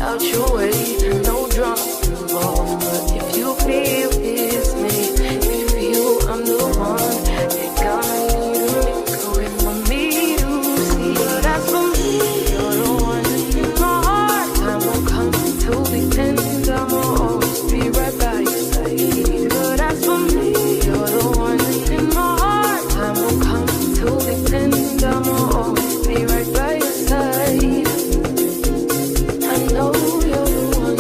out your way. No drama involved, but if you feel it's me, if you feel I'm the one, you're gonna need to make a way for me to see. But as for me, you're the one in my heart. Time won't come until the end. I'ma always be right by your side. But as for me, you're the one in my heart. Time won't come until the end. I'ma always be right by your side. I know you're the one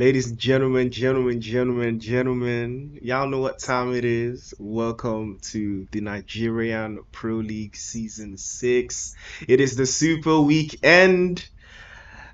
Ladies and gentlemen, y'all know what time it is. Welcome to the Nigerian Pro League Season 6. It is the Super Weekend,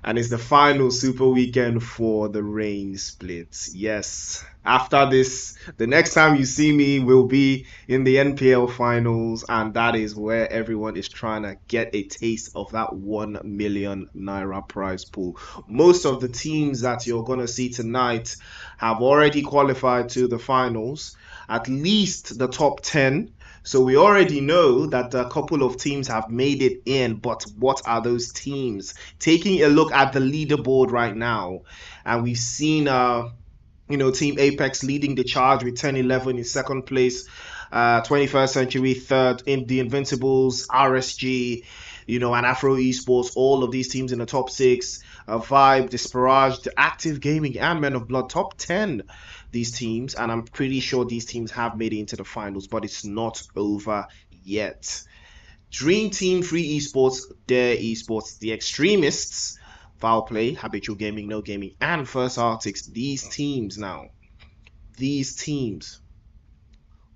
and it's the final Super Weekend for the rain splits. Yes, after this, the next time you see me will be in the NPL finals, and that is where everyone is trying to get a taste of that 1 million naira prize pool. Most of the teams that you're going to see tonight have already qualified to the finals, at least the top 10. So we already know that a couple of teams have made it in, but what are those teams? Taking a look at the leaderboard right now, and we've seen Team Apex leading the charge with 10-11 in second place, 21st Century third, in the Invincibles, RSG, and Afro Esports, all of these teams in the top 6, Vibe, Disparage, Active Gaming, and Men of Blood, top 10, these teams, and I'm pretty sure these teams have made it into the finals, but it's not over yet. Dream Team, Free Esports, Dare Esports, The Extremists, Foul Play, Habitual Gaming, No Gaming, and First Arctics. These teams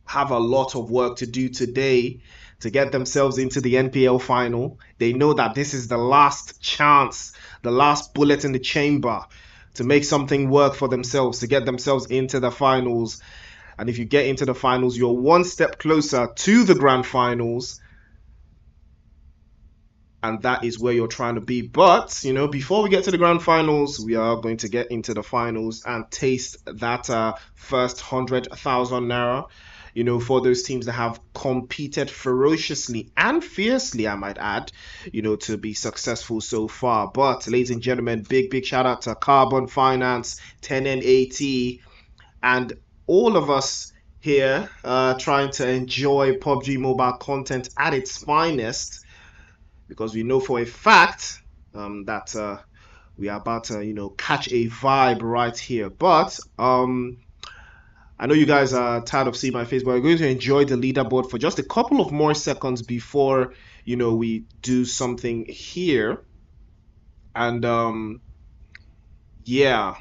have a lot of work to do today to get themselves into the NPL final. They know that this is the last chance, the last bullet in the chamber to make something work for themselves, to get themselves into the finals. And if you get into the finals, you're one step closer to the grand finals. And that is where you're trying to be. But, before we get to the grand finals, we are going to get into the finals and taste that first 100,000 naira, for those teams that have competed ferociously and fiercely, I might add, to be successful so far. But, ladies and gentlemen, big shout out to Carbon Finance, 10NAT, and all of us here trying to enjoy PUBG Mobile content at its finest. Because we know for a fact that we are about to, catch a vibe right here. But I know you guys are tired of seeing my face, but we're going to enjoy the leaderboard for just a couple of more seconds before, we do something here. And yeah.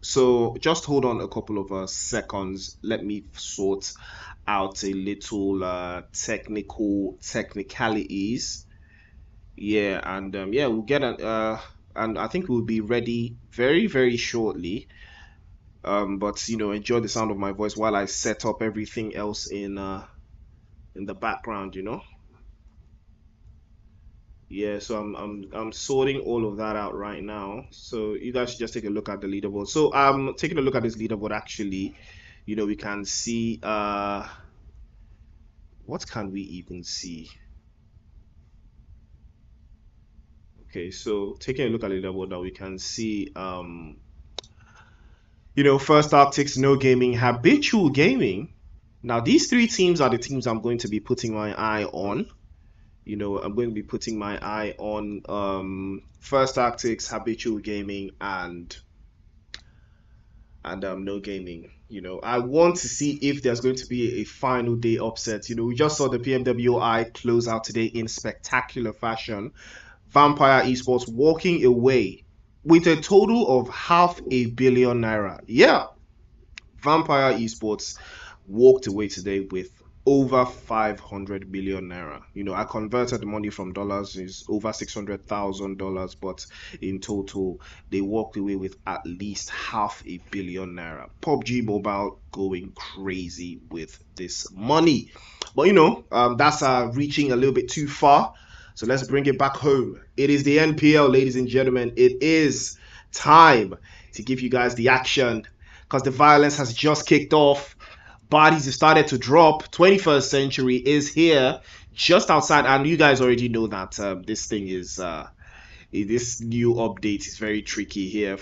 So just hold on a couple of seconds. Let me sort out a little technicalities. Yeah, and we'll get and I think we'll be ready very shortly. But enjoy the sound of my voice while I set up everything else in the background. Yeah, so I'm sorting all of that out right now. So you guys should just take a look at the leaderboard. So I'm taking a look at this leaderboard actually. We can see what can we even see? Okay, so taking a look at the leaderboard now, we can see First Arctics, No Gaming, Habitual Gaming. Now these three teams are the teams I'm going to be putting my eye on. I'm going to be putting my eye on First Arctics, Habitual Gaming, and No Gaming. I want to see if there's going to be a final day upset. We just saw the PMWI close out today in spectacular fashion. Vampire Esports walking away with a total of 500 million naira. Yeah, Vampire Esports walked away today with over 500 million naira. I converted the money from dollars, is over $600,000, but in total they walked away with at least 500 million naira. PUBG Mobile going crazy with this money, but that's reaching a little bit too far. So let's bring it back home. It is the NPL, ladies and gentlemen. It is time to give you guys the action because the violence has just kicked off. Bodies have started to drop. 21st Century is here just outside, and you guys already know that this thing is this new update is very tricky here.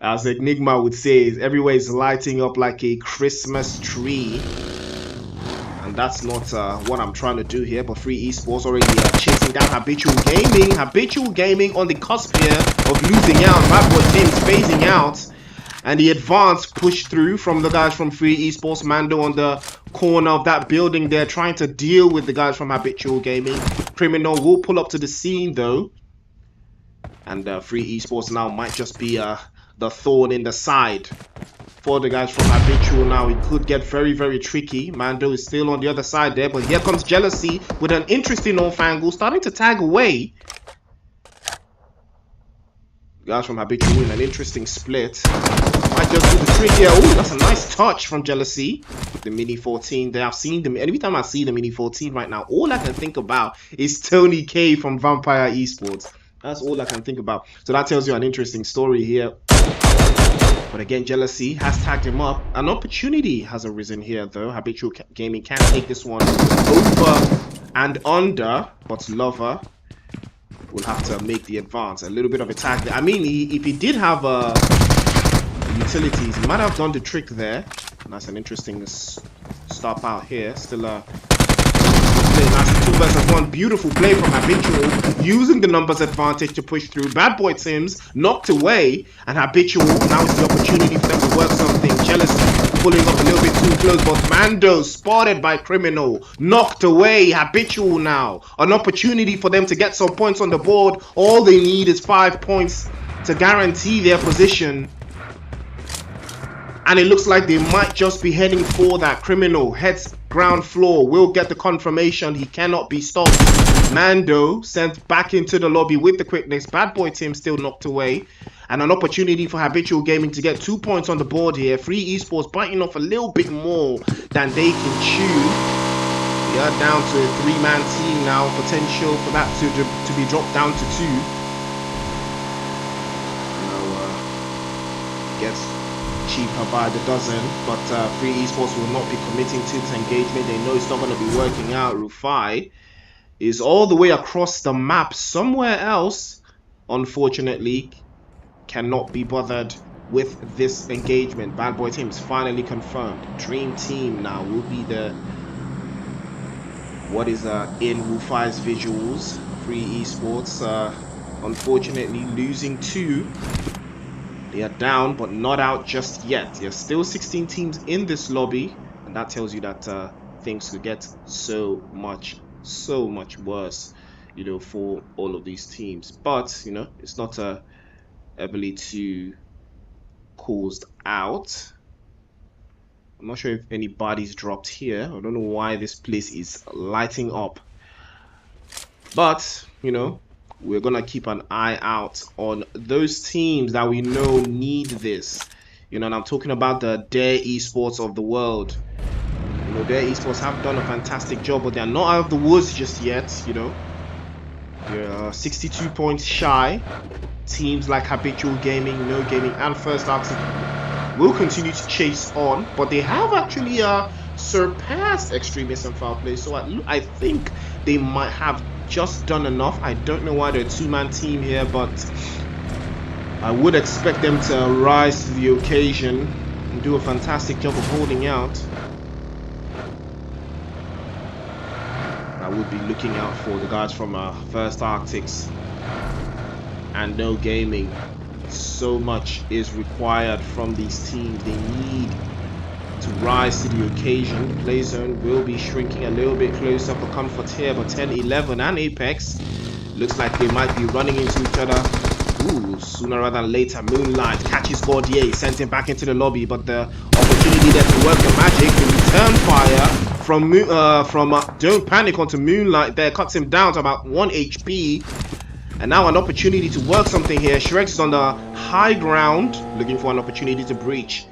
As Enigma would say, everywhere is lighting up like a Christmas tree. And that's not what I'm trying to do here, but Free Esports already chasing down Habitual Gaming. Habitual Gaming on the cusp here of losing out. Bad Boy Tim is phasing out. And the advance push through from the guys from Free Esports. Mando on the corner of that building there, trying to deal with the guys from Habitual Gaming. Criminal will pull up to the scene though. And Free Esports now might just be the thorn in the side for the guys from Habitual. Now it could get very, very tricky. Mando is still on the other side there, but here comes Jealousy with an interesting off angle, starting to tag away. Guys from Habitual in an interesting split. Might just do the trick here. Oh, that's a nice touch from Jealousy. The Mini 14 there. I've seen them. Every time I see the Mini 14 right now, all I can think about is Tony K from Vampire Esports. That's all I can think about. So that tells you an interesting story here. But again, Jealousy has tagged him up. An opportunity has arisen here, though. Habitual Gaming can take this one over and under, but Lover will have to make the advance. A little bit of a tag there. I mean, if he did have utilities, he might have done the trick there. And that's an interesting stop out here. Still nice 2 versus 1. Beautiful play from Habitual, using the numbers advantage to push through. Bad Boy Tims knocked away, and Habitual now is the opportunity for them to work something. Jealousy pulling up a little bit too close, but Mando spotted by Criminal, knocked away. Habitual now, an opportunity for them to get some points on the board. All they need is 5 points to guarantee their position. And it looks like they might just be heading for that. Criminal heads ground floor, will get the confirmation he cannot be stopped. Mando sent back into the lobby with the quickness. Bad Boy Tim still knocked away. And an opportunity for Habitual Gaming to get 2 points on the board here. Free Esports biting off a little bit more than they can chew. We are down to a 3-man team now. Potential for that to be dropped down to 2. Now, gets cheaper by the dozen, but Free Esports will not be committing to this engagement. They know it's not going to be working out. Rufai is all the way across the map somewhere else. Unfortunately, cannot be bothered with this engagement. Bad Boy Team is finally confirmed. Dream Team now will be the what is in Rufai's visuals. Free Esports unfortunately losing 2. They are down, but not out just yet. There's still 16 teams in this lobby, and that tells you that things could get so much worse, you know, for all of these teams. But you know, it's not heavily too caused out. I'm not sure if any bodies dropped here. I don't know why this place is lighting up, but you know, we're gonna keep an eye out on those teams that we know need this. You know, and I'm talking about the Dare Esports of the world. You know, Dare Esports have done a fantastic job, but they're not out of the woods just yet. You know, they're 62 points shy. Teams like Habitual Gaming, No Gaming, and First Arctic will continue to chase on, but they have actually surpassed Extremists and Foul Play. So I think they might have just done enough. I don't know why they're a 2-man team here, but I would expect them to rise to the occasion and do a fantastic job of holding out. I would be looking out for the guys from First Arctics and No Gaming. So much is required from these teams. They need to rise to the occasion. The play zone will be shrinking a little bit closer for comfort here, but 10, 11 and Apex looks like they might be running into each other. Ooh, sooner rather than later. Moonlight catches Gordier, sends him back into the lobby, but the opportunity there to work the magic, the return fire from Don't Panic onto Moonlight there cuts him down to about 1 HP. And now an opportunity to work something here. Shrek is on the high ground, looking for an opportunity to breach.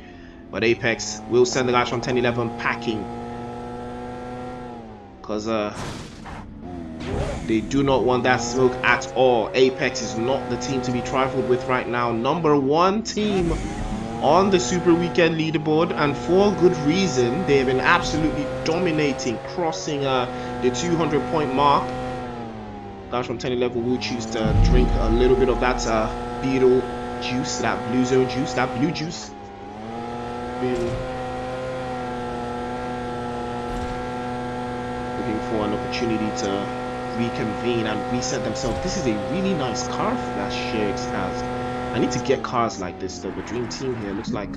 But Apex will send the guys from 10-11 packing. Because they do not want that smoke at all. Apex is not the team to be trifled with right now. #1 team on the Super Weekend leaderboard. And for good reason. They have been absolutely dominating, crossing the 200-point mark. Guys from 10-11 will choose to drink a little bit of that beetle juice, that blue zone juice, that blue juice. Looking for an opportunity to reconvene and reset themselves. This is a really nice car that Shakes has. I need to get cars like this though. But Dream Team here looks like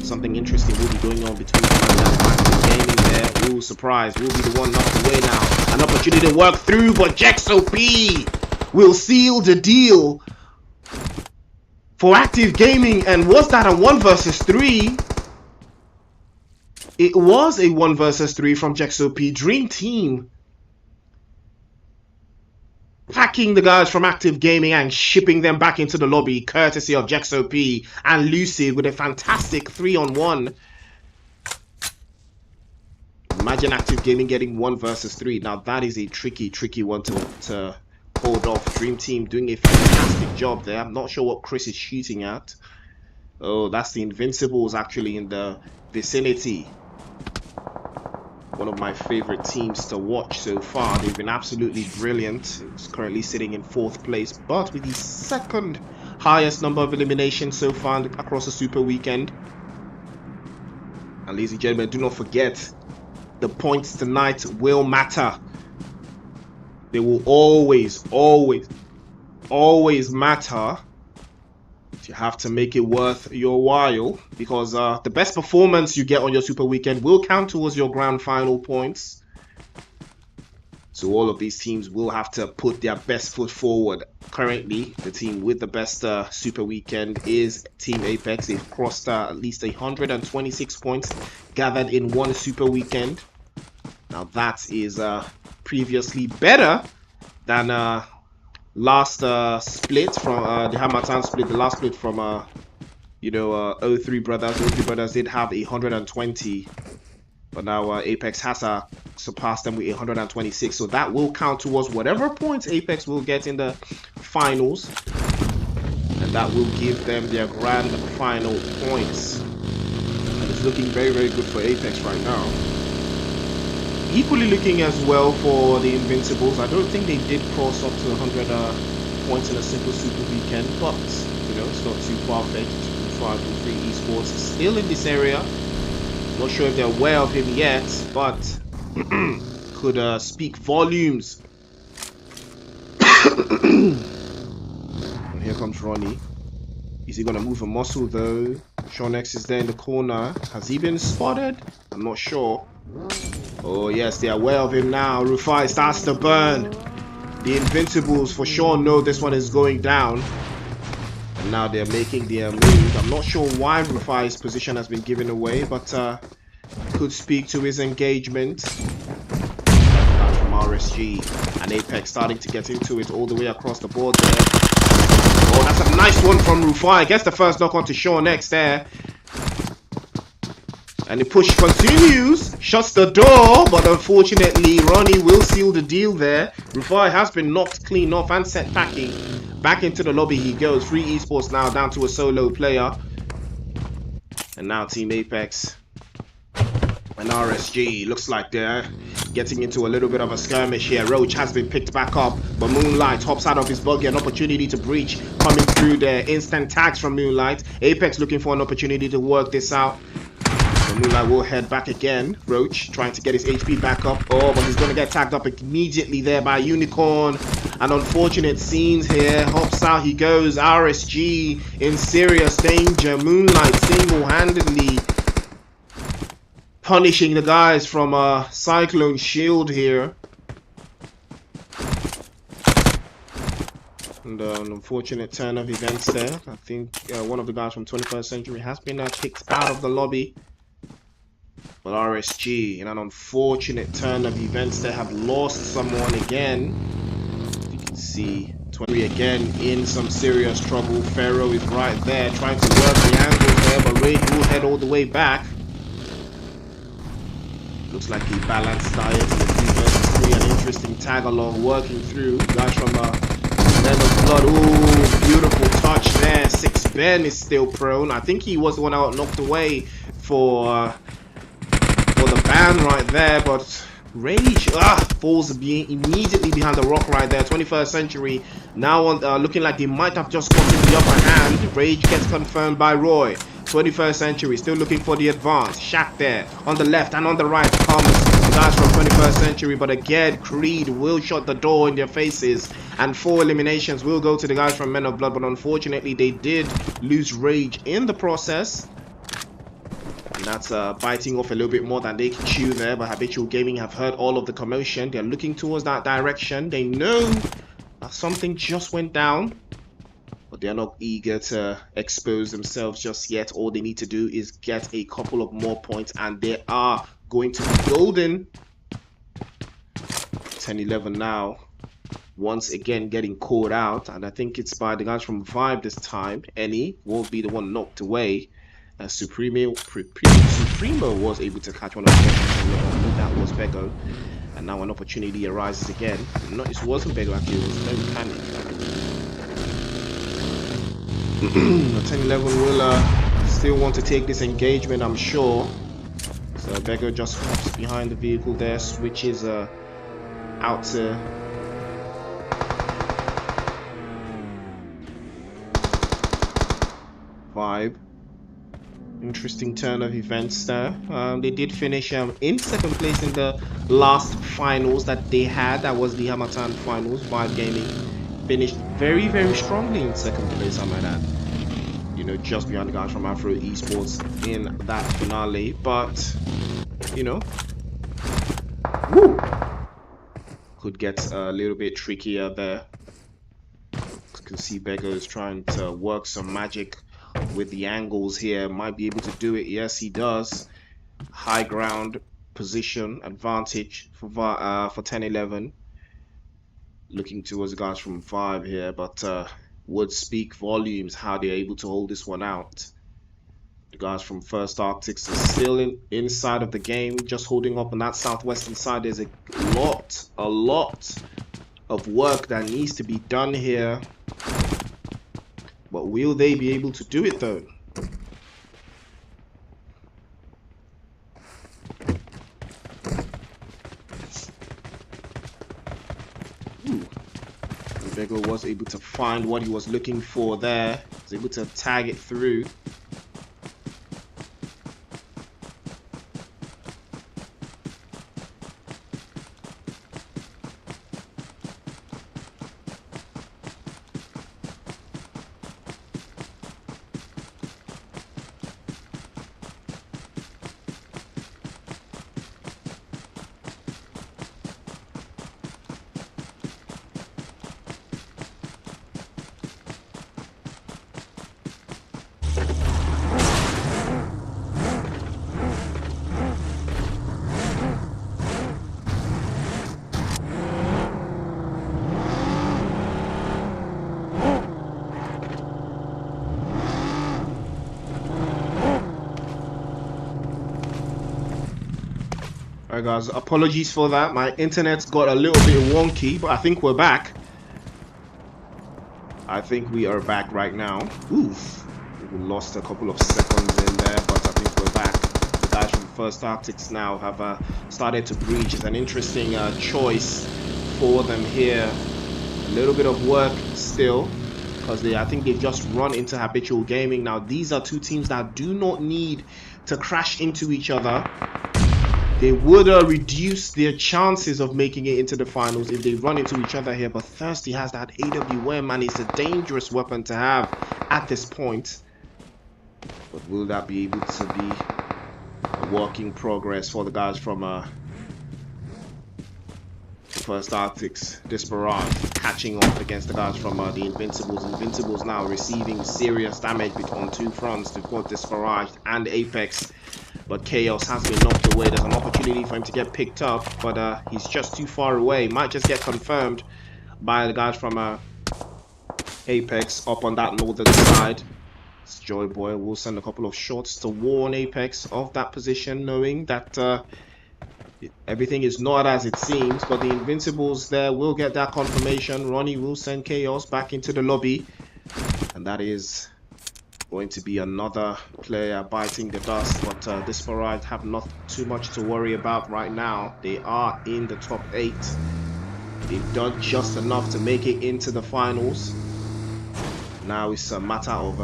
something interesting will be going on between them and Gaming there. Ooh, surprise, will be the one knocked away now. An opportunity to work through, but Jex OP will seal the deal. for Active Gaming. And was that a 1 versus 3? It was a 1 versus 3 from JexOP. Dream Team packing the guys from Active Gaming and shipping them back into the lobby, courtesy of JexOP and Lucid with a fantastic 3-on-1. Imagine Active Gaming getting 1 versus 3. Now that is a tricky one to hold off. Dream Team doing a fantastic job there. I'm not sure what Chris is shooting at. Oh, that's the Invincibles actually in the vicinity. One of my favorite teams to watch so far. They've been absolutely brilliant. It's currently sitting in 4th place, but with the 2nd highest number of eliminations so far across the Super Weekend. And ladies and gentlemen, do not forget, the points tonight will matter. They will always matter. You have to make it worth your while, because the best performance you get on your Super Weekend will count towards your grand final points. So all of these teams will have to put their best foot forward. Currently, the team with the best Super Weekend is Team Apex. They've crossed at least 126 points gathered in one Super Weekend. Now that is previously better than last split from the Hamatan split, the last split from O3 Brothers. O3 Brothers did have 120, but now Apex has surpassed them with 126, so that will count towards whatever points Apex will get in the finals, and that will give them their grand final points. And it's looking very good for Apex right now. Equally looking as well for the Invincibles. I don't think they did cross up to 100 points in a simple Super Weekend, but you know, it's not too far-fetched. 5-3 Esports is still in this area. Not sure if they're aware of him yet, but could speak volumes. And here comes Ronnie. Is he gonna move a muscle though? Sean X is there in the corner. Has he been spotted? I'm not sure. Oh yes, they're aware of him now. Rufai starts to burn. The Invincibles for sure know this one is going down. And now they're making their move. I'm not sure why Rufai's position has been given away, but could speak to his engagement. That's from RSG. And Apex starting to get into it all the way across the board there. Oh, that's a nice one from Rufai. Gets the first knock onto Sean X there. And the push continues, shuts the door, but unfortunately Ronnie will seal the deal there. Rufai has been knocked clean off and set packing. Back into the lobby he goes. Free Esports now down to a solo player. And now Team Apex and RSG. Looks like they're getting into a little bit of a skirmish here. Roach has been picked back up, but Moonlight hops out of his buggy. An opportunity to breach coming through there. Instant tags from Moonlight. Apex looking for an opportunity to work this out. Moonlight will head back again. Roach trying to get his HP back up. Oh, but he's going to get tagged up immediately there by Unicorn. An unfortunate scenes here. Hops out he goes. RSG in serious danger. Moonlight single-handedly punishing the guys from Cyclone Shield here. And an unfortunate turn of events there. I think one of the guys from 21st Century has been kicked out of the lobby. But RSG, in an unfortunate turn of events, they have lost someone again. You can see 23 again in some serious trouble. Pharaoh is right there trying to work the angle there, but Raid will head all the way back. Looks like a balanced diet in the 3 versus 3. An interesting tag along working through. Guys from Men of Blood. Ooh, beautiful touch there. 6 Ben is still prone. I think he was the one out knocked away for the ban right there, but Rage falls immediately behind the rock right there. 21st Century now looking like they might have just gotten the upper hand. Rage gets confirmed by Roy. 21st Century still looking for the advance. Shaq there on the left and on the right comes the guys from 21st Century, but again Creed will shut the door in their faces, and 4 eliminations will go to the guys from Men of Blood, but unfortunately they did lose Rage in the process. And that's biting off a little bit more than they can chew there, but Habitual Gaming have heard all of the commotion. They're looking towards that direction. They know that something just went down, but They're not eager to expose themselves just yet. All they need to do is get a couple of more points and they are going to be golden. 10-11 now. Once again getting called out, and I think it's by the guys from Vibe this time. Any will be the one knocked away. Supremo was able to catch one of the shots. That was Bego, and now an opportunity arises again. No, it wasn't Bego actually, it was no mechanic. 10-11 will still want to take this engagement, I'm sure. So Bego just hops behind the vehicle there, switches out to Vibe. Interesting turn of events there. They did finish in second place in the last finals that they had. That was the Hamatan finals. Vibe Gaming finished very, very strongly in second place, I might add. You know, just behind the guys from Afro Esports in that finale. But, you know, woo, could get a little bit trickier there. You can see Bego is trying to work some magic with the angles here. Might be able to do it. Yes, he does. High ground position advantage for 10-11. Looking towards the guys from Vibe here, but would speak volumes how they're able to hold this one out. The guys from First Arctics are still inside of the game, just holding up on that southwestern side. There's a lot of work that needs to be done here. But will they be able to do it though? Bego was able to find what he was looking for there. He was able to tag it through. Alright guys, apologies for that. My internet's got a little bit wonky, but I think we're back. I think we are back right now. Oof. We lost a couple of seconds in there, but I think we're back. The guys from First Arctics now have started to breach. It's an interesting choice for them here. A little bit of work still, because I think they've just run into habitual gaming. Now these are two teams that do not need to crash into each other. They would reduce their chances of making it into the finals if they run into each other here. But Thirsty has that AWM and it's a dangerous weapon to have at this point. But will that be able to be a work in progress for the guys from First Arctics? Desperate catching up against the guys from the Invincibles. Invincibles now receiving serious damage on two fronts to both Desperate and Apex. But Chaos has been knocked away. There's an opportunity for him to get picked up, but he's just too far away. Might just get confirmed by the guys from Apex up on that northern side. This Joy Boy will send a couple of shots to warn Apex of that position, knowing that everything is not as it seems. But the Invincibles there will get that confirmation. Ronnie will send Chaos back into the lobby, and that is going to be another player biting the dust. But Disparate have not too much to worry about right now. They are in the top 8. They've done just enough to make it into the finals. Now it's a matter of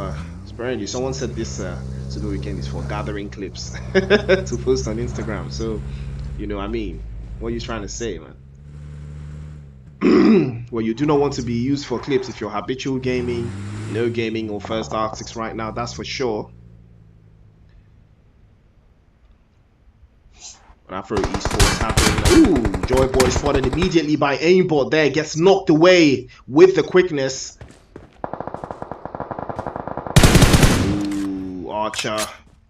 apparently someone said this Superweekend is for gathering clips to post on Instagram. So you know what I mean, what are you trying to say, man? Well, you do not want to be used for clips if you're habitual gaming, no gaming, or First Arctics right now, that's for sure. But Afro Esports happening. Ooh, Joy Boy spotted immediately by aimbot there, gets knocked away with the quickness. Archer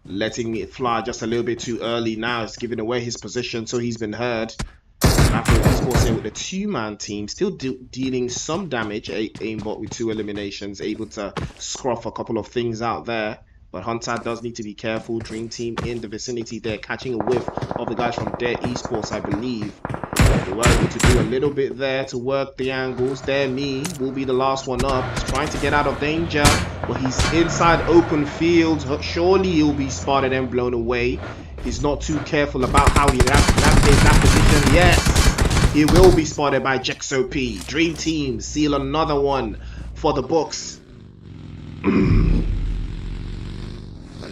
letting it fly just a little bit too early now. It's giving away his position, so he's been heard. Afro Esports here with the two-man team, still dealing some damage. Aimbot with 2 eliminations, able to scruff a couple of things out there. But Hunter does need to be careful. Dream Team in the vicinity there, catching a whiff of the guys from Dare Esports, I believe. They were able to do a little bit there to work the angles. Dare Me will be the last one up. He's trying to get out of danger, but he's inside open fields. Surely he'll be spotted and blown away. He's not too careful about how he navigates that position. Yes, he will be spotted by JexOP. Dream Team seal another one for the books. And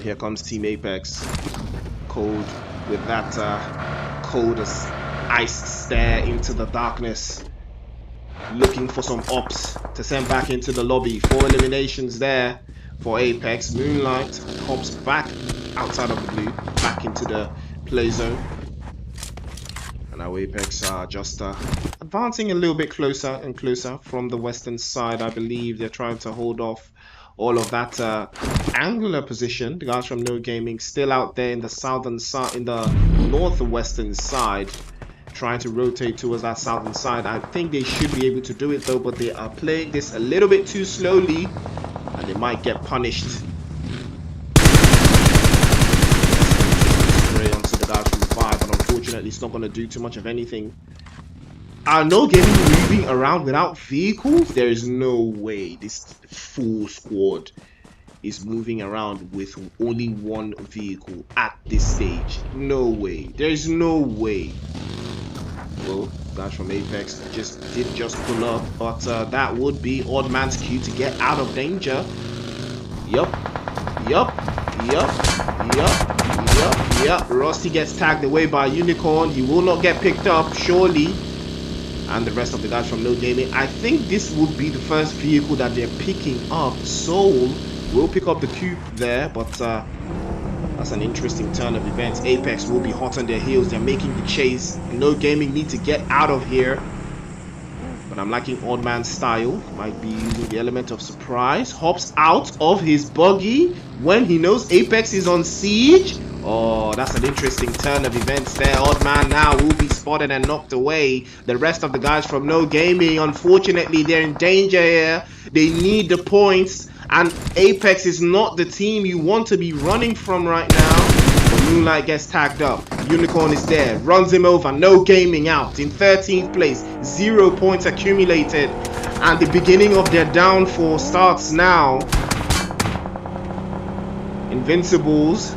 here comes Team Apex. Cold with that cold as ice stare into the darkness. Looking for some ops to send back into the lobby. 4 eliminations there for Apex. Moonlight hops back outside of the blue, back into the play zone. And now Apex are just advancing a little bit closer and closer from the western side. I believe they're trying to hold off all of that angular position. The guys from No Gaming still out there in the southern side, in the northwestern side, trying to rotate towards that southern side. I think they should be able to do it though, but they are playing this a little bit too slowly, and they might get punished. Spray onto the guys from 5, but unfortunately it's not going to do too much of anything. No Gaming moving around without vehicles? There is no way this full squad is moving around with only 1 vehicle at this stage. No way. There is no way. Well, guys from Apex did just pull up, but that would be odd man's cue to get out of danger. Yup. Rusty gets tagged away by Unicorn. He will not get picked up, surely. And the rest of the guys from No Gaming. I think this would be the first vehicle that they're picking up. Soul will pick up the coupe there, but that's an interesting turn of events. Apex will be hot on their heels. They're making the chase. No Gaming need to get out of here. But I'm liking Odd Man's style. Might be using the element of surprise. Hops out of his buggy when he knows Apex is on siege. Oh, that's an interesting turn of events there. Odd Man now will be spotted and knocked away. The rest of the guys from No Gaming, unfortunately, they're in danger here. They need the points. And Apex is not the team you want to be running from right now. But Moonlight gets tagged up. Unicorn is there. Runs him over. No Gaming out. In 13th place. 0 points accumulated. And the beginning of their downfall starts now. Invincibles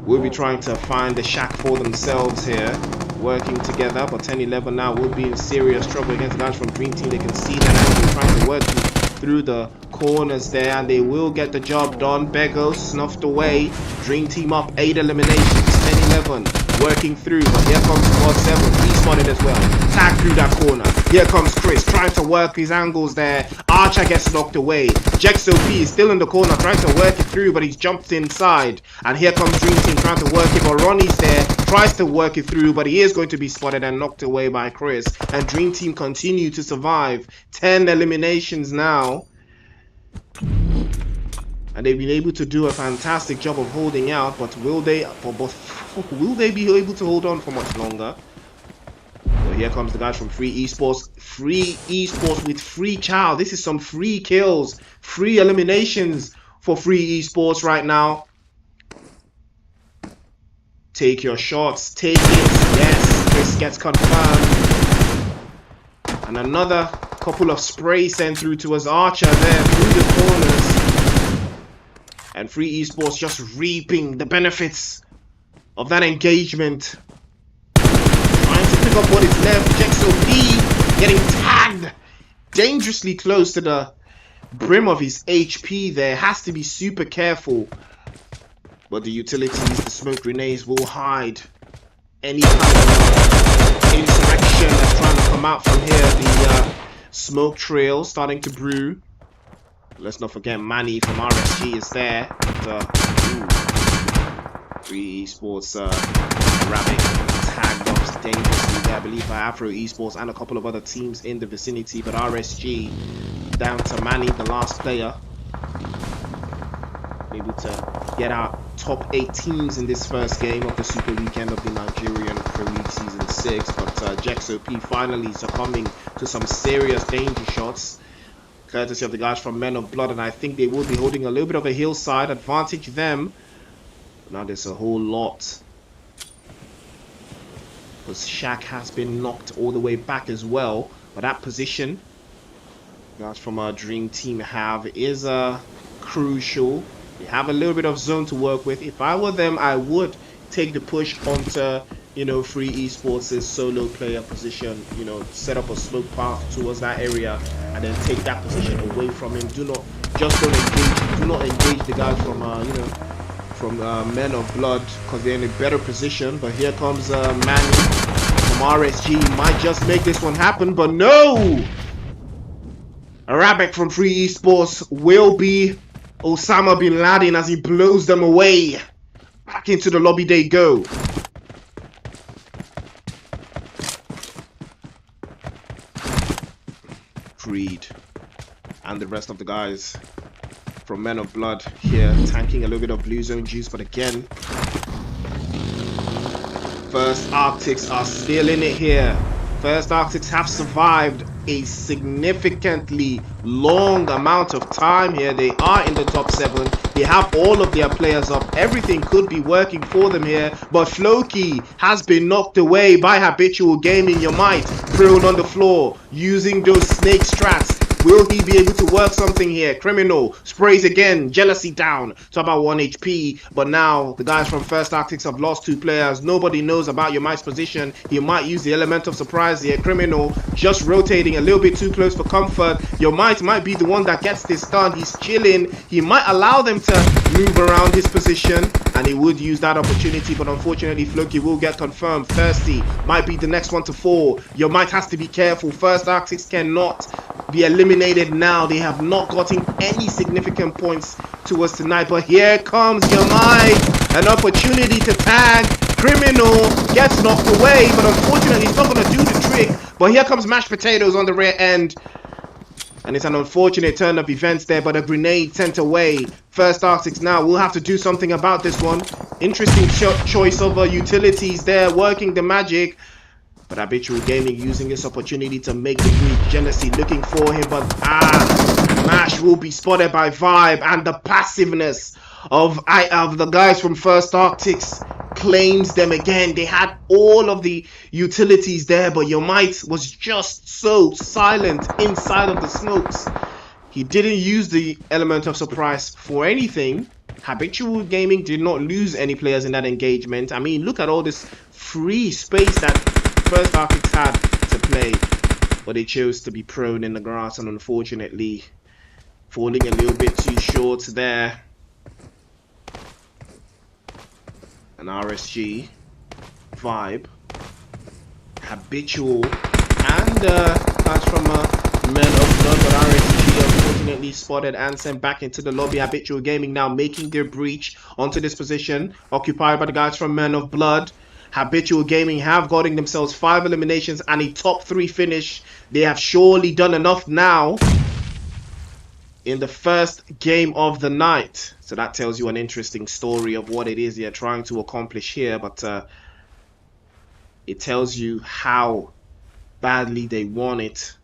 will be trying to find the shack for themselves here, working together, but 10-11 now will be in serious trouble against the guys from Dream Team. They can see that and trying to work through the corners there, and they will get the job done. Bego snuffed away. Dream Team up 8 eliminations, 10-11, working through, but here comes God 7, he's spotted as well. Tag through that corner. Here comes Chris, trying to work his angles there. Archer gets knocked away. JexOP is still in the corner, trying to work it through, but he's jumped inside. And here comes Dream Team trying to work it, but Ronnie's there, tries to work it through, but he is going to be spotted and knocked away by Chris. And Dream Team continue to survive. 10 eliminations now. And they've been able to do a fantastic job of holding out, but will they be able to hold on for much longer? So here comes the guys from Free Esports. Free Esports with Free Chow. This is some free kills, free eliminations for Free Esports right now. Take your shots, take it. Yes, this gets confirmed. And another couple of sprays sent through to us. Archer there through the corners. And Free Esports just reaping the benefits of that engagement. Trying to pick up what is left. JexOP getting tagged dangerously close to the brim of his HP there. Has to be super careful. But the utilities, the smoke grenades will hide any kind of insurrection that's trying to come out from here. The smoke trail starting to brew. Let's not forget Manny from RSG is there. But, Free Esports Rabbit tagged up dangerously there, I believe, by Afro Esports and a couple of other teams in the vicinity. But RSG down to Manny, the last player. They able to get our top 8 teams in this first game of the Super Weekend of the Nigerian Pro League Season 6. But JexOP finally succumbing to some serious danger shots, courtesy of the guys from Men of Blood, and I think they will be holding a little bit of a hillside advantage them. Now there's a whole lot, because Shaq has been knocked all the way back as well. But that position guys from our dream team have is crucial. They have a little bit of zone to work with. If I were them, I would take the push onto, you know, Free Esports' solo player position, you know, set up a smoke path towards that area and then take that position away from him. Do not engage the guys from you know, from Men of Blood, because they're in a better position. But here comes Manny from RSG. Might just make this one happen, but no! Arabic from Free Esports will be Osama bin Laden as he blows them away. Back into the lobby they go. Creed and the rest of the guys from Men of Blood here tanking a little bit of blue zone juice, but again, First Arctics are still in it here. First Arctics have survived a significantly long amount of time here. They are in the top 7. They have all of their players up. Everything could be working for them here, but Floki has been knocked away by Habitual Gaming. Your might prone on the floor using those snake strats. Will he be able to work something here? Criminal sprays again. Jealousy down to about 1 HP. But now the guys from First Arctics have lost 2 players. Nobody knows about your might's position. He might use the element of surprise here. Criminal just rotating a little bit too close for comfort. Your might be the one that gets this done. He's chilling. He might allow them to move around his position, and he would use that opportunity. But unfortunately, Floki will get confirmed. Thirsty might be the next one to fall. Your might has to be careful. First Arctics cannot be eliminated now. They have not gotten any significant points to us tonight, but here comes your might, an opportunity to tag. Criminal gets knocked away, but unfortunately it's not going to do the trick. But here comes Mashed Potatoes on the rear end, and it's an unfortunate turn of events there, but a grenade sent away. First Arctics now will have to do something about this one. Interesting choice of utilities there, working the magic. But Habitual Gaming using this opportunity to make the breach. Jealousy looking for him, but Mash will be spotted by Vibe, and the passiveness of the guys from First Arctics claims them again. They had all of the utilities there, but Your Might was just so silent inside of the smokes. He didn't use the element of surprise for anything. Habitual Gaming did not lose any players in that engagement. I mean, look at all this free space that First Arctics had to play, but they chose to be prone in the grass, and unfortunately falling a little bit too short there. An RSG, Vibe, Habitual, and that's from Men of Blood, but RSG unfortunately spotted and sent back into the lobby. Habitual Gaming now making their breach onto this position, occupied by the guys from Men of Blood. Habitual Gaming have gotten themselves 5 eliminations and a top 3 finish. They have surely done enough now in the first game of the night. So that tells you an interesting story of what it is they're trying to accomplish here. But it tells you how badly they want it.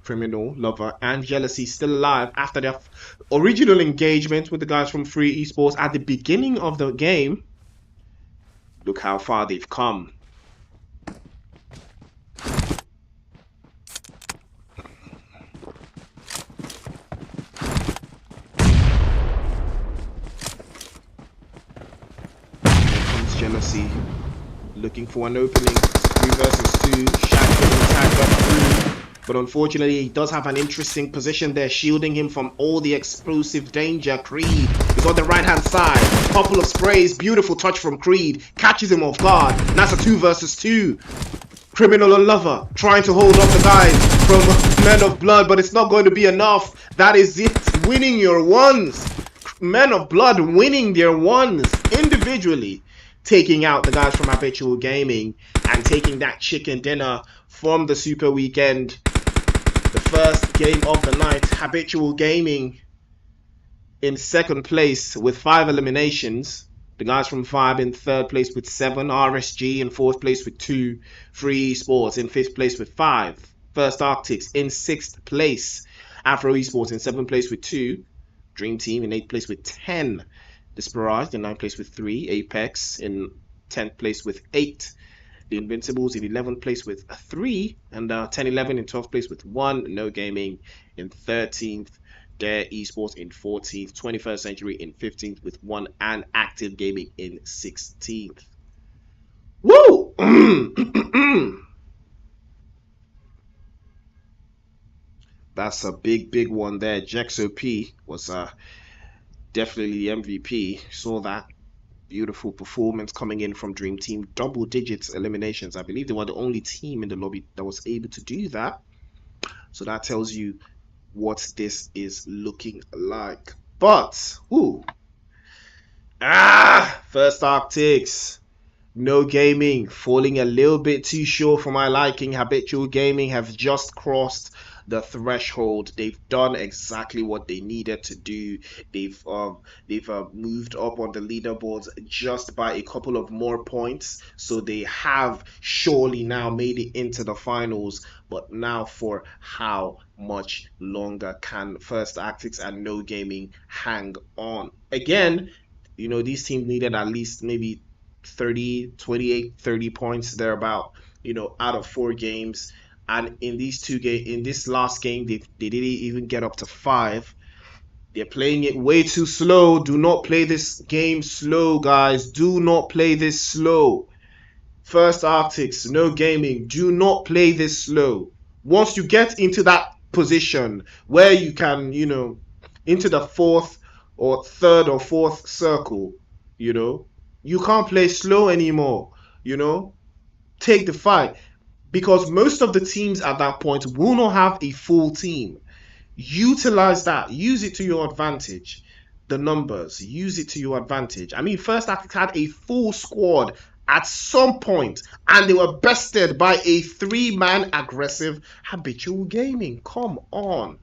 Criminal, Lover, and Jealousy still alive after their original engagement with the guys from Free Esports at the beginning of the game. Look how far they've come. Here comes Jealousy, looking for an opening. 3 versus 2. Shaq getting tagged up through. But unfortunately, he does have an interesting position there, shielding him from all the explosive danger. Creed is on the right-hand side. Couple of sprays. Beautiful touch from Creed. Catches him off guard. And that's a 2 versus 2. Criminal and Lover trying to hold off the guys from Men of Blood, but it's not going to be enough. That is it. Winning your ones. Men of Blood winning their ones individually. Taking out the guys from Habitual Gaming and taking that chicken dinner from the Super Weekend. The first game of the night. Habitual Gaming in second place with 5 eliminations. The guys from Five in third place with 7. RSG in fourth place with 2. Free Esports in fifth place with 5. First Arctics in sixth place. Afro Esports in seventh place with 2. Dream Team in eighth place with 10. Desperate in ninth place with 3. Apex in 10th place with 8. The Invincibles in 11th place with 3. And 10-11 in 12th place with 1. No Gaming in 13th. Dare Esports in 14th. 21st Century in 15th with 1. And Active Gaming in 16th. Woo! That's a big one there. JexOP was definitely the MVP. Saw that beautiful performance coming in from Dream Team. Double digits eliminations. I believe they were the only team in the lobby that was able to do that. So that tells you what this is looking like. But, first Arctics. No Gaming falling a little bit too short for my liking. Habitual Gaming have just crossed the threshold. They've done exactly what they needed to do. They've moved up on the leaderboards just by a couple of more points. So they have surely now made it into the finals. But now for how much longer can First Arctics and No Gaming hang on? Again, you know, these teams needed at least maybe 30, 28, 30 points thereabout, you know, out of 4 games. And in this last game, they didn't even get up to 5. They're playing it way too slow. Do not play this game slow, guys. Do not play this slow. First Arctics, No Gaming, do not play this slow. Once you get into that position where you can, you know, into the 4th or 3rd or 4th circle, you know, you can't play slow anymore, you know. Take the fight. Because most of the teams at that point will not have a full team. Utilize that. Use it to your advantage. The numbers. Use it to your advantage. I mean, First Arctics had a full squad at some point, and they were bested by a 3-man aggressive Habitual Gaming. Come on.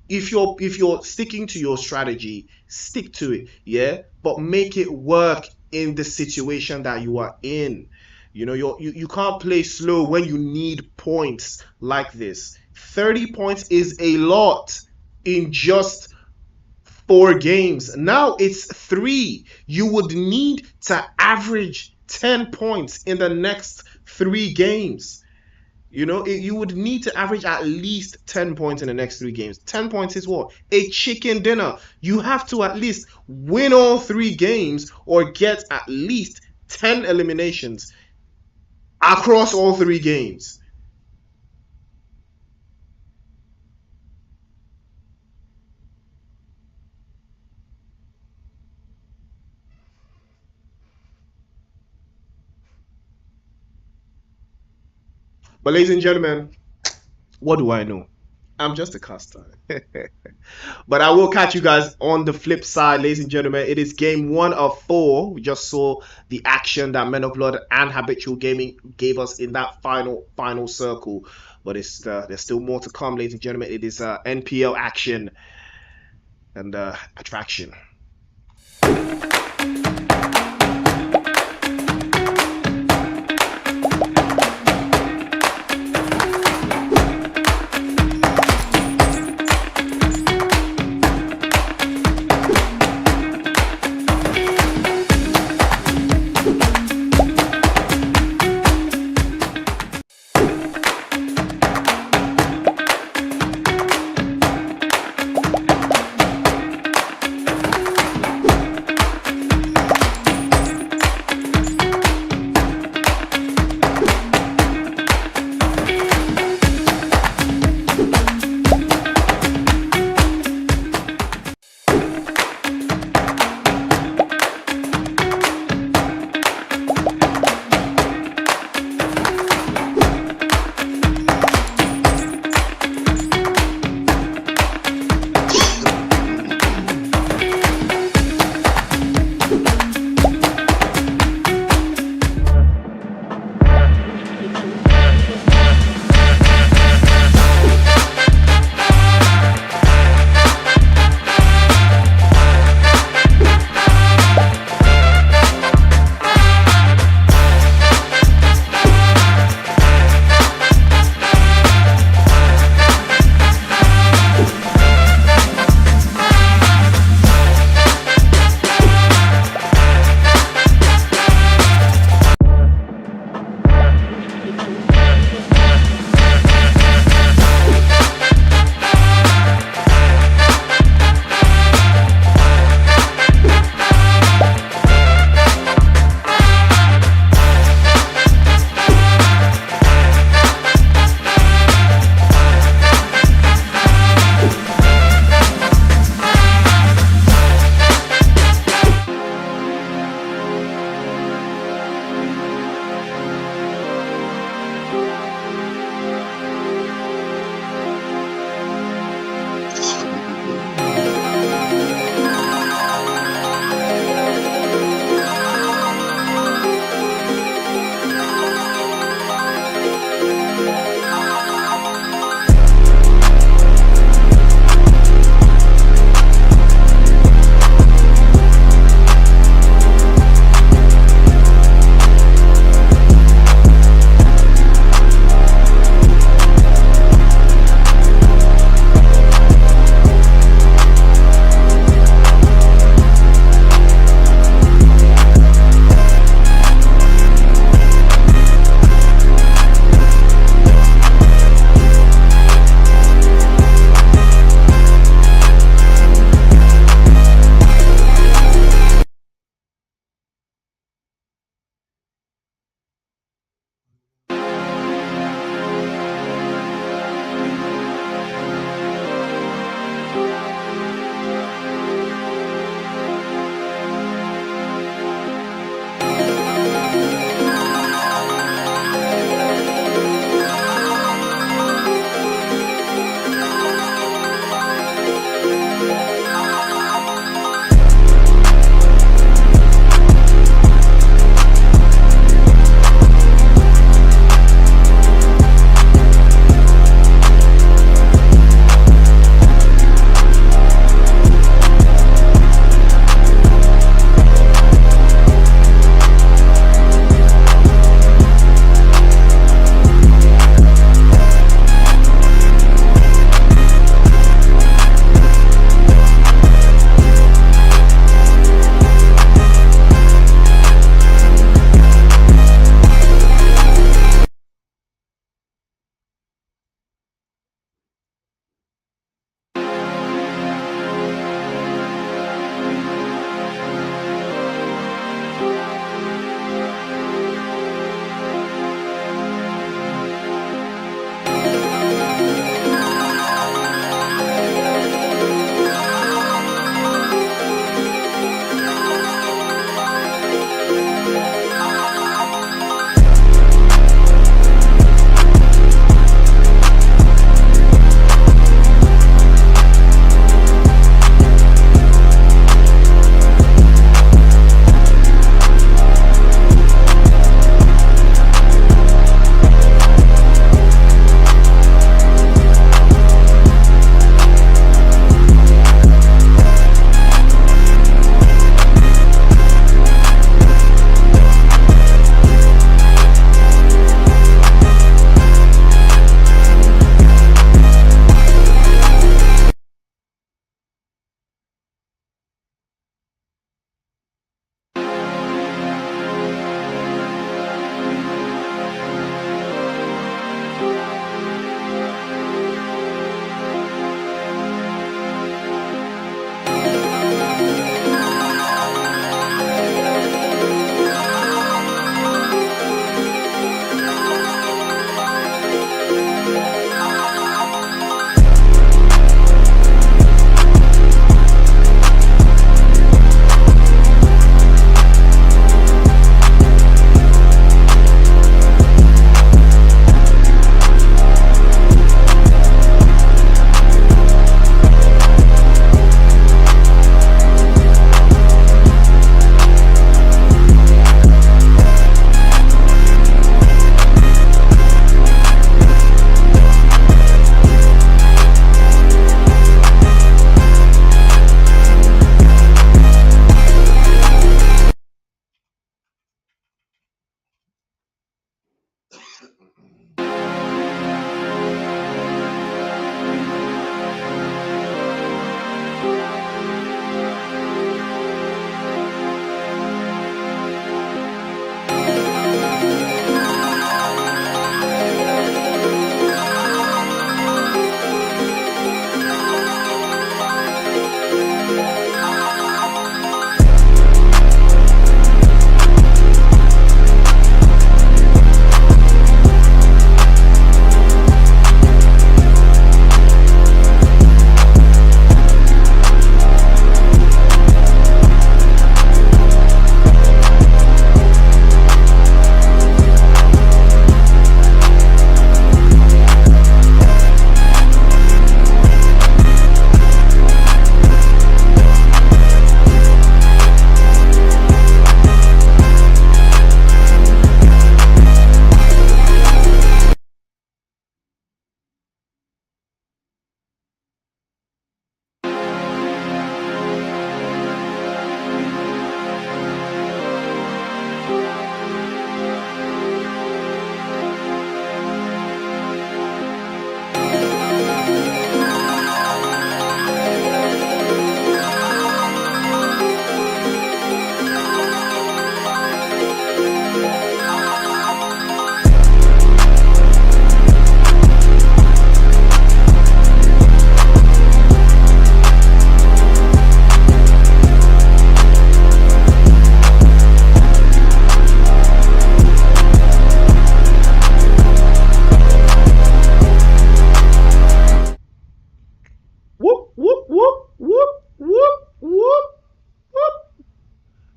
If you're sticking to your strategy, stick to it, yeah? But make it work in the situation that you are in. You know, you can't play slow when you need points like this. 30 points is a lot in just 4 games. Now it's 3. You would need to average 10 points in the next 3 games. You know, you would need to average at least 10 points in the next 3 games. 10 points is what? A chicken dinner. You have to at least win all 3 games or get at least 10 eliminations across all 3 games. But ladies and gentlemen, what do I know? I'm just a caster. But I will catch you guys on the flip side, ladies and gentlemen. It is game 1 of 4. We just saw the action that Men of Blood and Habitual Gaming gave us in that final circle. But there's still more to come, ladies and gentlemen. It is NPL action and attraction.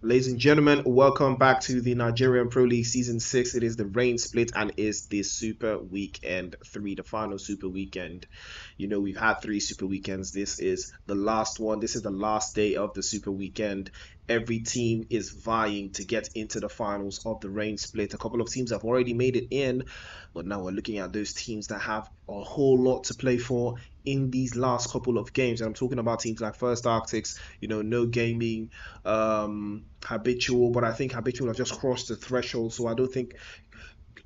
Ladies and gentlemen, welcome back to the Nigerian Pro League Season 6. It is the rain split and is the Super Weekend 3, the final Super Weekend. You know, we've had 3 Super Weekends. This is the last one. This is the last day of the Super Weekend. Every team is vying to get into the finals of the rain split. A couple of teams have already made it in, but now we're looking at those teams that have a whole lot to play for in these last couple of games. And I'm talking about teams like First Arctics, you know, No Gaming, Habitual, but I think Habitual have just crossed the threshold, so I don't think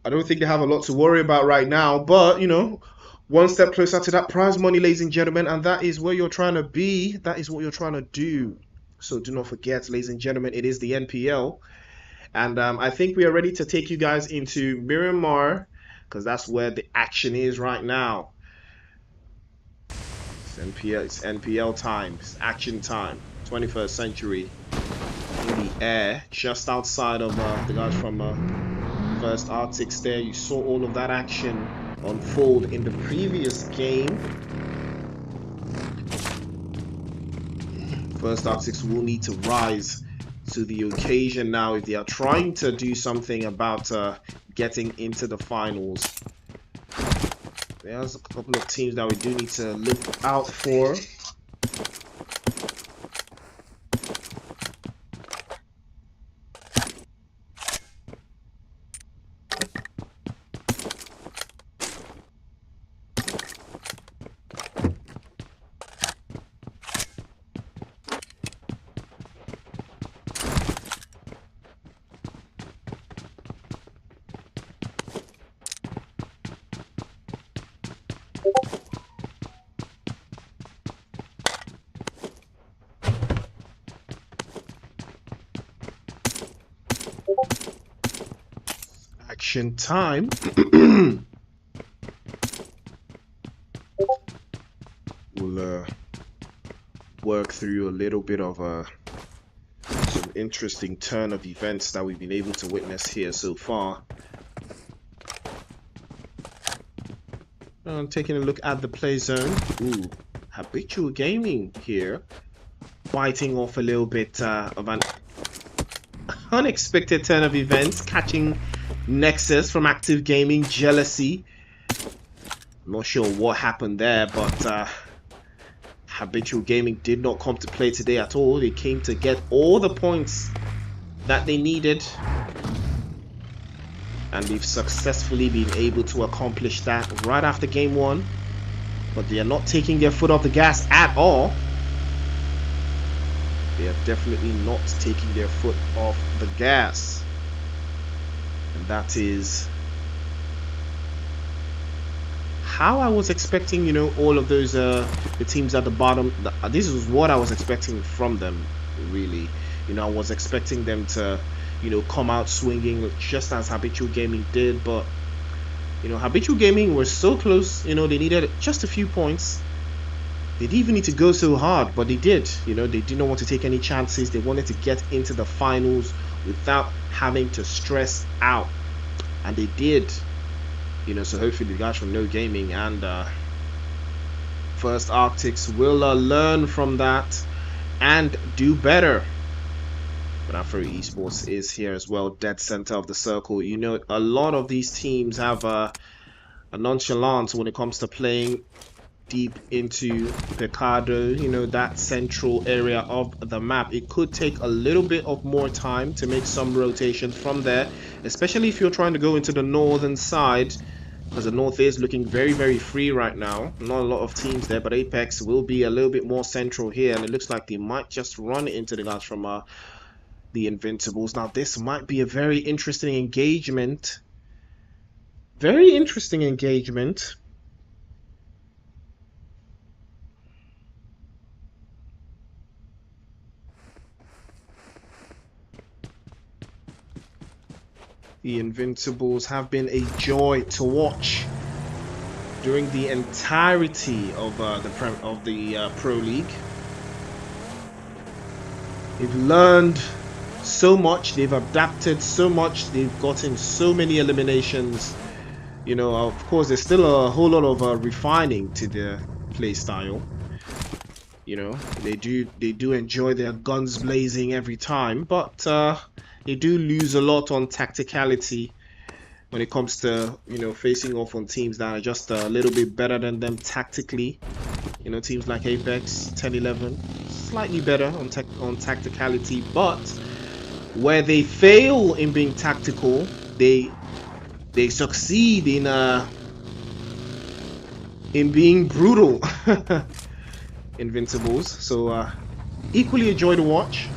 they have a lot to worry about right now. But you know, one step closer to that prize money, ladies and gentlemen, and that is where you're trying to be. That is what you're trying to do. So do not forget, ladies and gentlemen, it is the NPL, and I think we are ready to take you guys into Myanmar because that's where the action is right now. It's NPL time. It's action time. 21st century. In the air, just outside of the guys from First Arctics there. You saw all of that action unfold in the previous game. First Arctics will need to rise to the occasion now if they are trying to do something about getting into the finals. There's a couple of teams that we do need to look out for. Action time. We'll work through a little bit of some interesting turn of events that we've been able to witness here so far. Taking a look at the play zone. Ooh, Habitual Gaming here, biting off a little bit of an unexpected turn of events, catching Nexus from Active Gaming, Jealousy. I'm not sure what happened there, but Habitual Gaming did not come to play today at all. They came to get all the points that they needed, and they've successfully been able to accomplish that right after game 1. But they are not taking their foot off the gas at all. They are definitely not taking their foot off the gas. And that is how I was expecting, you know, all of those the teams at the bottom. This is what I was expecting from them, really. You know, I was expecting them to, you know, come out swinging just as Habitual Gaming did. But you know, Habitual Gaming were so close. You know, they needed just a few points. They didn't even need to go so hard, but they did. You know, they didn't want to take any chances. They wanted to get into the finals without having to stress out, and they did. You know, so hopefully the guys from No Gaming and First Arctics will learn from that and do better. But Afro Esports is here as well, dead center of the circle. You know, a lot of these teams have a nonchalance when it comes to playing deep into Picado, you know, that central area of the map. It could take a little bit of more time to make some rotations from there, especially if you're trying to go into the northern side, because the north is looking very, very free right now. Not a lot of teams there, but Apex will be a little bit more central here, and it looks like they might just run into the guys from the Invincibles. Now this might be a very interesting engagement. Very interesting engagement. The Invincibles have been a joy to watch during the entirety of the Pro League. They've learned so much, they've adapted so much, they've gotten so many eliminations. You know, of course, there's still a whole lot of refining to their play style. You know, they do enjoy their guns blazing every time, but they do lose a lot on tacticality when it comes to, you know, facing off on teams that are just a little bit better than them tactically. You know, teams like Apex, 10-11, slightly better on tacticality, but where they fail in being tactical, they succeed in being brutal. Invincibles. So equally a joy to watch,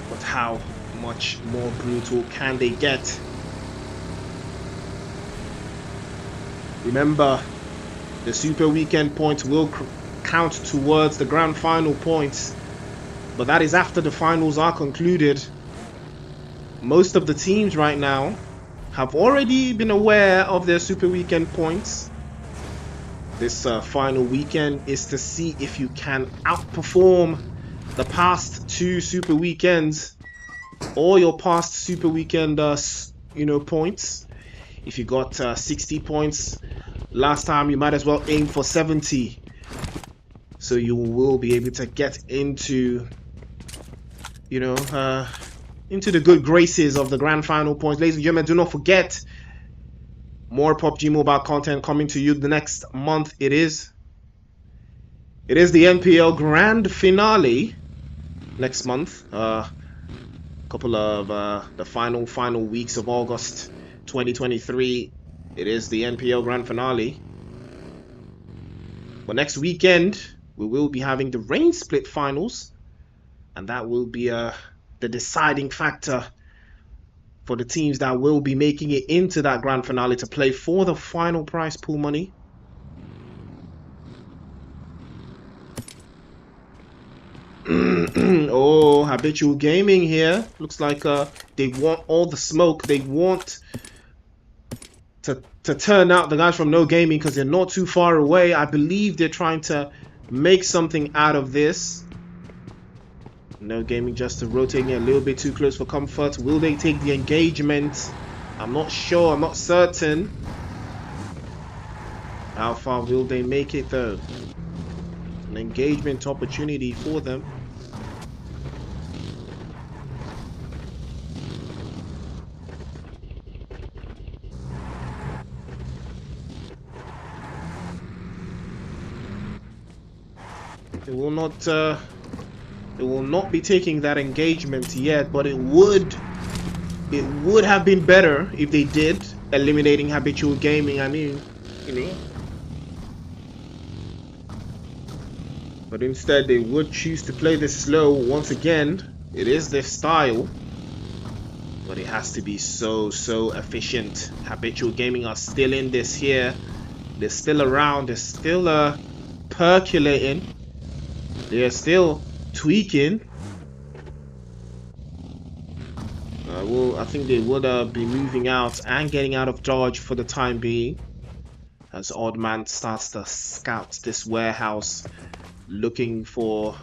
but how much more brutal can they get? Remember, the Super Weekend points will count towards the grand final points, but that is after the finals are concluded. Most of the teams right now have already been aware of their Super Weekend points. This final weekend is to see if you can outperform the past two Super Weekends or your past Super Weekend, you know, points. If you got 60 points last time, you might as well aim for 70. So you will be able to get into, you know, into the good graces of the grand final points. Ladies and gentlemen, do not forget, more PUBG Mobile content coming to you the next month. It is the NPL Grand Finale next month. Couple of the final weeks of August 2023. It is the NPL Grand Finale. But next weekend we will be having the Rain Split Finals, and that will be the deciding factor for the teams that will be making it into that grand finale to play for the final prize pool money. Oh, Habitual Gaming here. Looks like they want all the smoke. They want to turn out the guys from No Gaming because they're not too far away. I believe they're trying to make something out of this. No Gaming just rotating a little bit too close for comfort. Will they take the engagement? I'm not sure. I'm not certain. How far will they make it though? An engagement opportunity for them. They will not be taking that engagement yet, but it would have been better if they did, eliminating Habitual Gaming. I mean, you know. But instead they would choose to play this slow. Once again, it is their style, but it has to be so efficient. Habitual Gaming are still in this here. They're still around. They're still percolating. They're still tweaking. I think they would be moving out and getting out of Dodge for the time being, as Oddman starts to scout this warehouse, looking for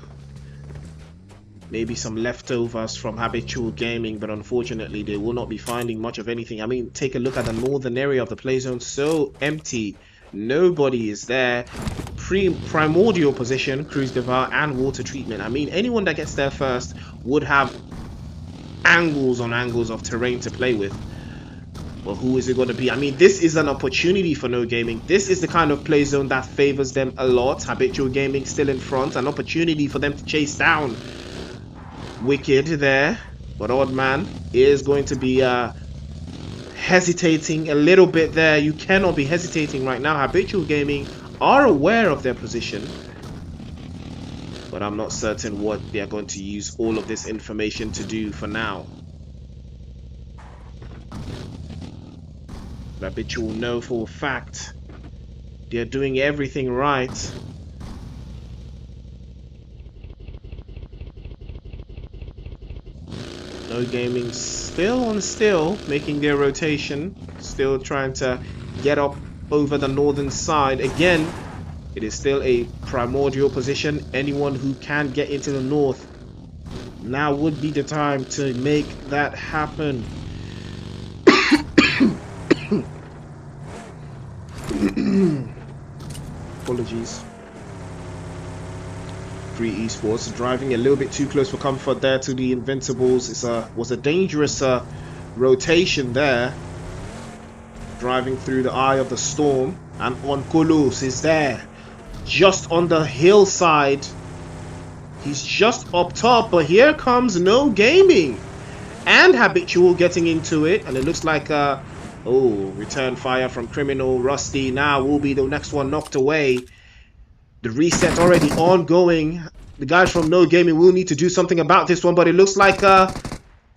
maybe some leftovers from Habitual Gaming, but unfortunately they will not be finding much of anything. I mean, take a look at the northern area of the play zone, so empty. Nobody is there. Primordial position, Cruise Devour and Water Treatment. I mean, anyone that gets there first would have angles on angles of terrain to play with. Well, who is it going to be? I mean, this is an opportunity for No Gaming. This is the kind of play zone that favors them a lot. Habitual Gaming still in front. An opportunity for them to chase down Wicked there. But Oddman is going to be hesitating a little bit there. You cannot be hesitating right now. Habitual Gaming are aware of their position, but I'm not certain what they are going to use all of this information to do for now. Habitual know for a fact they're doing everything right. No Gaming still making their rotation, still trying to get up over the northern side. Again, it is still a primordial position. Anyone who can get into the north, now would be the time to make that happen. Apologies. Free Esports driving a little bit too close for comfort there to the Invincibles. Was a dangerous rotation there. Driving through the eye of the storm, and Onkulos is there, just on the hillside. He's just up top, but here comes No Gaming and Habitual getting into it, and it looks like return fire from Criminal. Rusty now will be the next one knocked away. The reset already ongoing. The guys from No Gaming will need to do something about this one, but it looks like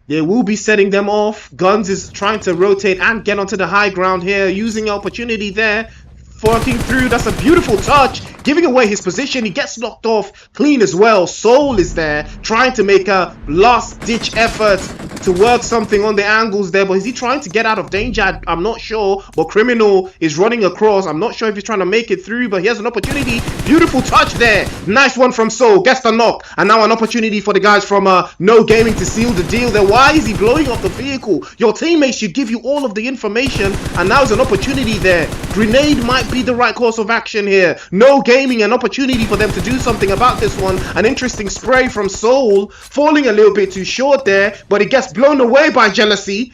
they will be setting them off. Guns is trying to rotate and get onto the high ground here, using opportunity there. Forking through, that's a beautiful touch, giving away his position. He gets knocked off clean as well. Soul is there, trying to make a last-ditch effort to work something on the angles there, but is he trying to get out of danger? I'm not sure, but Criminal is running across. I'm not sure if he's trying to make it through, but he has an opportunity. Beautiful touch there. Nice one from Soul, gets the knock, and now an opportunity for the guys from No Gaming to seal the deal there. Why is he blowing up the vehicle? Your teammates should give you all of the information, and now is an opportunity there. Grenade might be the right course of action here. No Gaming, an opportunity for them to do something about this one. An interesting spray from Soul, falling a little bit too short there, but it gets blown away by Jealousy.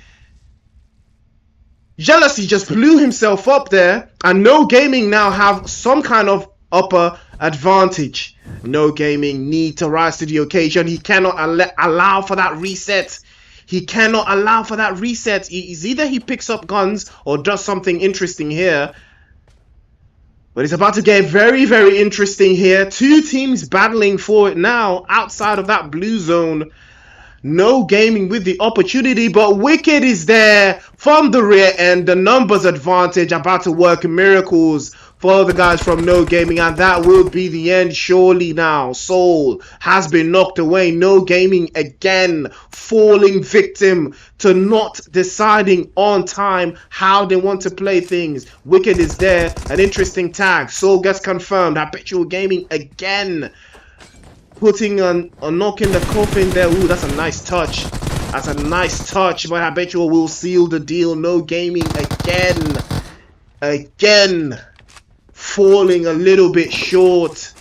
Jealousy just blew himself up there, and No Gaming now have some kind of upper advantage. No Gaming need to rise to the occasion. He cannot allow for that reset. He cannot allow for that reset. Either he picks up guns or does something interesting here. But it's about to get very, very interesting here. Two teams battling for it now outside of that blue zone. No Gaming with the opportunity, but Wicked is there from the rear end. The numbers advantage about to work miracles for the guys from No Gaming, and that will be the end surely now. Soul has been knocked away. No Gaming again falling victim to not deciding on time how they want to play things. Wicked is there, an interesting tag. Soul gets confirmed. Habitual Gaming again putting a knock in the coffin there. Ooh, that's a nice touch. That's a nice touch, but Habitual will seal the deal. No Gaming again falling a little bit short.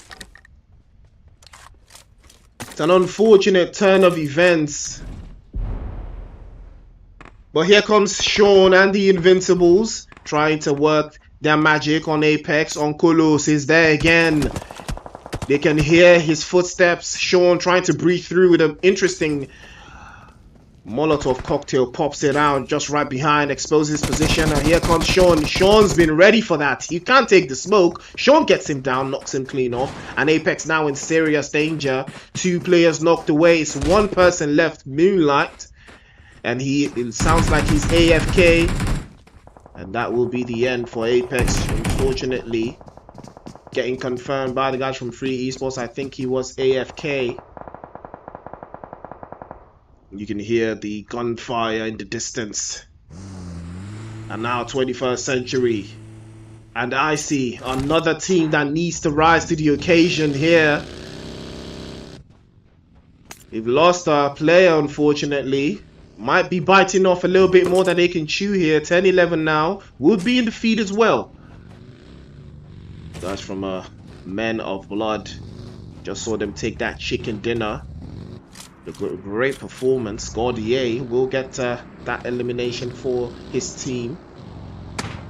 It's an unfortunate turn of events. But here comes Sean and the Invincibles trying to work their magic on Apex. Onkulos is there again. They can hear his footsteps. Sean trying to breathe through with an interesting Molotov cocktail, pops it out just right behind, exposes his position, and here comes Sean. Sean's been ready for that. He can't take the smoke. Sean gets him down, knocks him clean off, and Apex now in serious danger. Two players knocked away. It's one person left, Moonlight, and it sounds like he's AFK, and that will be the end for Apex, unfortunately. Getting confirmed by the guys from Free Esports. I think he was AFK. You can hear the gunfire in the distance. And now 21st century. And I see another team that needs to rise to the occasion here. We've lost our player, unfortunately. Might be biting off a little bit more than they can chew here. 10-11 now. Would be in the feed as well. Guys from Men of Blood. Just saw them take that chicken dinner. The great performance. Gordier will get that elimination for his team.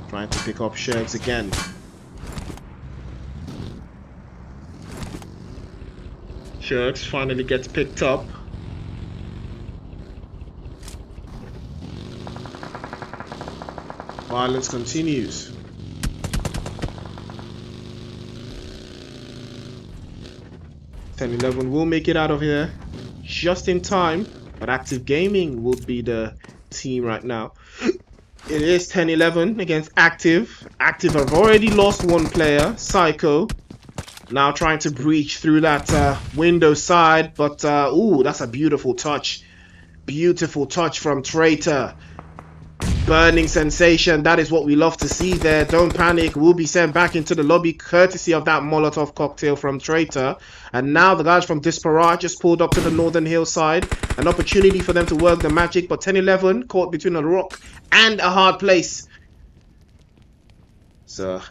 Trying to pick up Shergs again. Shergs finally gets picked up. Violence continues. 10-11 will make it out of here just in time, but Active Gaming will be the team right now. It is 10-11 against Active. Active have already lost one player, Psycho. Now trying to breach through that window side, but ooh, that's a beautiful touch. Beautiful touch from Traitor. Burning sensation, that is what we love to see there. Don't panic, we'll be sent back into the lobby courtesy of that Molotov cocktail from Traitor. And now the guys from Disparate just pulled up to the northern hillside. An opportunity for them to work the magic, but 10-11 caught between a rock and a hard place. So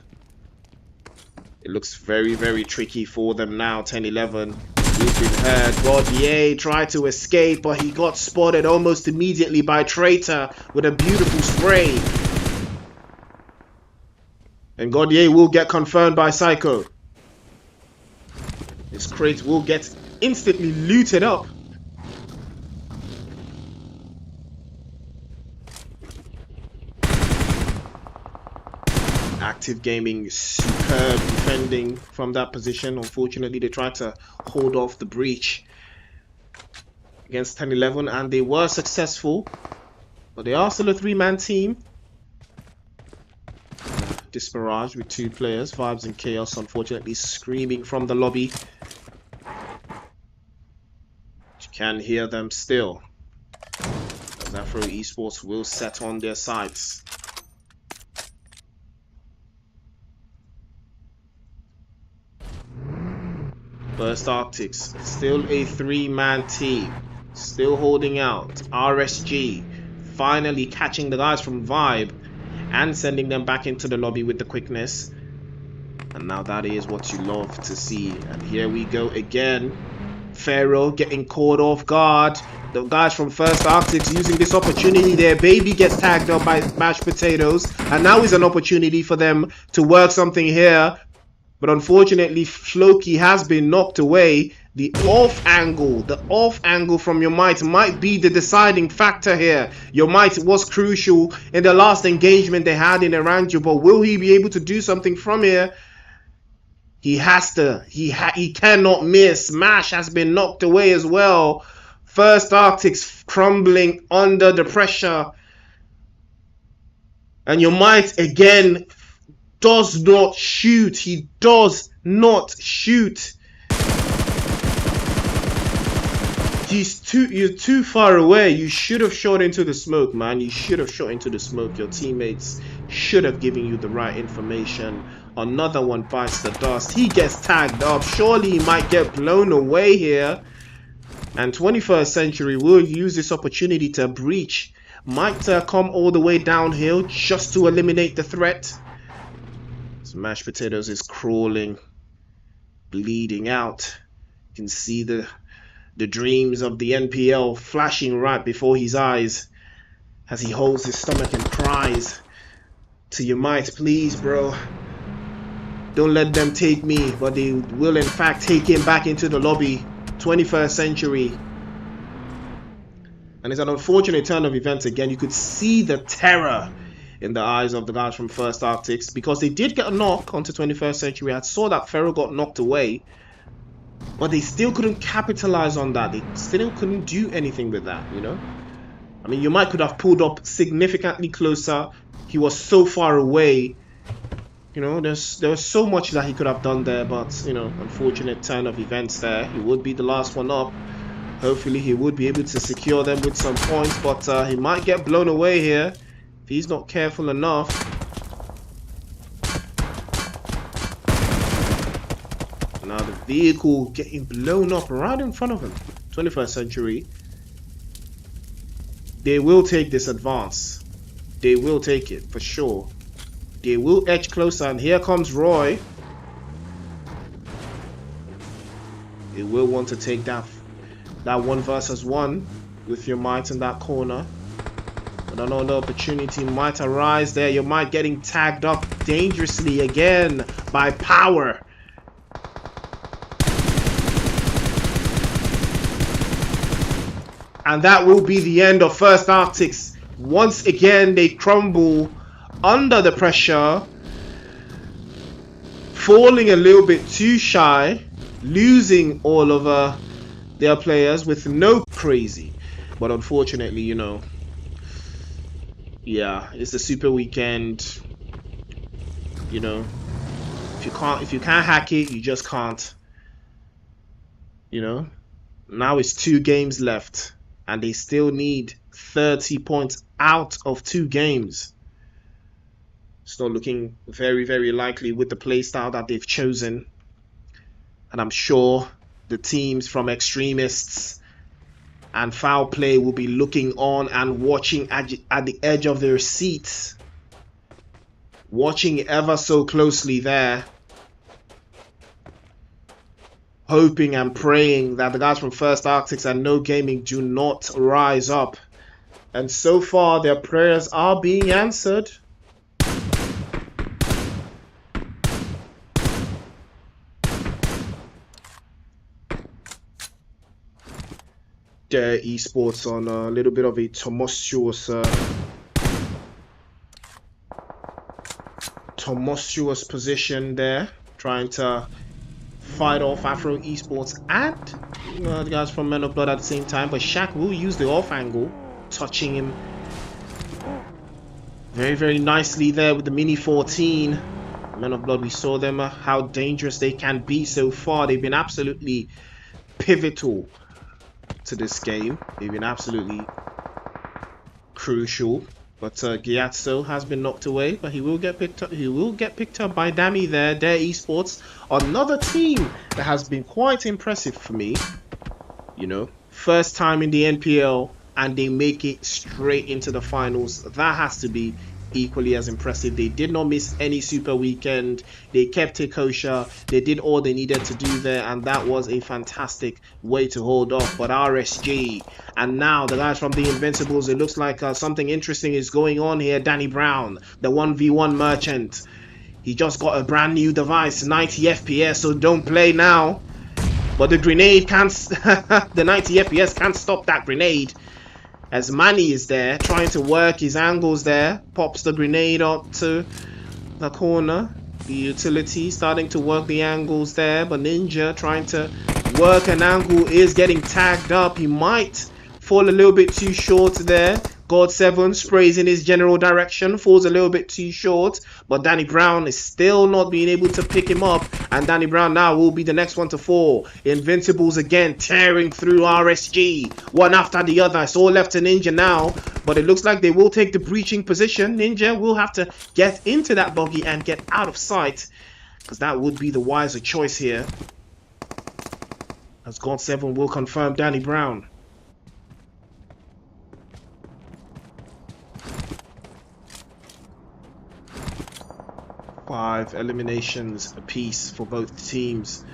It looks very, very tricky for them now. 10-11. He's been hurt. Gordier tried to escape, but he got spotted almost immediately by Traitor with a beautiful spray. And Gordier will get confirmed by Psycho. His crate will get instantly looted up. Active Gaming, superb defending from that position. Unfortunately, they tried to hold off the breach against 10-11, and they were successful. But they are still a three-man team. Disparage with two players, Vibes and Chaos, unfortunately screaming from the lobby. You can hear them still. As Afro Esports will set on their sights. First Arctics, still a three-man team, still holding out. RSG finally catching the guys from Vibe and sending them back into the lobby with the quickness. And now that is what you love to see. And here we go again. Pharaoh getting caught off guard. The guys from First Arctics using this opportunity. Their baby gets tagged up by mashed potatoes, and now is an opportunity for them to work something here. But unfortunately, Floki has been knocked away. The off angle from your might be the deciding factor here. Your might was crucial in the last engagement they had in Eranjo, but will he be able to do something from here? He has to. He cannot miss. Mash has been knocked away as well. First Arctics crumbling under the pressure. And your might again does not shoot. He does not shoot. You're too far away. You should have shot into the smoke, man. You should have shot into the smoke. Your teammates should have given you the right information. Another one bites the dust. He gets tagged up. Surely he might get blown away here. And 21st Century will use this opportunity to breach. Might come all the way downhill just to eliminate the threat. Mashed Potatoes is crawling, bleeding out. You can see the dreams of the NPL flashing right before his eyes as he holds his stomach and cries to your might, please, bro. Don't let them take me. But they will in fact take him back into the lobby. 21st Century. And it's an unfortunate turn of events again. You could see the terror in the eyes of the guys from First Arctics, because they did get a knock onto 21st Century. I saw that Pharaoh got knocked away, but they still couldn't capitalize on that. They still couldn't do anything with that, you know. I mean, you might could have pulled up significantly closer. He was so far away. You know, there was so much that he could have done there, but, you know, unfortunate turn of events there. He would be the last one up. Hopefully he would be able to secure them with some points, but he might get blown away here if he's not careful enough. Now the vehicle getting blown up right in front of him. 21st Century. They will take this advance. They will take it for sure. They will edge closer, and here comes Roy. They will want to take that 1 versus 1 with your might in that corner. But another opportunity might arise there. Your might getting tagged up dangerously again by Power. And that will be the end of First Arctics. Once again, they crumble under the pressure, falling a little bit too shy, losing all of their players with no crazy. But unfortunately, you know, yeah, it's the Super Weekend. You know, if you can't hack it, you just can't. You know, now it's 2 games left, and they still need 30 points out of 2 games. It's not looking very, very likely with the playstyle that they've chosen. And I'm sure the teams from Extremists and Foul Play will be looking on and watching at the edge of their seats. Watching ever so closely there. hoping and praying that the guys from First Arctics and No Gaming do not rise up. And so far, their prayers are being answered. Their esports on a little bit of a tumultuous position there, trying to fight off Afro Esports and the guys from Men of Blood at the same time. But Shaq will use the off angle, touching him very, very nicely there with the Mini 14. Men of Blood, we saw them, how dangerous they can be so far. They've been absolutely pivotal to this game. They've been absolutely crucial. But Gyatso has been knocked away, but he will get picked up. He will get picked up by Dami there. Their esports, another team that has been quite impressive for me. You know, first time in the NPL and they make it straight into the finals. That has to be equally as impressive. They did not miss any super weekend. They kept it kosher. They did all they needed to do there, and that was a fantastic way to hold off. But RSG, and now the guys from the Invincibles, it looks like something interesting is going on here. Danny Brown, the 1v1 merchant, he just got a brand new device, 90 FPS, so don't play now. But the grenade can't the 90 FPS can't stop that grenade, as Manny is there trying to work his angles there. Pops the grenade up to the corner. The utility starting to work the angles there, but Ninja trying to work an angle is getting tagged up. He might fall a little bit too short there. God7 sprays in his general direction, falls a little bit too short, but Danny Brown is still not being able to pick him up, and Danny Brown now will be the next one to fall. Invincibles again tearing through RSG, one after the other. It's all left to Ninja now, but it looks like they will take the breaching position. Ninja will have to get into that buggy and get out of sight, because that would be the wiser choice here, as God7 will confirm Danny Brown. 5 eliminations apiece for both teams.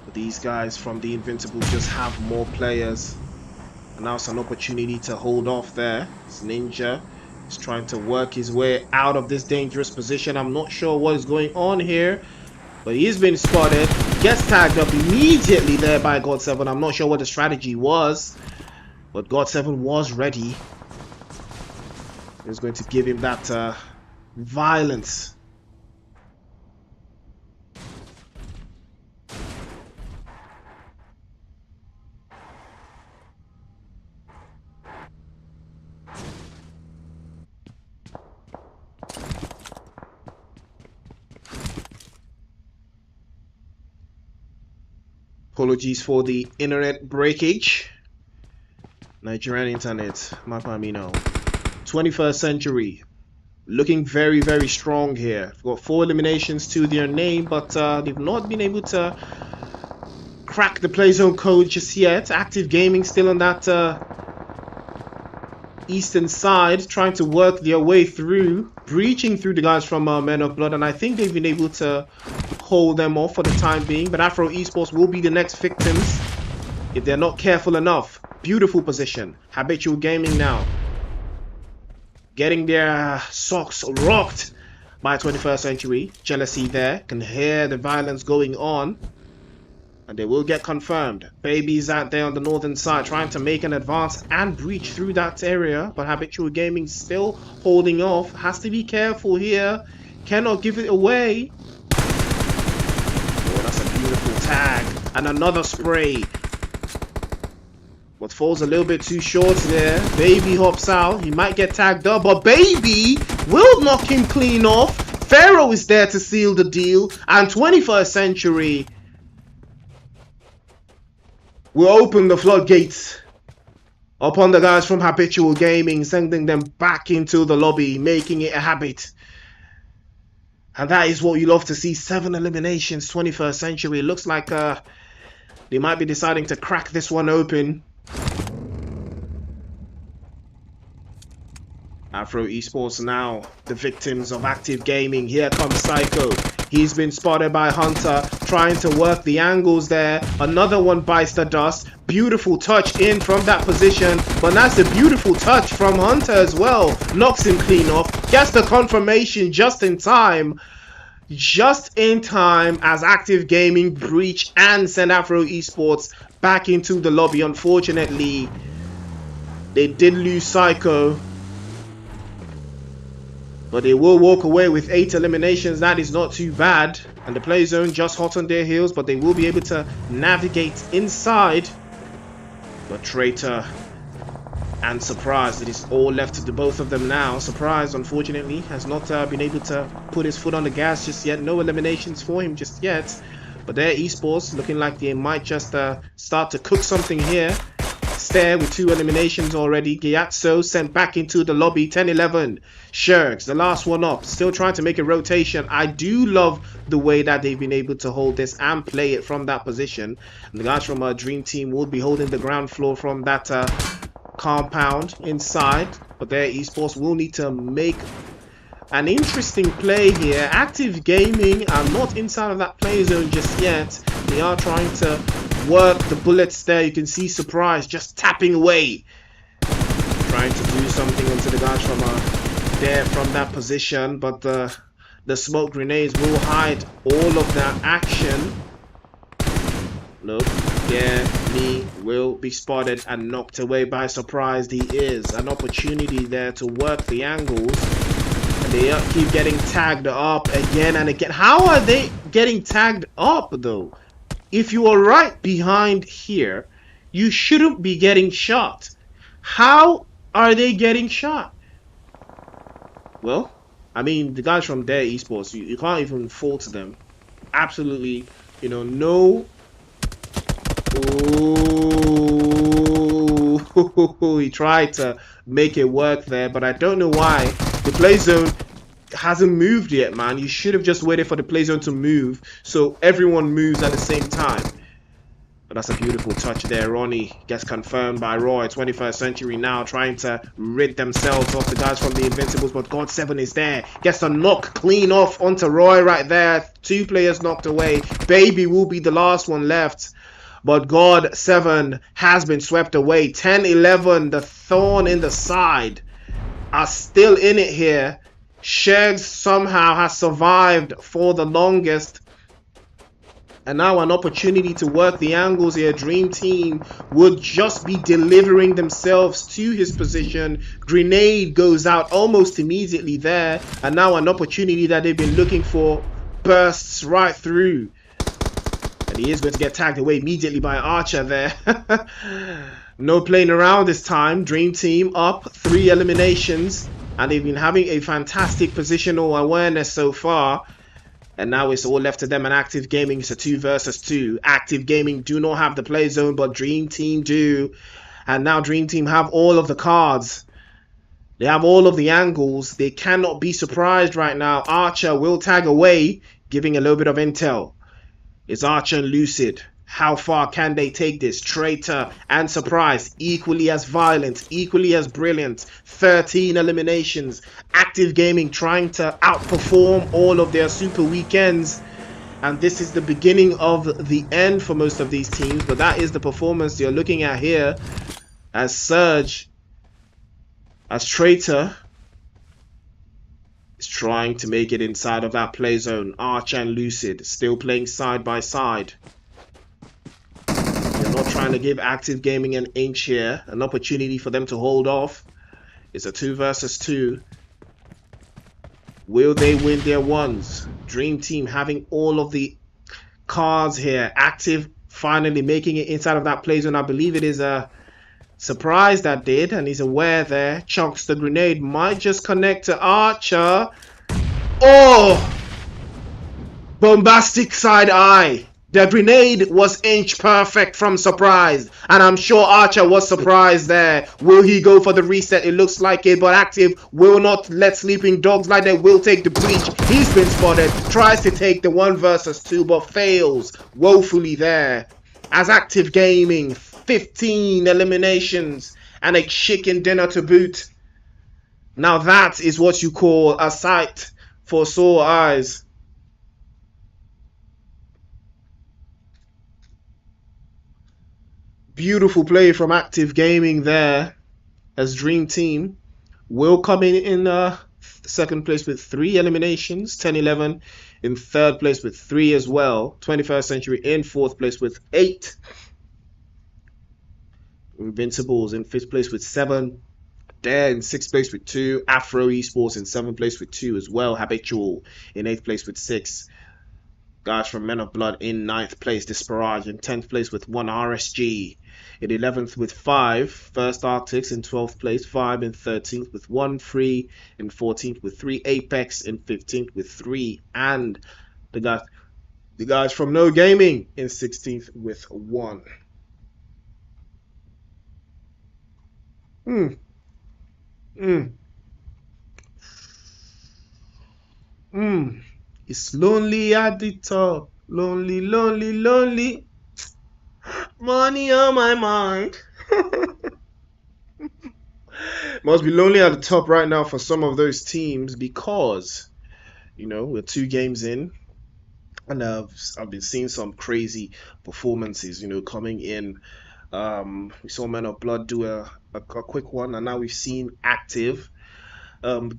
But these guys from the Invincibles just have more players. And now it's an opportunity to hold off there. It's Ninja is trying to work his way out of this dangerous position. I'm not sure what is going on here, but he's been spotted. Gets tagged up immediately there by God7. I'm not sure what the strategy was, but God7 was ready. He was going to give him that violence. Apologies for the internet breakage. Nigerian internet, Mapamino. 21st century. Looking very, very strong here. Got 4 eliminations to their name, but they've not been able to crack the play zone code just yet. Active Gaming still on that eastern side, trying to work their way through, breaching through the guys from Men of Blood, and I think they've been able to hold them off for the time being. But Afro Esports will be the next victims if they're not careful enough. Beautiful position. Habitual Gaming now getting their socks rocked by 21st century. Jealousy there. Can hear the violence going on. And they will get confirmed. Baby's out there on the northern side trying to make an advance and breach through that area. But Habitual Gaming still holding off. Has to be careful here. Cannot give it away. Oh, that's a beautiful tag. And another spray. But falls a little bit too short there. Baby hops out. He might get tagged up. But Baby will knock him clean off. Pharaoh is there to seal the deal. And 21st century will open the floodgates upon the guys from Habitual Gaming, sending them back into the lobby, making it a habit. And that is what you love to see. 7 eliminations, 21st century. It looks like they might be deciding to crack this one open. Afro Esports now the victims of Active Gaming. Here comes Psycho. He's been spotted by Hunter, trying to work the angles there. Another one bites the dust. Beautiful touch in from that position, but that's a beautiful touch from Hunter as well. Knocks him clean off, gets the confirmation just in time. Just in time as Active Gaming breach and send Afro Esports back into the lobby. Unfortunately, they did lose Psycho, but they will walk away with 8 eliminations. That is not too bad. And the play zone just hot on their heels, but they will be able to navigate inside. But Traitor and Surprise, it is all left to the both of them now. Surprise, unfortunately, has not been able to put his foot on the gas just yet. No eliminations for him just yet. But their esports looking like they might just start to cook something here. Stare with 2 eliminations already. Gyatso sent back into the lobby. 10-11. Shurks, the last one up. Still trying to make a rotation. I do love the way that they've been able to hold this and play it from that position. And the guys from Dream Team will be holding the ground floor from that compound inside. But their esports will need to make an interesting play here. Active Gaming are not inside of that play zone just yet. They are trying to work the bullets there. You can see Surprise just tapping away, trying to do something onto the guys from there from that position, but the smoke grenades will hide all of that action. Nope. Yeah, Lee will be spotted and knocked away by Surprise. He is an opportunity there to work the angles. And they keep getting tagged up again and again. How are they getting tagged up though? If you are right behind here, you shouldn't be getting shot. How are they getting shot? Well, I mean, the guys from their esports, you can't even fault them. Absolutely, you know, no. Oh, he tried to make it work there, but I don't know why. The play zone hasn't moved yet, man. You should have just waited for the play zone to move so everyone moves at the same time. But that's a beautiful touch there. Ronnie gets confirmed by Roy. 21st Century now trying to rid themselves of the guys from the Invincibles, but God 7 is there. Gets a knock clean off onto Roy right there. 2 players knocked away. Baby will be the last one left, but God 7 has been swept away. 10-11, the thorn in the side are still in it here. Shags somehow has survived for the longest. And now an opportunity to work the angles here. Dream Team would just be delivering themselves to his position. Grenade goes out almost immediately there. And now an opportunity that they've been looking for bursts right through. And he is going to get tagged away immediately by Archer there. No playing around this time. Dream Team up 3 eliminations. And they've been having a fantastic positional awareness so far. And now it's all left to them and Active Gaming. It's a 2 versus 2. Active Gaming do not have the play zone, but Dream Team do. And now Dream Team have all of the cards. They have all of the angles. They cannot be surprised right now. Archer will tag away, giving a little bit of intel. It's Archer and Lucid. How far can they take this? Traitor and Surprise, equally as violent, equally as brilliant. 13 eliminations. Active Gaming trying to outperform all of their super weekends. And this is the beginning of the end for most of these teams. But that is the performance you're looking at here. As Surge, as Traitor is trying to make it inside of that play zone. Arch and Lucid still playing side by side. Not trying to give Active Gaming an inch here, an opportunity for them to hold off. It's a 2 versus 2. Will they win their ones? Dream Team having all of the cards here. Active finally making it inside of that play zone. I believe it is a Surprise that did, and he's aware there. Chunks the grenade might just connect to Archer. Oh! Bombastic side eye. The grenade was inch perfect from Surprise, and I'm sure Archer was surprised there. Will he go for the reset? It looks like it, but Active will not let sleeping dogs lie. They will take the breach. He's been spotted, tries to take the 1 versus 2, but fails woefully there. As Active Gaming, 15 eliminations and a chicken dinner to boot. Now that is what you call a sight for sore eyes. Beautiful play from Active Gaming there as Dream Team. Will come in second place with 3 eliminations, 10-11 in third place with 3 as well, 21st Century in fourth place with 8, Invincibles in fifth place with 7, Dare in sixth place with 2, Afro Esports in seventh place with 2 as well, Habitual in eighth place with 6, guys from Men of Blood in ninth place, Disparage in 10th place with 1, RSG in 11th with 5, First Arctics in 12th place, 5 in 13th with 1, Free in 14th with 3, Apex in 15th with 3, and the guys from No Gaming in 16th with 1. It's lonely at the top, lonely, lonely, lonely. Money on my mind. Must be lonely at the top right now for some of those teams because, we're 2 games in, and I've been seeing some crazy performances, coming in. We saw Men of Blood do a quick one, and now we've seen Active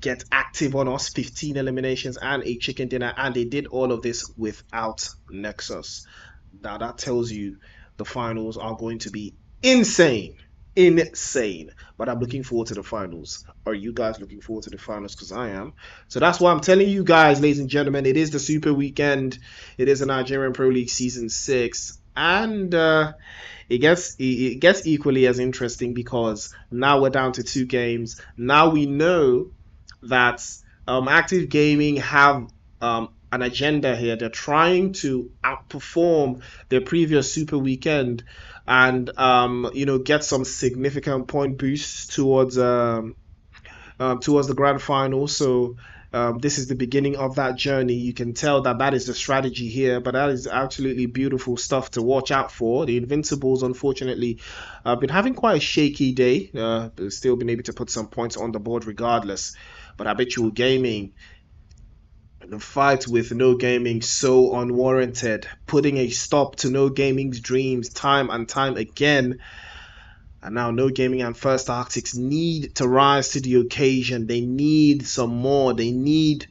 get active on us, 15 eliminations and a chicken dinner, and they did all of this without Nexus. Now that tells you the finals are going to be insane, but I'm looking forward to the finals. Are you guys looking forward to the finals? Because I am. So that's why I'm telling you guys, ladies and gentlemen, it is the Super Weekend. It is the Nigerian Pro League Season 6, and it gets equally as interesting because now we're down to 2 games. Now we know that Active Gaming have an agenda here. They're trying to outperform their previous Super Weekend and get some significant point boosts towards the grand final. So this is the beginning of that journey. You can tell that is the strategy here, but that is absolutely beautiful stuff to watch out for. The Invincibles, unfortunately, have been having quite a shaky day, but still been able to put some points on the board regardless. But Habitual Gaming, the fight with No Gaming, so unwarranted, putting a stop to No Gaming's dreams time and time again. And now No Gaming and First Arctics need to rise to the occasion. They need some more. They need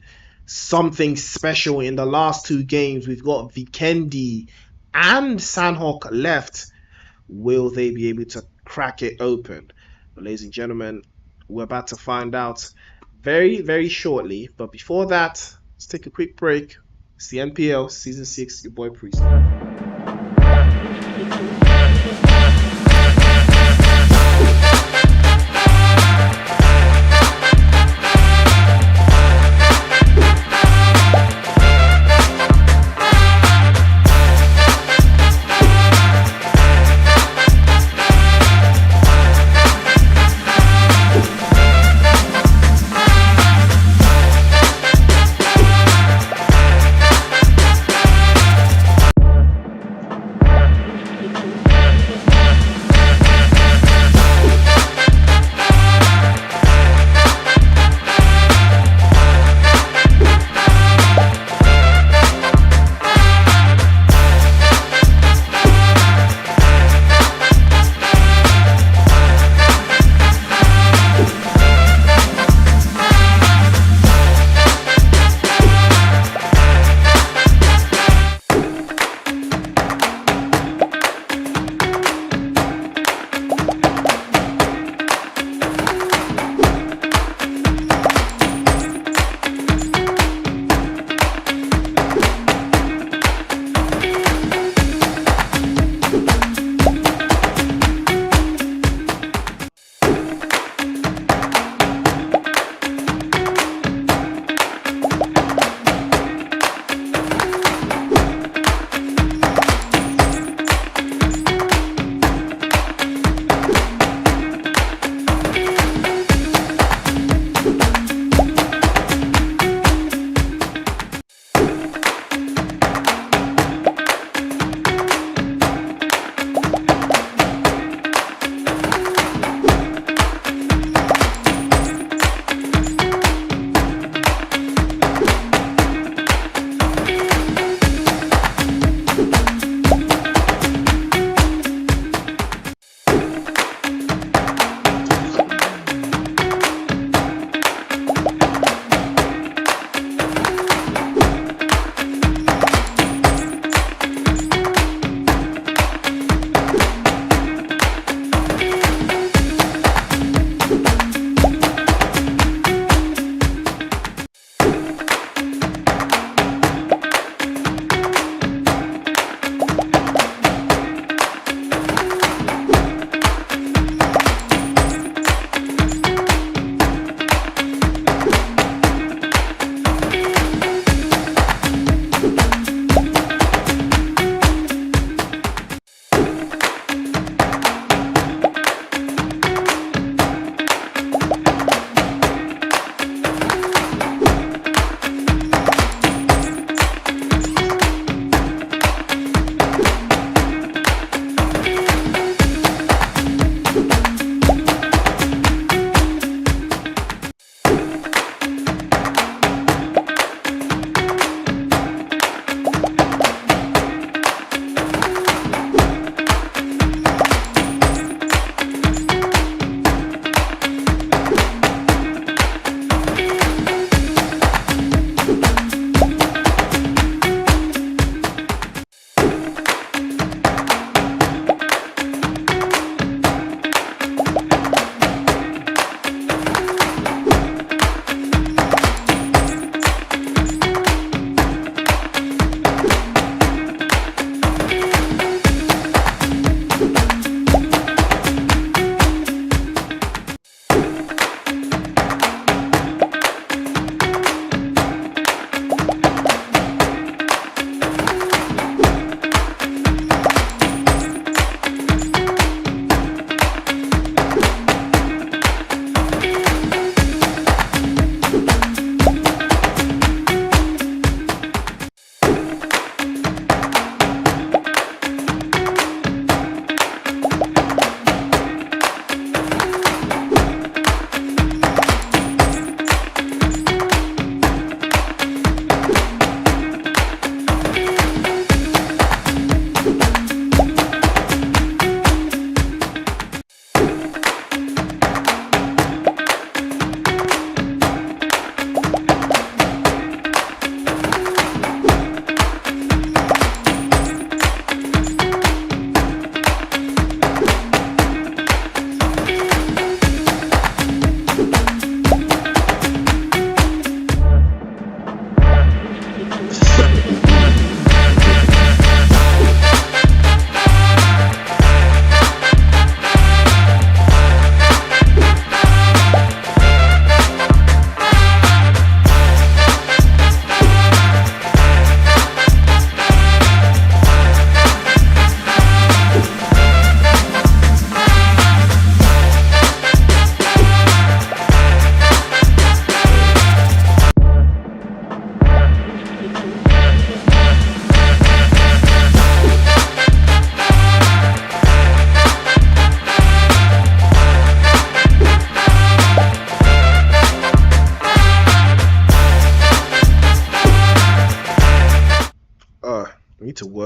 something special. In the last 2 games, we've got Vikendi and Sandhawk left. Will they be able to crack it open? But ladies and gentlemen, we're about to find out very, very shortly. But before that, let's take a quick break. It's the NPL Season 6, your boy Priest.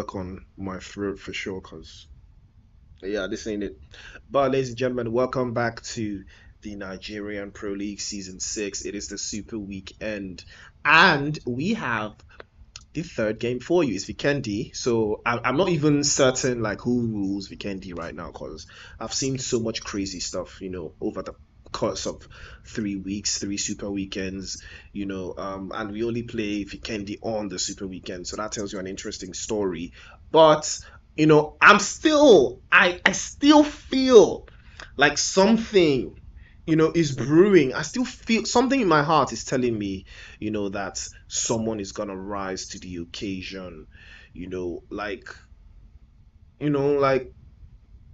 work on my throat for sure, cause yeah, this ain't it. But ladies and gentlemen, welcome back to the Nigerian Pro League Season 6. It is the Super Weekend, and we have the third game for you. It's Vikendi. So I'm not even certain like who rules Vikendi right now, because I've seen so much crazy stuff, over the course of 3 weeks, three super weekends, and we only play Vikendi on the super weekend. So that tells you an interesting story. But I still feel like something, is brewing. I still feel something in my heart is telling me, that someone is gonna rise to the occasion. You know, like, like,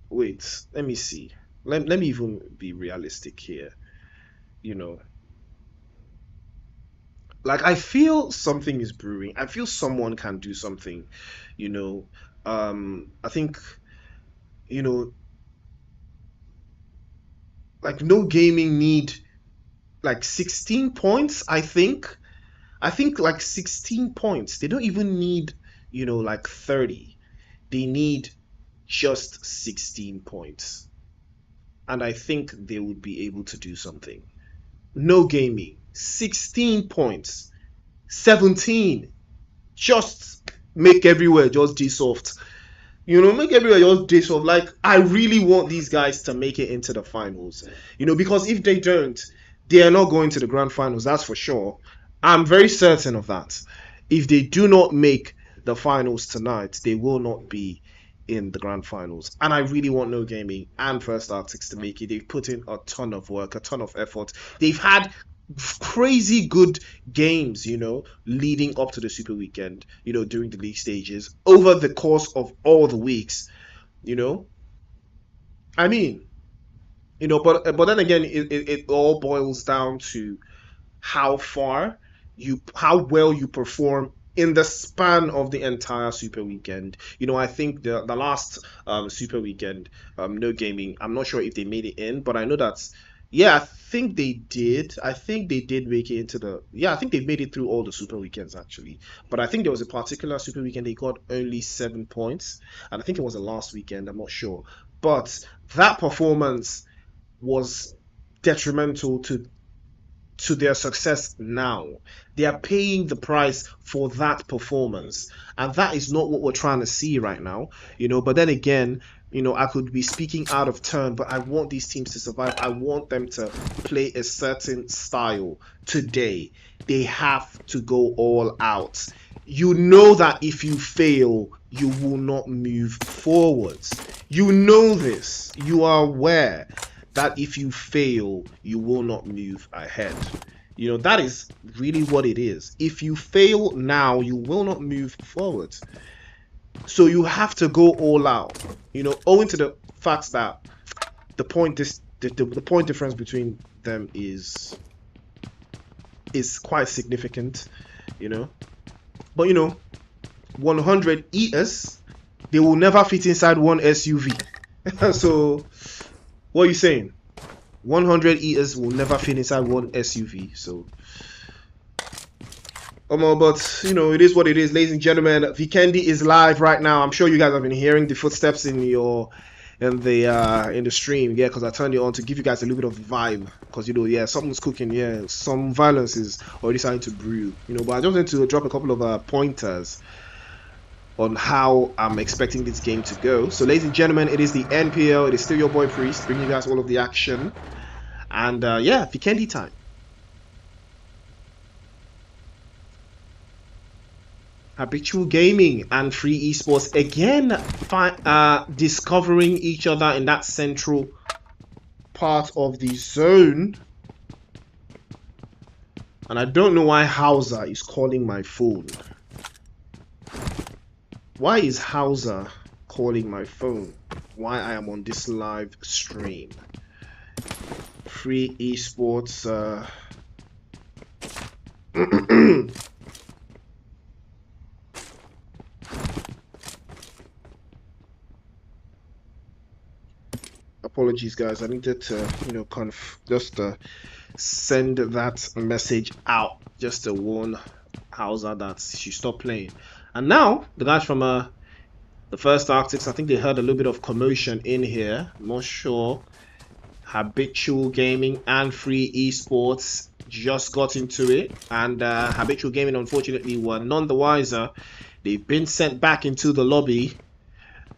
wait, let me see. Let me even be realistic here. You know, like I feel something is brewing. I feel someone can do something. You know, I think, you know, like no gaming need like 16 points, I think. I think like 16 points. They don't even need, like 30. They need just 16 points. And I think they would be able to do something. No gaming. 16 points. 17. Just make everywhere just D-soft. Make everywhere just D-soft. Like, I really want these guys to make it into the finals. Because if they don't, they are not going to the grand finals, that's for sure. I'm very certain of that. If they do not make the finals tonight, they will not be in the grand finals. And I really want No Gaming and First Arctics to make it. They've put in a ton of work, a ton of effort. They've had crazy good games, leading up to the Super Weekend, during the league stages, over the course of all the weeks, I mean, but then again, it all boils down to how well you perform in the span of the entire Super Weekend. I think the last Super Weekend, No Gaming, I'm not sure if they made it in, but I know that's, yeah, I think they did. I think they did make it into I think they made it through all the Super Weekends actually. But I think there was a particular Super Weekend they got only 7 points, and I think it was the last weekend, I'm not sure. But that performance was detrimental to their success now. They are paying the price for that performance, and that is not what we're trying to see right now. But then again, I could be speaking out of turn, but I want these teams to survive. I want them to play a certain style today. They have to go all out. You know that if you fail, you will not move forwards. You know this. You are aware that if you fail, you will not move ahead. That is really what it is. If you fail now, you will not move forward. So you have to go all out. Owing to the fact that the point difference between them is quite significant. But 100 ES, they will never fit inside one SUV. So what are you saying? 100 ES will never fit inside one SUV. So, but it is what it is, ladies and gentlemen. Vikendi is live right now. I'm sure you guys have been hearing the footsteps in the stream, yeah, because I turned it on to give you guys a little bit of vibe. Because something's cooking, yeah, some violence is already starting to brew. But I just want to drop a couple of pointers on how I'm expecting this game to go. So, ladies and gentlemen, it is the NPL. It is still your boy Priest, bringing you guys all of the action. And Vikendi time. Habitual Gaming and Free Esports again discovering each other in that central part of the zone. And I don't know why Hauser is calling my phone. Why is Hauser calling my phone? Why I am on this live stream? Free Esports. Apologies, guys. I needed to, just send that message out just to warn Hauser that she stopped playing. And now the guys from The First Arctics, I think they heard a little bit of commotion in here. I'm not sure. Habitual Gaming and Free Esports just got into it, and Habitual Gaming unfortunately were none the wiser. They've been sent back into the lobby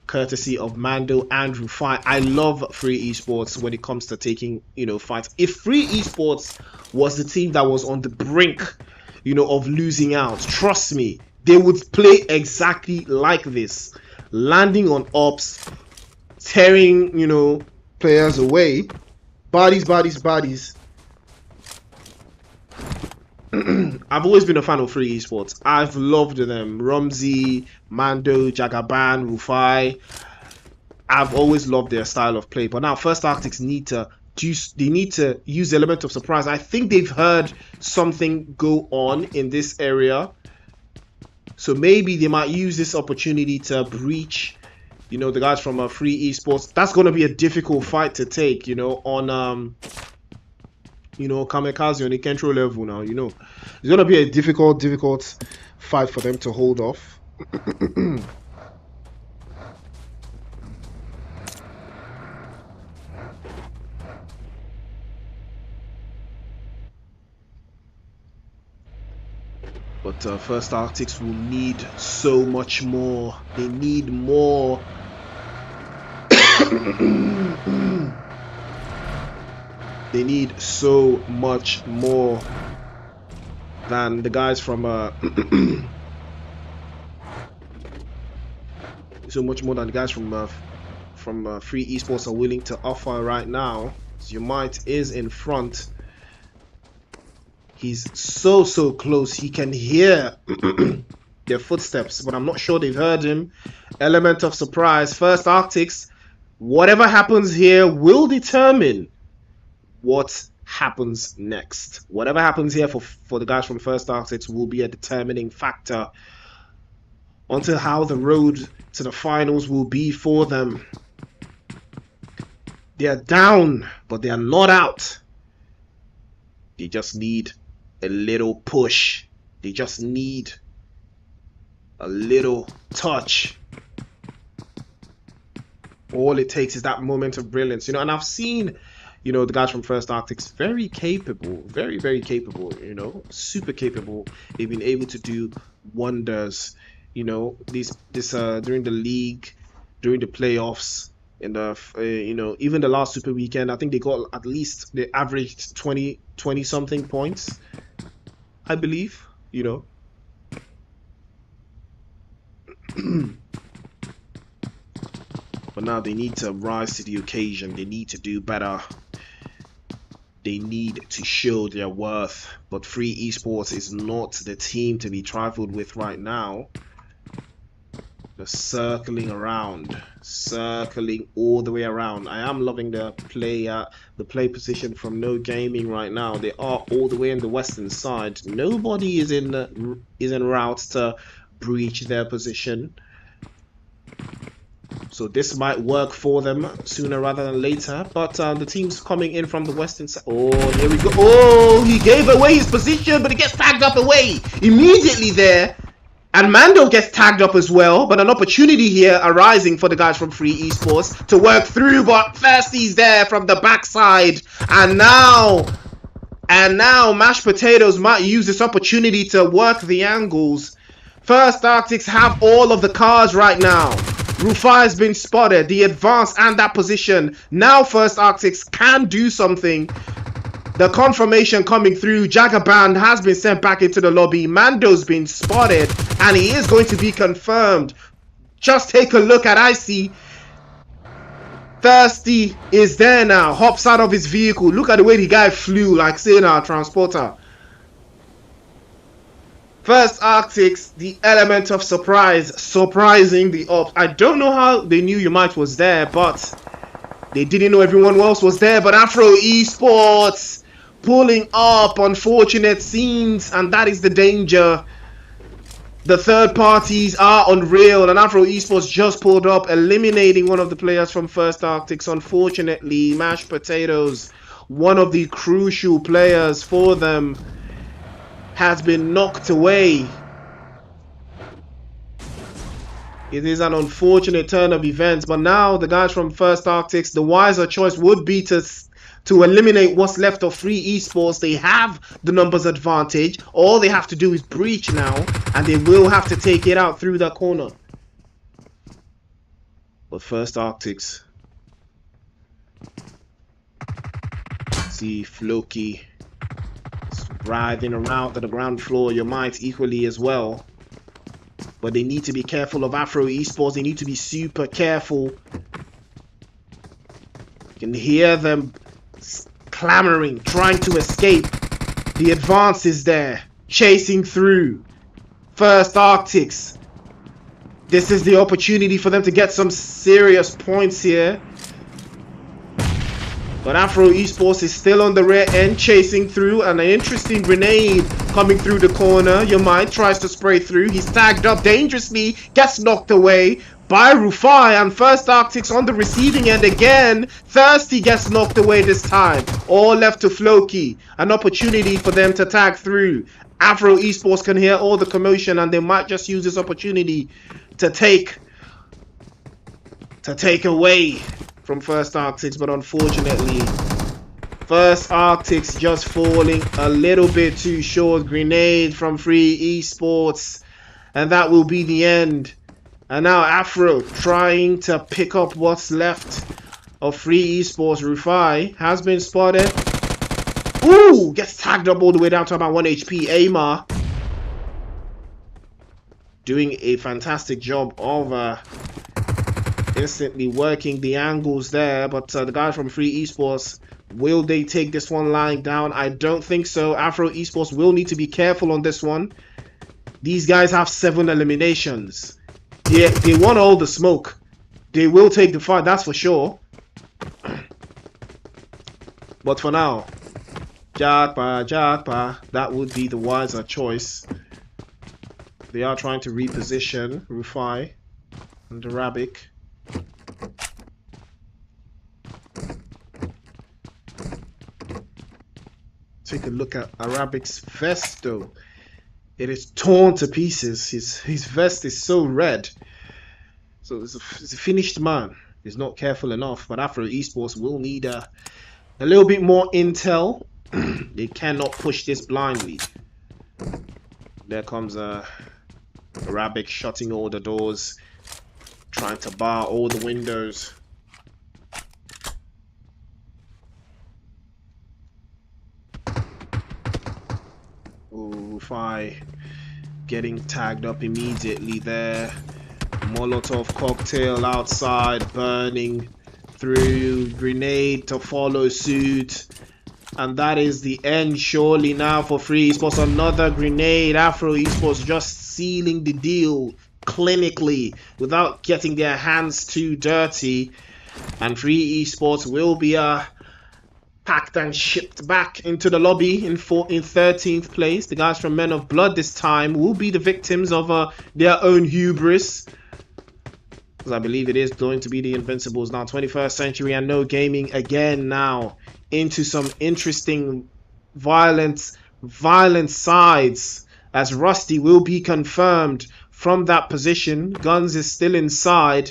courtesy of Mando and Rufai. I love Free Esports when it comes to taking, fights. If Free Esports was the team that was on the brink, of losing out, trust me, they would play exactly like this. Landing on ops, tearing, players away. Bodies. I've always been a fan of Free Esports. I've loved them. Rumsey, Mando, Jagaban, Rufai. I've always loved their style of play. But now First Arctics need to use the element of surprise. I think they've heard something go on in this area. So maybe they might use this opportunity to breach, the guys from Free Esports. That's going to be a difficult fight to take, on Kamikaze on the control level now, It's going to be a difficult fight for them to hold off. But First Arctics will need so much more. They need more. They need so much more than the guys from so much more than the guys from Free Esports are willing to offer right now. Zumite is in front. He's so close. He can hear their footsteps, but I'm not sure they've heard him. Element of surprise. First Arctics, whatever happens here will determine what happens next. Whatever happens here for the guys from First Arctics will be a determining factor onto how the road to the finals will be for them. They are down, but they are not out. They just need a little push. They just need a little touch. All it takes is that moment of brilliance, and I've seen, the guys from First Arctics, very capable, very capable, super capable. They've been able to do wonders, this during the league, during the playoffs, in the even the last Super Weekend. I think they got at least, they averaged 20 something points, I believe, But now they need to rise to the occasion. They need to do better. They need to show their worth. But Free Esports is not the team to be trifled with right now. They're circling around, circling all the way around. I am loving the play position from No Gaming right now. They are all the way in the western side. Nobody is in route to breach their position. So this might work for them sooner rather than later. But the team's coming in from the western side. Oh, here we go. Oh, he gave away his position, but he gets tagged up away immediately there. And Mando gets tagged up as well. But an opportunity here arising for the guys from Free Esports to work through. But first he's there from the backside. And now Mashed Potatoes might use this opportunity to work the angles. First Arctics have all of the cards right now. Rufai has been spotted, the advance and that position. Now First Arctics can do something. The confirmation coming through. Jagaban has been sent back into the lobby. Mando's been spotted and he is going to be confirmed. Just take a look at Icy. Thirsty is there now. Hops out of his vehicle. Look at the way the guy flew, like saying our transporter. First Arctics, the element of surprise, surprising the ops. I don't know how they knew Umite was there, but they didn't know everyone else was there. But Afro Esports pulling up, unfortunate scenes, and that is the danger. The third parties are unreal, and Afro Esports just pulled up, eliminating one of the players from First Arctics. Unfortunately, Mashed Potatoes, one of the crucial players for them, has been knocked away. It is an unfortunate turn of events, but now the guys from First Arctics, the wiser choice would be to eliminate what's left of Free Esports. They have the numbers advantage. All they have to do is breach now, and they will have to take it out through that corner. But First Arctics, see Floki writhing around to the ground floor. Your might equally as well. But they need to be careful of Afro Esports. They need to be super careful. You can hear them clamoring, trying to escape. The advance is there, chasing through. First Arctics. This is the opportunity for them to get some serious points here. But Afro Esports is still on the rear end, chasing through, and an interesting grenade coming through the corner. Your mind tries to spray through. He's tagged up dangerously, gets knocked away by Rufai, and First Arctics on the receiving end again. Thirsty gets knocked away this time. All left to Floki. An opportunity for them to tag through. Afro Esports can hear all the commotion, and they might just use this opportunity to take away from First Arctics, but unfortunately First Arctics just falling a little bit too short. Grenade from Free Esports, and that will be the end. And now Afro trying to pick up what's left of Free Esports. Rufai has been spotted. Ooh, gets tagged up all the way down to about 1 HP. Amar doing a fantastic job of instantly working the angles there, but the guys from Free Esports, will they take this one lying down? I don't think so. Afro Esports will need to be careful on this one. These guys have 7 eliminations. They want all the smoke. They will take the fight, that's for sure. But for now, Jagpa, that would be the wiser choice. They are trying to reposition Rufai and Arabic. Take a look at Arabic's vest though. It is torn to pieces. His vest is so red. So it's a finished man. He's not careful enough. But Afro Esports will need a little bit more intel. They cannot push this blindly. There comes Arabic shutting all the doors, trying to bar all the windows. Rufai getting tagged up immediately there. Molotov cocktail outside, burning through. Grenade to follow suit. And that is the end surely now for Free Esports. Another grenade. Afro Esports just sealing the deal clinically without getting their hands too dirty. And Free Esports will be packed and shipped back into the lobby in 13th place. The guys from Men of Blood this time will be the victims of their own hubris, because I believe it is going to be the Invincibles now. 21st Century and No Gaming again now into some interesting violent sides, as Rusty will be confirmed from that position. Guns is still inside.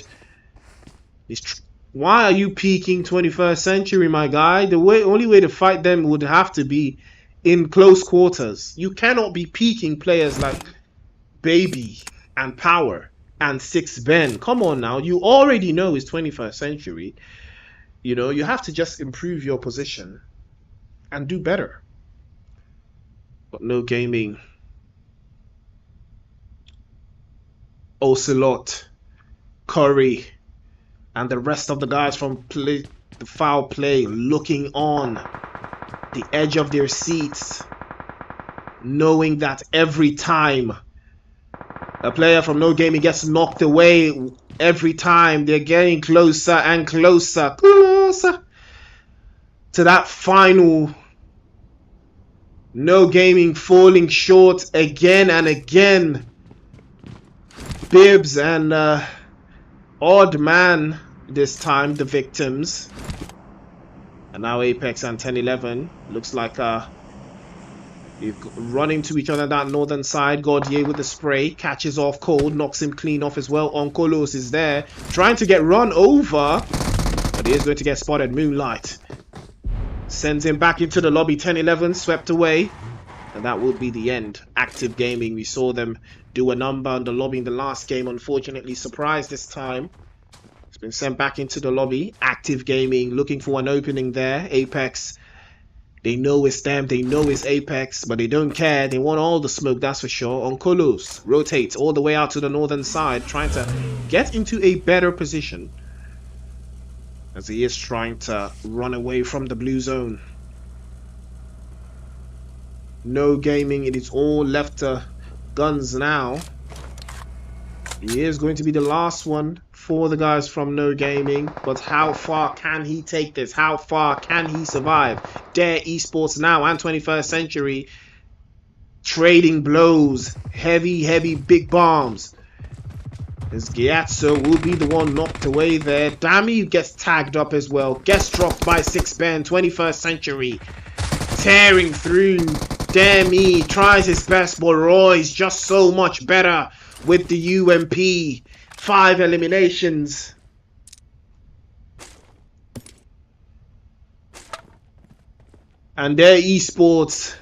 Why are you peeking 21st Century, my guy? The only way to fight them would have to be in close quarters. You cannot be peeking players like Baby and Power and 6Ben. Come on now. You already know it's 21st Century. You know, you have to just improve your position and do better. But No Gaming. Ocelot, Curry, and the rest of the guys from the foul play looking on the edge of their seats, knowing that every time a player from No Gaming gets knocked away, every time they're getting closer and closer to that final. No Gaming falling short again and again. Bibbs and Odd Man this time, the victims. And now Apex and 1011 looks like They've run into each other that northern side. Gordier with the spray. Catches off Cold. Knocks him clean off as well. Onkolos is there. Trying to get run over. But he is going to get spotted. Moonlight. Sends him back into the lobby. 10-11. Swept away. And that will be the end. Active Gaming. We saw them do a number on the lobby in the last game. Unfortunately, surprised this time. It's been sent back into the lobby. Active Gaming looking for an opening there. Apex. They know it's them. They know it's Apex. But they don't care. They want all the smoke, that's for sure. Onkolos rotates all the way out to the northern side. Trying to get into a better position. As he is trying to run away from the blue zone. No Gaming. It is all left to Guns now. He is going to be the last one for the guys from No Gaming. But how far can he take this? How far can he survive? Dare Esports now and 21st Century trading blows. Heavy big bombs. As Gyatso will be the one knocked away there. Dami gets tagged up as well. Gets dropped by 6Ben. 21st Century tearing through. Demi tries his best, but Roy's just so much better with the UMP. 5 eliminations. And their esports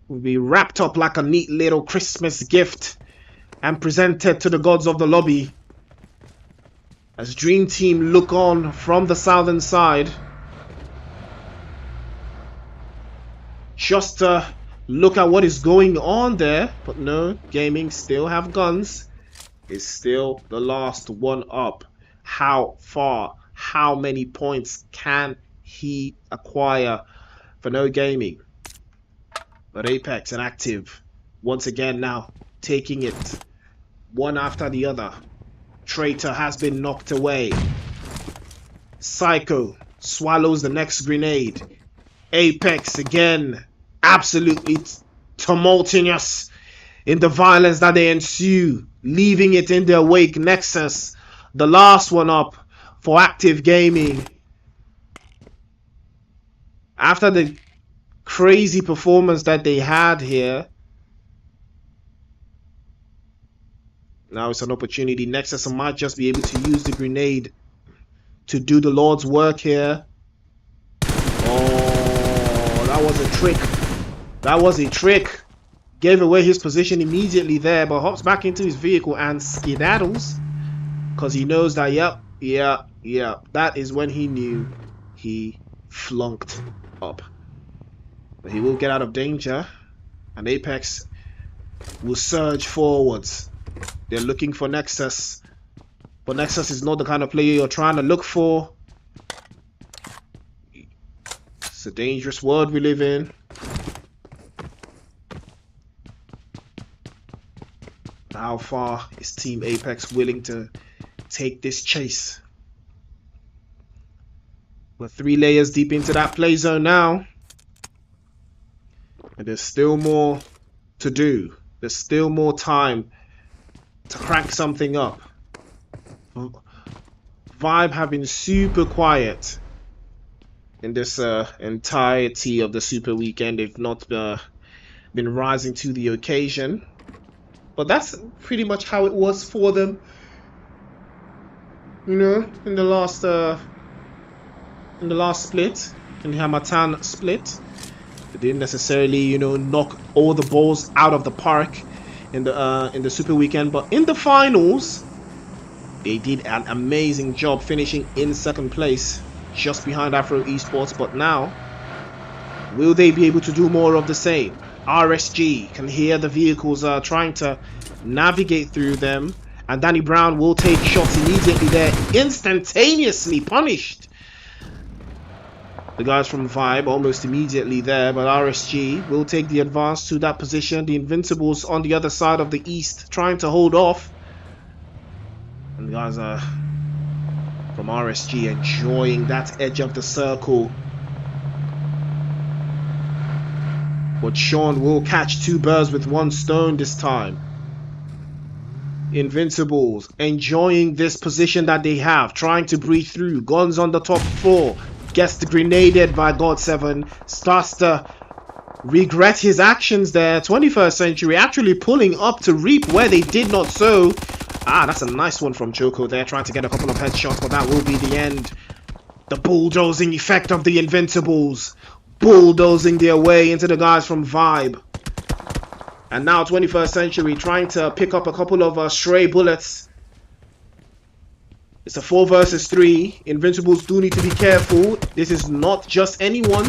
will be wrapped up like a neat little Christmas gift and presented to the gods of the lobby. As Dream Team look on from the southern side. Just to look at what is going on there. But no, Gaming still have guns. Is still the last one up. How far? How many points can he acquire for No Gaming? But Apex and Active once again now taking it one after the other. Traitor has been knocked away. Psycho swallows the next grenade. Apex again, absolutely tumultuous in the violence that they ensue, leaving it in their wake. Nexus, the last one up for Active Gaming. After the crazy performance that they had here, now it's an opportunity. Nexus might just be able to use the grenade to do the Lord's work here. Oh, that was a trick. That was a trick. Gave away his position immediately there, but hops back into his vehicle and skedaddles. Because he knows that, yep, that is when he knew he flunked up. But he will get out of danger. And Apex will surge forwards. They're looking for Nexus. But Nexus is not the kind of player you're trying to look for. It's a dangerous world we live in. How far is Team Apex willing to take this chase? We're 3 layers deep into that play zone now. And there's still more to do. There's still more time to crank something up. Vibe have been super quiet in this entirety of the Super Weekend. They've not been rising to the occasion. But that's pretty much how it was for them, you know, in the last split, in the Hamatan split. They didn't necessarily, you know, knock all the balls out of the park in the Super Weekend, but in the finals, they did an amazing job finishing in 2nd place, just behind Afro Esports. But now, will they be able to do more of the same? RSG can hear the vehicles trying to navigate through them, and Danny Brown will take shots immediately there, instantaneously punished. The guys from Vibe almost immediately there, but RSG will take the advance to that position. The Invincibles on the other side of the east trying to hold off, and the guys from RSG enjoying that edge of the circle. But Sean will catch 2 birds with 1 stone this time. Invincibles enjoying this position that they have, trying to breathe through. Guns on the top floor. Gets the grenaded by God7. Starts to regret his actions there. 21st Century actually pulling up to reap where they did not sow. Ah, that's a nice one from Choco there, trying to get a couple of headshots, but that will be the end. The bulldozing effect of the Invincibles. Bulldozing their way into the guys from Vibe. And now 21st Century trying to pick up a couple of stray bullets. It's a 4 versus 3. Invincibles do need to be careful. This is not just anyone.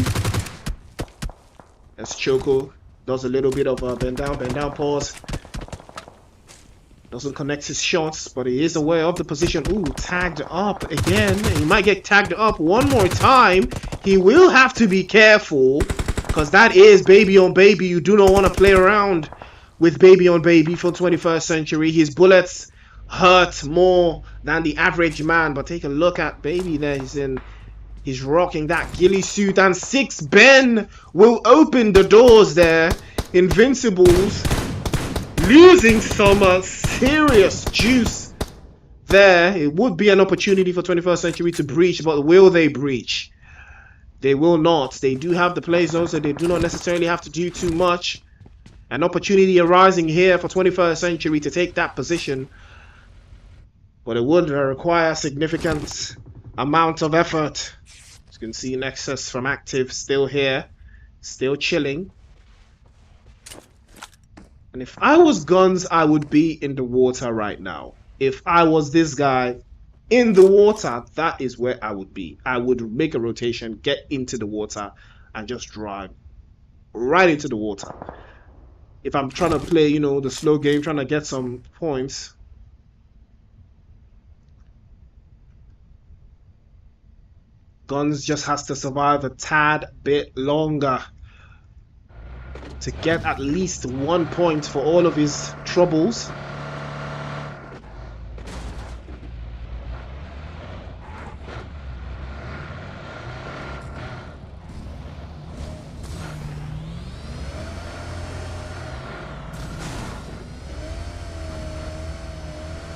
As Choco does a little bit of a bend down pause. Doesn't connect his shots, but he is aware of the position. Ooh, tagged up again. He might get tagged up one more time. He will have to be careful, because that is baby on baby. You do not want to play around with baby on baby for 21st Century. His bullets hurt more than the average man, but take a look at baby there. He's rocking that ghillie suit, and 6 Ben will open the doors there. Invincibles losing some serious juice there. It would be an opportunity for 21st Century to breach, but will they breach? They will not. They do have the play zone, so they do not necessarily have to do too much. An opportunity arising here for 21st Century to take that position, but it would require a significant amount of effort. As you can see, Nexus from Active still here, still chilling. And if I was Guns, I would be in the water right now. If I was this guy in the water, that is where I would be. I would make a rotation, get into the water, and just drive right into the water. If I'm trying to play, you know, the slow game, trying to get some points. Guns just has to survive a tad bit longer to get at least 1 point for all of his troubles.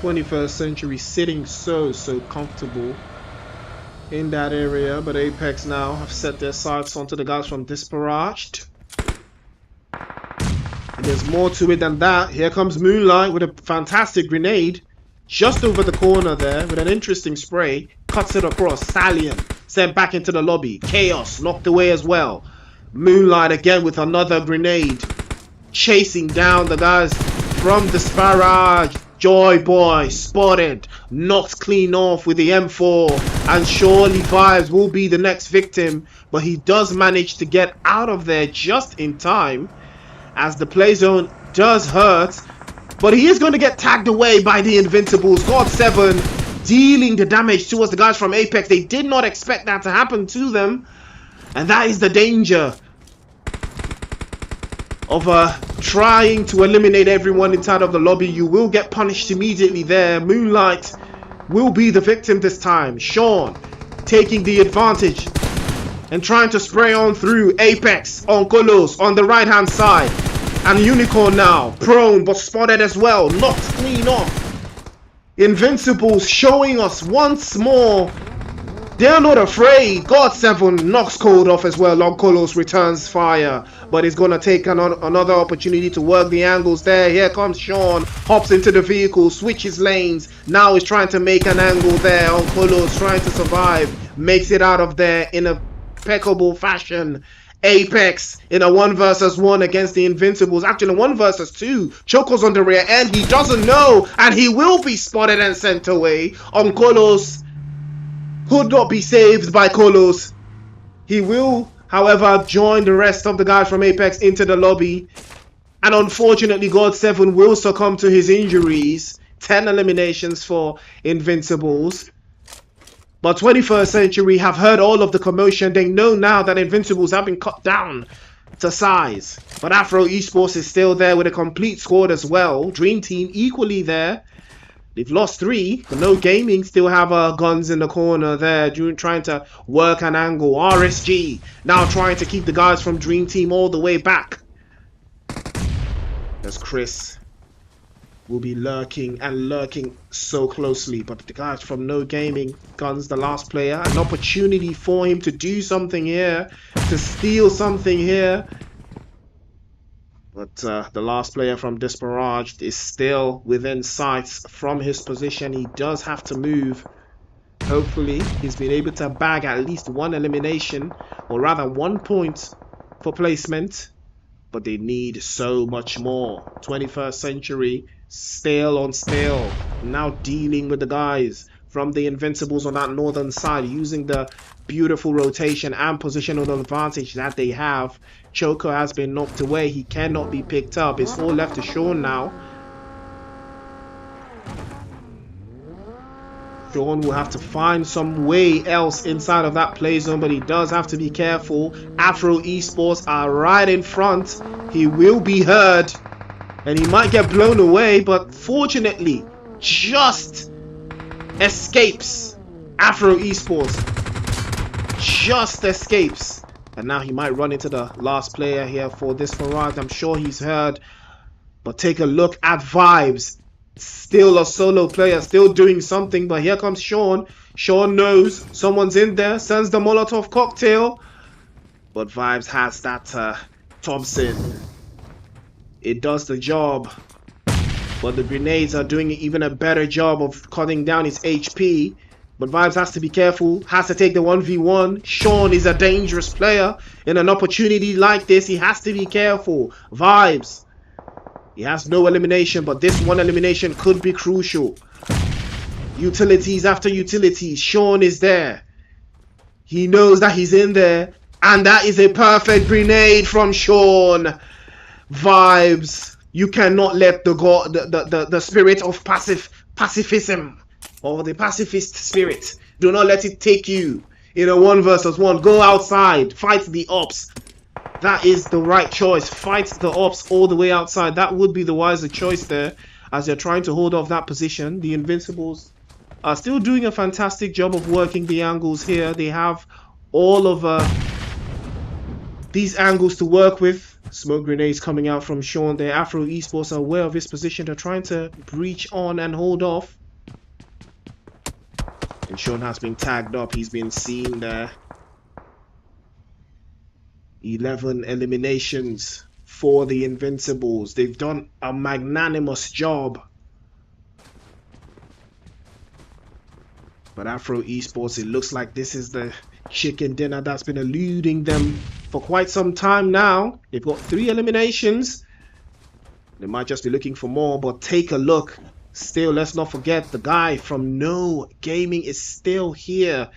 '21st Century sitting so comfortable in that area, but Apex now have set their sights onto the guys from Disparaged. And there's more to it than that. Here comes Moonlight with a fantastic grenade just over the corner there with an interesting spray. Cuts it across. Stallion sent back into the lobby. Chaos knocked away as well. Moonlight again with another grenade, chasing down the guys from Disparaged. Joy Boy spotted, knocked clean off with the M4, and surely Vibes will be the next victim, but he does manage to get out of there just in time, as the play zone does hurt, but he is going to get tagged away by the Invincibles. God7 dealing the damage towards the guys from Apex. They did not expect that to happen to them, and that is the danger of trying to eliminate everyone inside of the lobby. You will get punished immediately there. Moonlight will be the victim this time. Sean taking the advantage and trying to spray on through. Apex on Kolos on the right hand side, and Unicorn now prone but spotted as well, knocked clean off. Invincibles showing us once more they're not afraid. God7 knocks Cold off as well. Long Kolos returns fire, but he's going to take another opportunity to work the angles there. Here comes Sean, hops into the vehicle, switches lanes. Now he's trying to make an angle there. On Kolos trying to survive, makes it out of there in a impeccable fashion. Apex in a 1 versus 1 against the Invincibles. Actually, 1 versus 2. Choco's on the rear end. He doesn't know, and he will be spotted and sent away. On Kolos could not be saved by Kolos. He will, however, join the rest of the guys from Apex into the lobby. And unfortunately, God7 will succumb to his injuries. 10 eliminations for Invincibles. But 21st Century have heard all of the commotion. They know now that Invincibles have been cut down to size. But Afro Esports is still there with a complete squad as well. Dream Team equally there. They've lost 3, but No Gaming still have Guns in the corner there, trying to work an angle. RSG now trying to keep the guys from Dream Team all the way back. As Chris will be lurking and lurking so closely, but the guys from No Gaming, Guns the last player, an opportunity for him to do something here, to steal something here. But the last player from Disparaged is still within sights from his position. He does have to move. Hopefully, he's been able to bag at least one elimination, or rather 1 point for placement. But they need so much more. 21st Century, stale on stale. Now dealing with the guys from the Invincibles on that northern side, using the beautiful rotation and positional advantage that they have. Choco has been knocked away. He cannot be picked up. It's all left to Sean now. Sean will have to find some way else inside of that play zone, but he does have to be careful. Afro Esports are right in front. He will be heard, and he might get blown away, but fortunately, just escapes. Afro Esports just escapes. And now he might run into the last player here for this Farad. I'm sure he's heard, but take a look at Vibes. Still a solo player, still doing something, but here comes Sean. Sean knows someone's in there, sends the Molotov cocktail, but Vibes has that Thompson. It does the job, but the grenades are doing even a better job of cutting down his HP. But Vibes has to be careful, has to take the 1v1. Sean is a dangerous player. In an opportunity like this, he has to be careful. Vibes, he has no elimination, but this one elimination could be crucial. Utilities after utilities. Sean is there. He knows that he's in there. And that is a perfect grenade from Sean. Vibes, you cannot let the spirit of pacifism, or the pacifist spirit, do not let it take you in a 1 versus 1. Go outside, fight the ops. That is the right choice. Fight the ops all the way outside. That would be the wiser choice there, as they're trying to hold off that position. The Invincibles are still doing a fantastic job of working the angles here. They have all of these angles to work with. Smoke grenades coming out from Sean there. Afro Esports are aware of his position. They're trying to breach on and hold off. And Sean has been tagged up. He's been seen there. 11 eliminations for the Invincibles. They've done a magnanimous job. But Afro Esports, it looks like this is the chicken dinner that's been eluding them for quite some time now. They've got 3 eliminations. They might just be looking for more, but take a look. Still, let's not forget the guy from No Gaming is still here.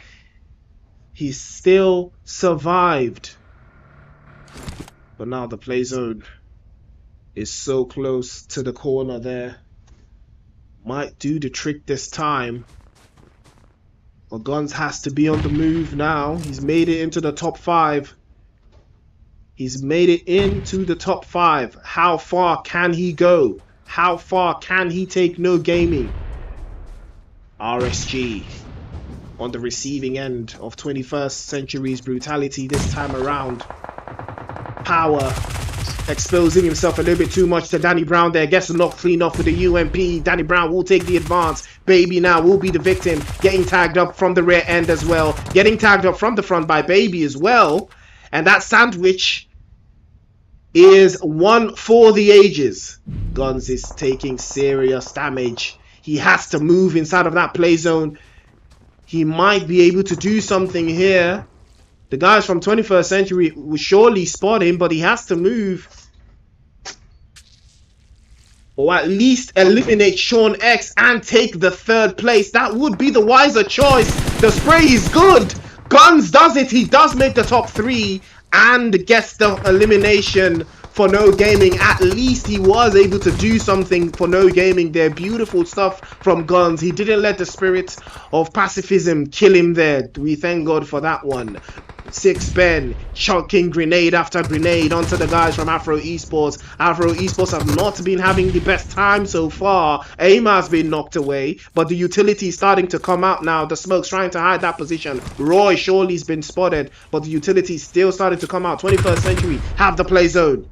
He's still survived. But now the play zone is so close to the corner there. Might do the trick this time. But Guns has to be on the move now. He's made it into the top 5. He's made it into the top 5. How far can he go? How far can he take No Gaming? RSG on the receiving end of 21st Century's brutality this time around. Power exposing himself a little bit too much to Danny Brown there. Gets knocked clean off with the UMP. Danny Brown will take the advance. Baby now will be the victim. Getting tagged up from the rear end as well. Getting tagged up from the front by Baby as well. And that sandwich is one for the ages. Guns is taking serious damage. He has to move inside of that play zone. He might be able to do something here. The guys from 21st Century will surely spot him, but he has to move. Or at least eliminate Sean X and take the 3rd place. That would be the wiser choice. The spray is good. Guns does it. He does make the top 3 and gets the elimination for No Gaming. At least he was able to do something for No Gaming there. Beautiful stuff from Guns. He didn't let the spirit of pacifism kill him there. We thank God for that one. 6 Ben chucking grenade after grenade onto the guys from Afro Esports. Afro Esports have not been having the best time so far. Aim has been knocked away, but the utility is starting to come out now. The smoke's trying to hide that position. Roy surely's been spotted, but the utility is still starting to come out. 21st Century have the play zone.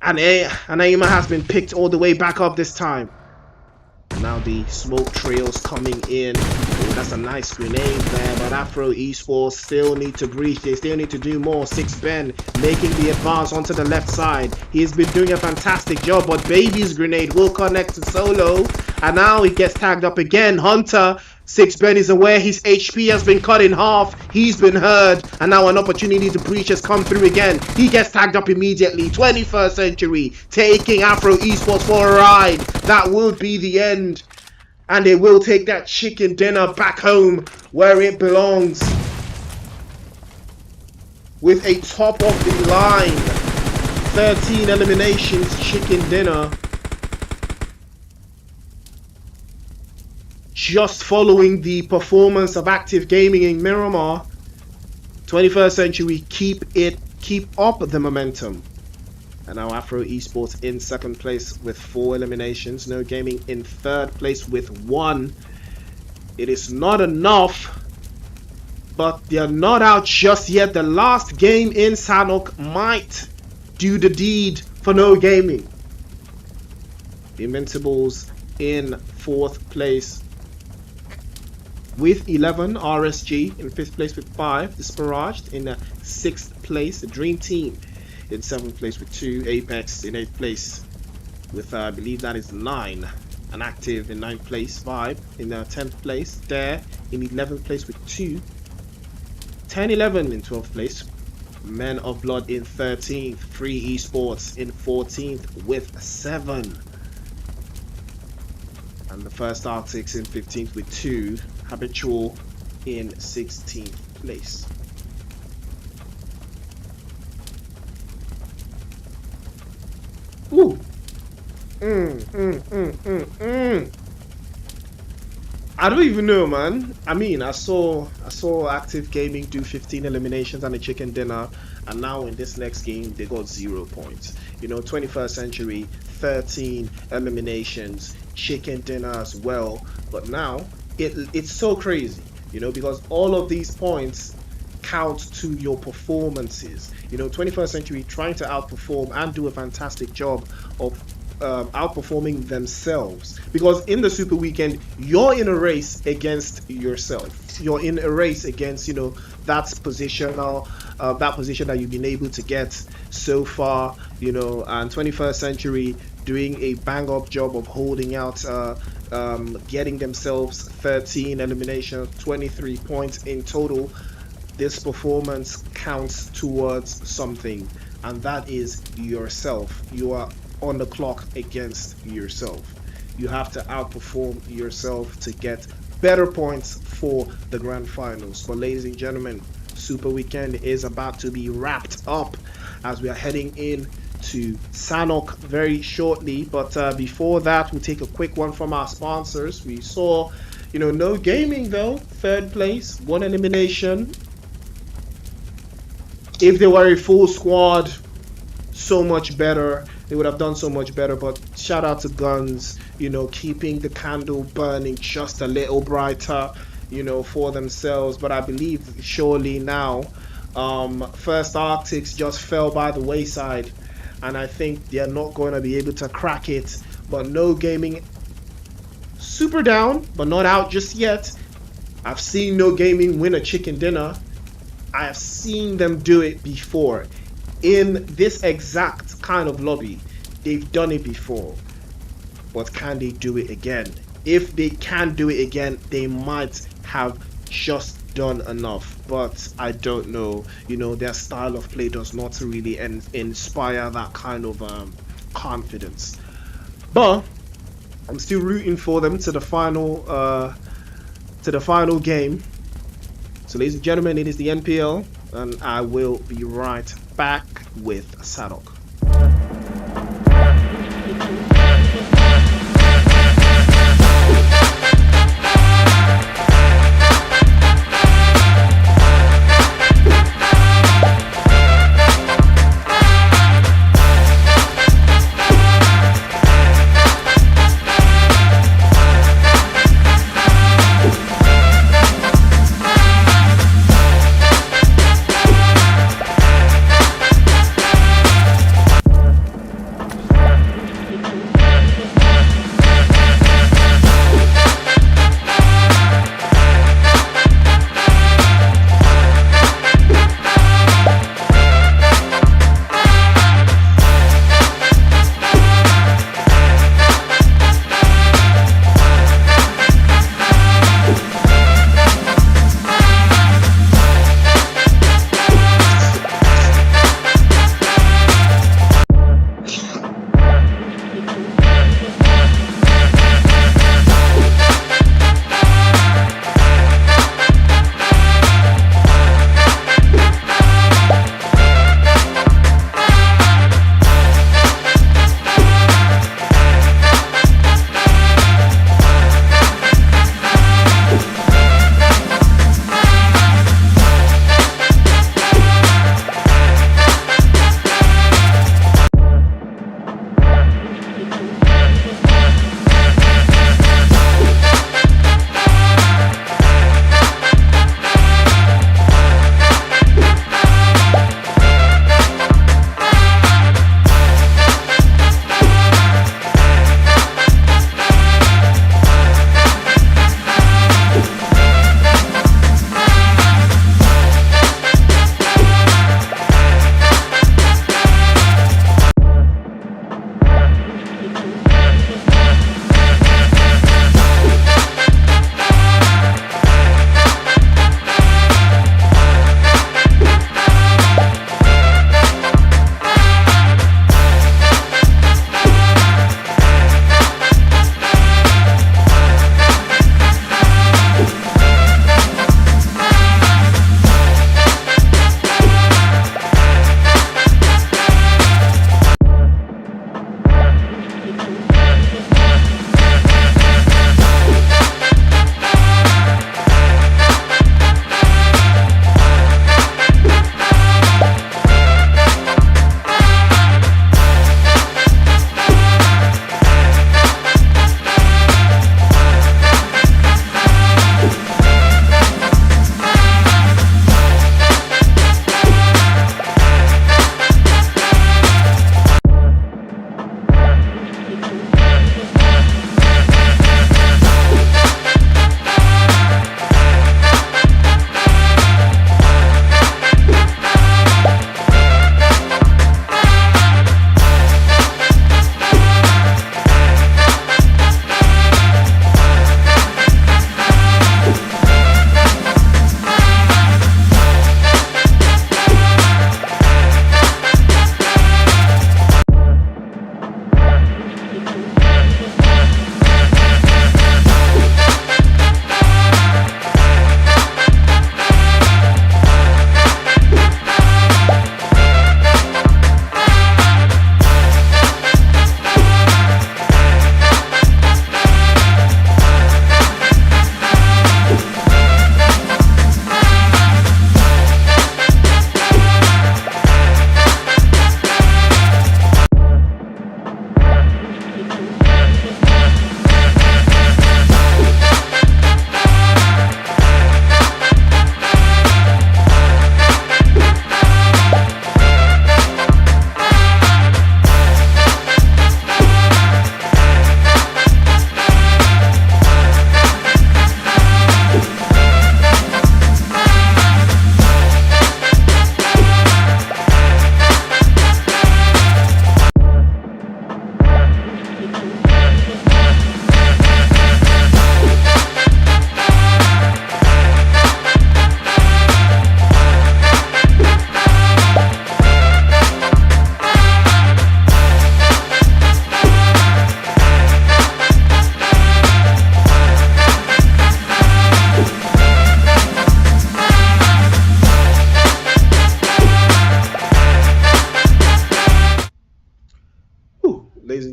And Aima has been picked all the way back up this time. Now the smoke trails coming in. That's a nice grenade there, but Afro Esports still need to breach. They still need to do more. 6Ben making the advance onto the left side. He's been doing a fantastic job, but Baby's grenade will connect to Solo. And now he gets tagged up again. Hunter, 6Ben is aware his HP has been cut in half. He's been heard. And now an opportunity to breach has come through again. He gets tagged up immediately. 21st Century taking Afro Esports for a ride. That will be the end. And they will take that chicken dinner back home where it belongs. With a top of the line 13 eliminations chicken dinner. Just following the performance of Active Gaming in Miramar. 21st Century keep up the momentum. And now Afro Esports in second place with 4 eliminations. No Gaming in third place with 1. It is not enough, but they're not out just yet. The last game in Sanok might do the deed for No Gaming. The Invincibles in fourth place with 11. RSG in fifth place with 5. Disparaged in sixth place. The Dream Team in 7th place with 2, Apex in 8th place with I believe that is 9, and Active in 9th place, 5 in 10th place, Dare in 11th place with 2, 10-11 in 12th place, Men of Blood in 13th, Free Esports in 14th with 7, and the First Arctics in 15th with 2, Habitual in 16th place. Ooh. I don't even know, man. I mean, I saw Active Gaming do 15 eliminations and a chicken dinner, and now in this next game they got 0 points. You know, 21st Century 13 eliminations, chicken dinner as well. But now it's so crazy, you know, because all of these points count to your performances. You know, 21st Century trying to outperform and do a fantastic job of outperforming themselves, because in the Super Weekend you're in a race against yourself. You're in a race against, you know, that position that you've been able to get so far, you know, and 21st Century doing a bang up job of holding out, getting themselves 13 eliminations, 23 points in total. This performance counts towards something, and that is yourself. You are on the clock against yourself. You have to outperform yourself to get better points for the grand finals. But ladies and gentlemen, Super Weekend is about to be wrapped up as we are heading in to Sanok very shortly. But before that, we'll take a quick one from our sponsors. We saw, you know, No Gaming though, third place, 1 elimination. If they were a full squad, so much better. They would have done so much better. But shout out to Guns, you know, keeping the candle burning just a little brighter, you know, for themselves. But I believe surely now, First Arctics just fell by the wayside, and I think they're not going to be able to crack it. But No Gaming super down, but not out just yet. I've seen No Gaming win a chicken dinner. I have seen them do it before in this exact kind of lobby. They've done it before, but can they do it again? If they can do it again, they might have just done enough, but I don't know. You know, their style of play does not really inspire that kind of confidence. But I'm still rooting for them to the final game. So ladies and gentlemen, it is the NPL, and I will be right back with Sadok.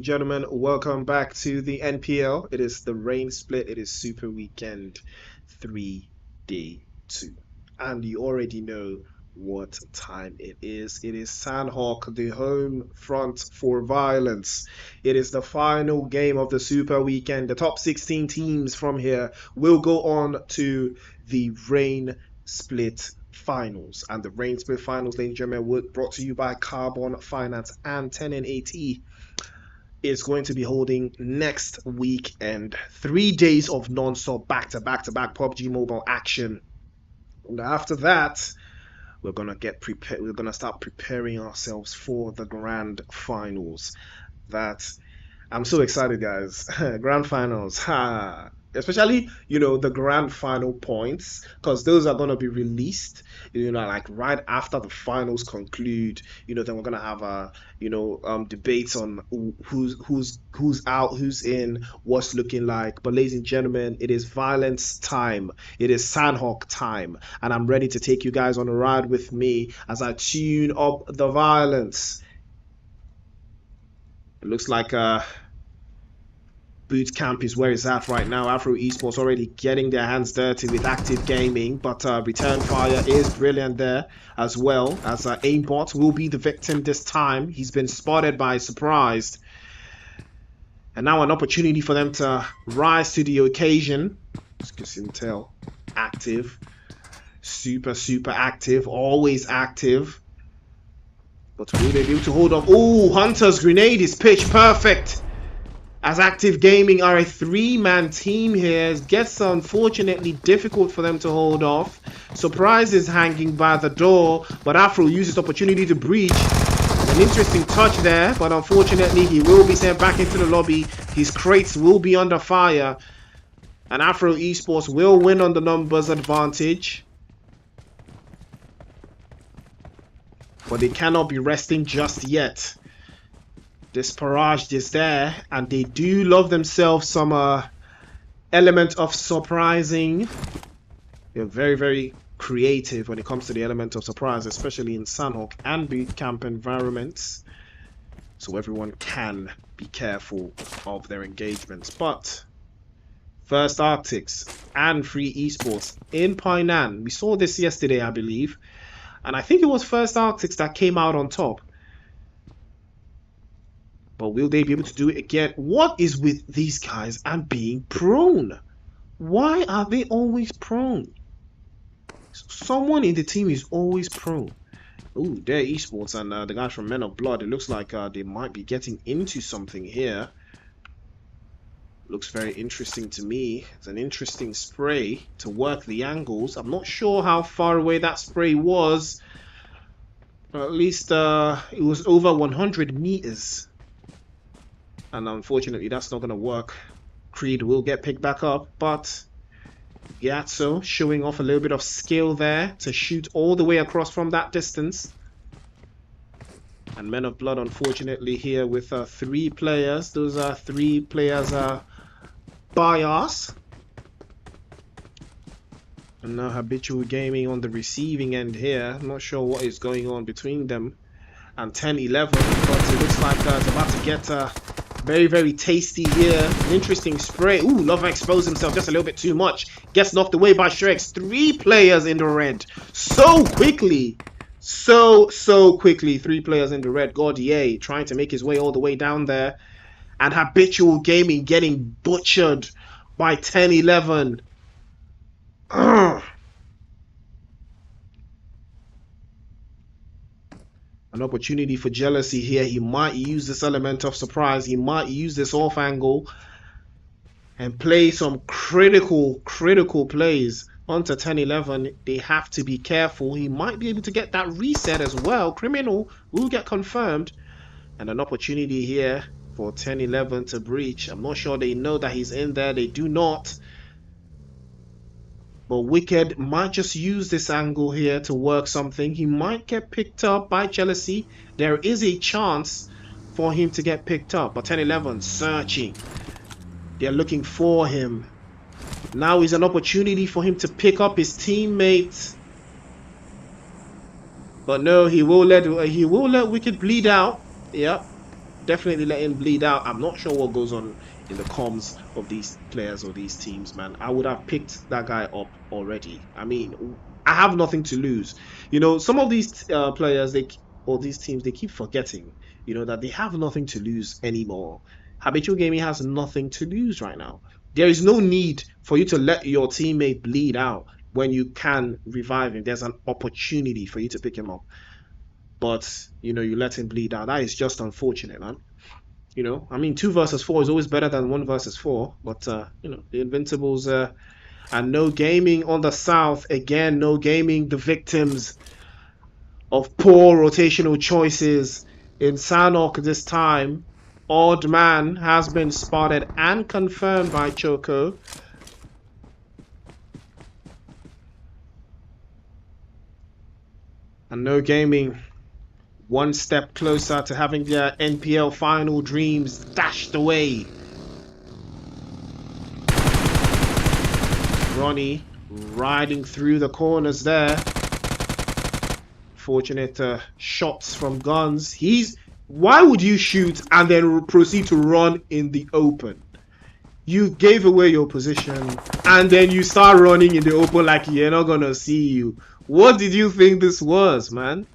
and gentlemen, welcome back to the NPL. It is the rain split. It is Super Weekend 3-day 2. And you already know what time it is. It is Sandhawk, the home front for violence. It is the final game of the Super Weekend. The top 16 teams from here will go on to the rain split finals. And the rain split finals, ladies and gentlemen, were brought to you by Carbon Finance and 10N80 is going to be holding next weekend. 3 days of non-stop back-to-back PUBG Mobile action. And after that, we're gonna get prepared. We're gonna start preparing ourselves for the grand finals. That I'm so excited, guys. Grand finals, especially the grand final points, because those are gonna be released like right after the finals conclude. Then we're gonna have debates on who's out, who's in, what's looking like. But ladies and gentlemen, it is violence time. It is Sandhawk time, and I'm ready to take you guys on a ride with me as I tune up the violence. It looks like boot camp is where it's at right now. Afro Esports already getting their hands dirty with active gaming, but return fire is brilliant there, as well as aimbot will be the victim this time. He's been spotted by surprise, and now an opportunity for them to rise to the occasion. As you can tell, active, super active, always active. But will they be able to hold off? Oh, Hunter's grenade is pitch perfect. As Active Gaming are a 3-man team here, it gets unfortunately difficult for them to hold off. Surprise is hanging by the door, but Afro uses opportunity to breach. An interesting touch there, but unfortunately he will be sent back into the lobby. His crates will be under fire, and Afro Esports will win on the numbers advantage. But they cannot be resting just yet. This barrage is there, and they do love themselves some element of surprising. They're very creative when it comes to the element of surprise, especially in Sandhawk and boot camp environments. So everyone can be careful of their engagements. But First Arctics and Free Esports in Painan. We saw this yesterday, I believe. And I think it was First Arctics that came out on top. But will they be able to do it again? What is with these guys and being prone? Why are they always prone? Someone in the team is always prone. Ooh, they're Esports and the guys from Men of Blood. It looks like they might be getting into something here. Looks very interesting to me. It's an interesting spray to work the angles. I'm not sure how far away that spray was. At least it was over 100 meters. And unfortunately, that's not going to work. Creed will get picked back up, but Yatso showing off a little bit of skill there to shoot all the way across from that distance. And Men of Blood, unfortunately, here with 3 players. Those are 3 players bias. And now Habitual Gaming on the receiving end here. I'm not sure what is going on between them and 10-11, but it looks like it's about to get very tasty here. An interesting spray. Ooh, Lover exposed himself just a little bit too much. Gets knocked away by Shreks. 3 players in the red. So quickly. So quickly. 3 players in the red. Gordier trying to make his way all the way down there. And Habitual Gaming getting butchered by 10-11. An opportunity for jealousy here. He might use this element of surprise. He might use this off angle and play some critical plays onto 10-11. They have to be careful. He might be able to get that reset as well. Criminal will get confirmed. And an opportunity here for 10-11 to breach. I'm not sure they know that he's in there. They do not. But Wicked might just use this angle here to work something. He might get picked up by jealousy. There is a chance for him to get picked up. But 10-11 searching. They're looking for him. Now is an opportunity for him to pick up his teammates. But no, he will let Wicked bleed out. Yep. definitely let him bleed out. I'm not sure what goes on in the comms of these players or these teams, man. I would have picked that guy up already. I mean, I have nothing to lose. You know, some of these players, or these teams, they keep forgetting, you know, that they have nothing to lose anymore. Habitual Gaming has nothing to lose right now. There is no need for you to let your teammate bleed out when you can revive him. There's an opportunity for you to pick him up. But, you know, you let him bleed out. That is just unfortunate, man. You know, I mean, 2 versus 4 is always better than 1 versus 4. But, you know, the Invincibles and no gaming on the South. Again, no gaming, the victims of poor rotational choices in Sanok this time. Odd Man has been spotted and confirmed by Choco. And no gaming, one step closer to having their NPL final dreams dashed away. Ronnie riding through the corners there. Fortunate shots from guns. Why would you shoot and then proceed to run in the open? You gave away your position and then you start running in the open like you're not gonna see you. What did you think this was, man?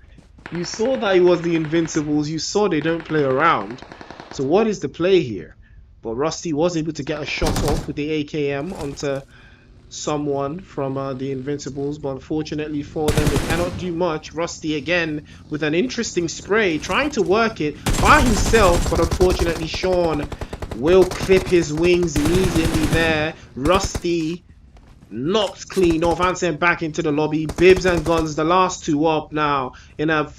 You saw that it was the Invincibles. You saw they don't play around. So what is the play here? But Rusty was able to get a shot off with the AKM onto someone from the Invincibles, but unfortunately for them, they cannot do much. Rusty again with an interesting spray, trying to work it by himself, but unfortunately Sean will clip his wings immediately there. Rusty knocked clean off and sent back into the lobby. Bibs and Guns, the last 2 up now in a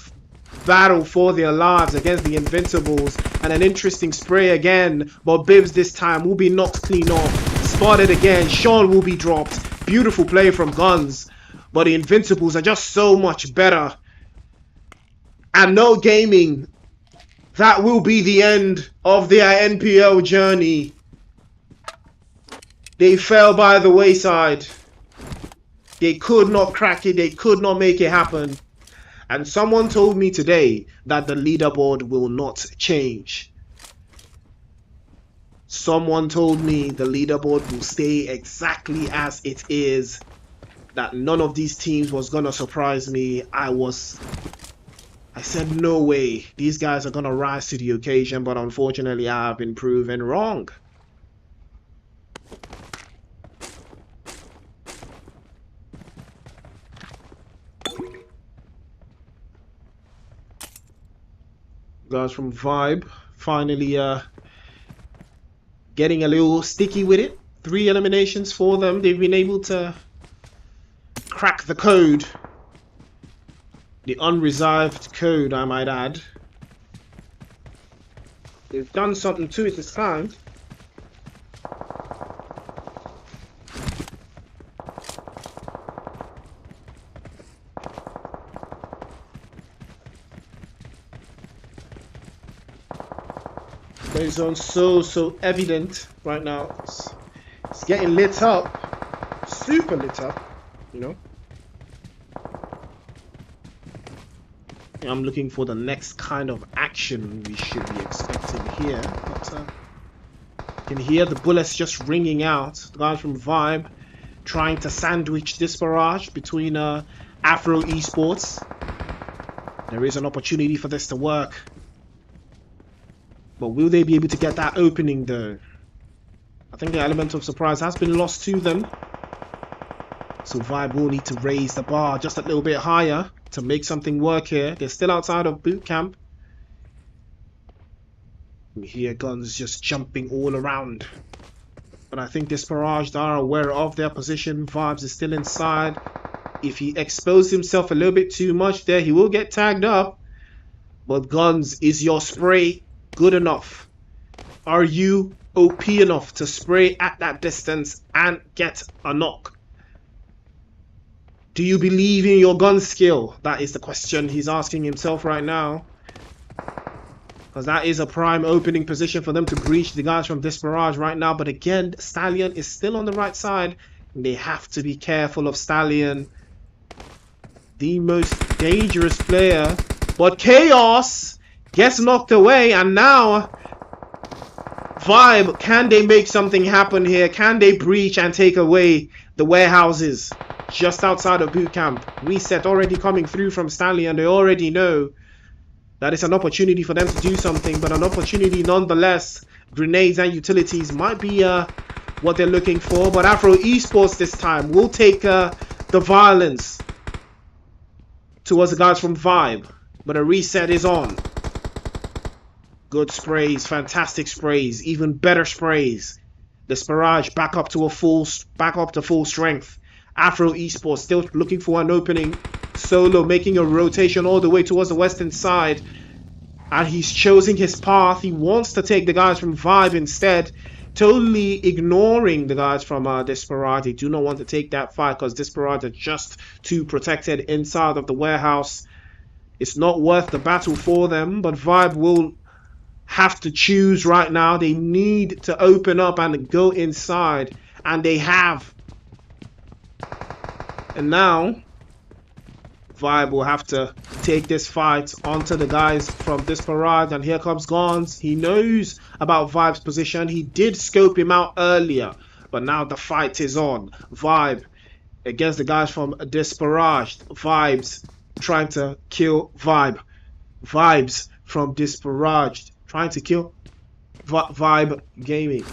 battle for their lives against the Invincibles, and an interesting spray again, but Bibs this time will be knocked clean off. Spotted again, Sean will be dropped. Beautiful play from Guns, but the Invincibles are just so much better. And no gaming, that will be the end of their NPL journey. They fell by the wayside. They could not crack it, they could not make it happen. And someone told me today that the leaderboard will not change. Someone told me the leaderboard will stay exactly as it is. That none of these teams was gonna surprise me. I said no way. These guys are gonna rise to the occasion, but unfortunately I have been proven wrong. Guys from Vibe finally getting a little sticky with it. 3 eliminations for them. They've been able to crack the code. The unreserved code, I might add. They've done something to it this time. Play zone so evident right now. It's getting lit up, super lit up, you know. I'm looking for the next kind of action we should be expecting here. But you can hear the bullets just ringing out. The guys from Vibe trying to sandwich this barrage between Afro Esports. There is an opportunity for this to work. But will they be able to get that opening though? I think the element of surprise has been lost to them. So Vibe will need to raise the bar just a little bit higher to make something work here. They're still outside of boot camp. We hear Guns just jumping all around. But I think Disparage are aware of their position. Vibes is still inside. If he exposes himself a little bit too much there, he will get tagged up. But Guns, is your spray good enough? Are you OP enough to spray at that distance and get a knock? Do you believe in your gun skill? That is the question he's asking himself right now. Because that is a prime opening position for them to breach the guys from Disparage right now. But again, Stallion is still on the right side. And they have to be careful of Stallion. The most dangerous player. But Chaos gets knocked away, and now Vibe, can they make something happen here? Can they breach and take away the warehouses just outside of boot camp? Reset already coming through from Stanley, and they already know that it's an opportunity for them to do something, but an opportunity nonetheless. Grenades and utilities might be what they're looking for, but Afro Esports this time will take the violence towards the guys from Vibe, but a reset is on. Good sprays, fantastic sprays, even better sprays. Desperage back up to full strength. Afro Esports still looking for an opening. Solo making a rotation all the way towards the western side, and he's choosing his path. He wants to take the guys from Vibe instead, totally ignoring the guys from Desperage. They do not want to take that fight because Desperage are just too protected inside of the warehouse. It's not worth the battle for them, but Vibe will have to choose right now. They need to open up and go inside, and they have. And now Vibe will have to take this fight onto the guys from Desperage, and here comes Gons. He knows about Vibe's position. He did scope him out earlier, but now the fight is on. Vibe against the guys from Desperage. Vibes trying to kill Vibe. Vibes from Desperage trying to kill Vibe Gaming.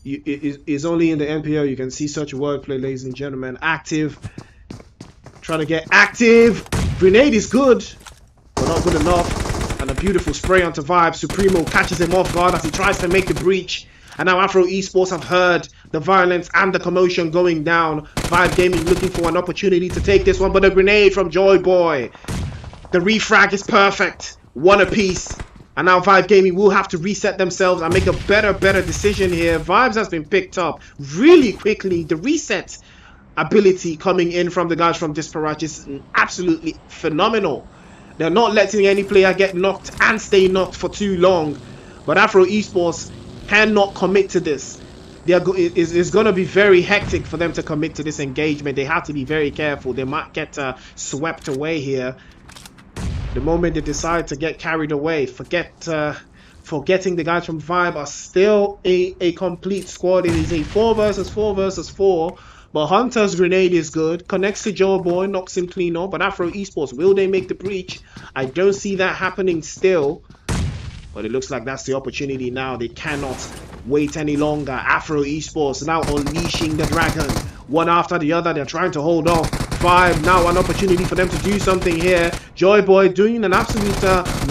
It's only in the NPL you can see such wordplay, ladies and gentlemen. Active. Trying to get active. Grenade is good, but not good enough. And a beautiful spray onto Vibe. Supremo catches him off guard as he tries to make the breach. And now Afro Esports have heard the violence and the commotion going down. Vibe Gaming looking for an opportunity to take this one, but a grenade from Joy Boy. The refrag is perfect. One apiece. And now Vibe Gaming will have to reset themselves and make a better decision here. Vibes has been picked up really quickly. The reset ability coming in from the guys from Desperage is absolutely phenomenal. They're not letting any player get knocked and stay knocked for too long. But Afro Esports cannot commit to this. It's going to be very hectic for them to commit to this engagement. They have to be very careful. They might get swept away here. The moment they decide to get carried away, forgetting the guys from Vibe are still a complete squad. It is a 4 versus 4 versus 4. But Hunter's grenade is good. Connects to Joe Boy, knocks him clean off. But Afro Esports, will they make the breach? I don't see that happening still. But it looks like that's the opportunity now. They cannot wait any longer. Afro Esports now unleashing the dragon. One after the other, they're trying to hold off Vibe. Now an opportunity for them to do something here. Joy Boy doing an absolute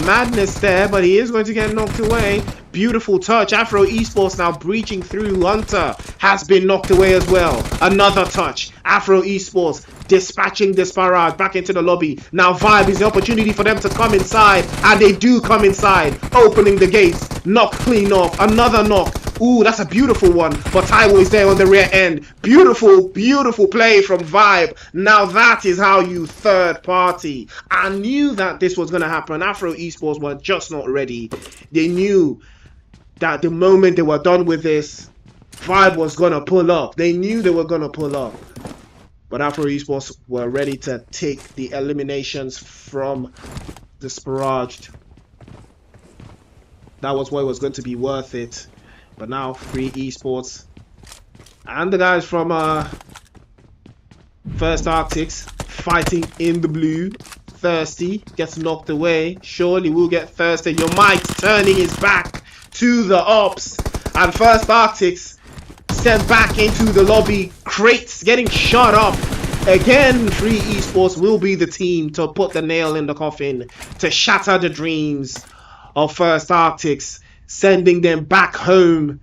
madness there, but he is going to get knocked away. Beautiful touch. Afro Esports now breaching through. Hunter has been knocked away as well. Another touch. Afro Esports dispatching Desperage back into the lobby. Now Vibe is the opportunity for them to come inside, and they do come inside, opening the gates. Knock clean off. Another knock. Ooh, that's a beautiful one. But Taiwo is there on the rear end. Beautiful play from Vibe. Now that is how you third party. I knew that this was going to happen. Afro Esports were just not ready. They knew that the moment they were done with this, Vibe was going to pull up. They knew they were going to pull up. But Afro Esports were ready to take the eliminations from Desperage. That was what was going to be worth it. But now Free Esports and the guys from First Arctics fighting in the blue. Thirsty gets knocked away. Surely will get Thirsty. Your might turning his back to the ops. And First Arctics sent back into the lobby. Crates getting shot up. Again, Free Esports will be the team to put the nail in the coffin, to shatter the dreams of First Arctics, sending them back home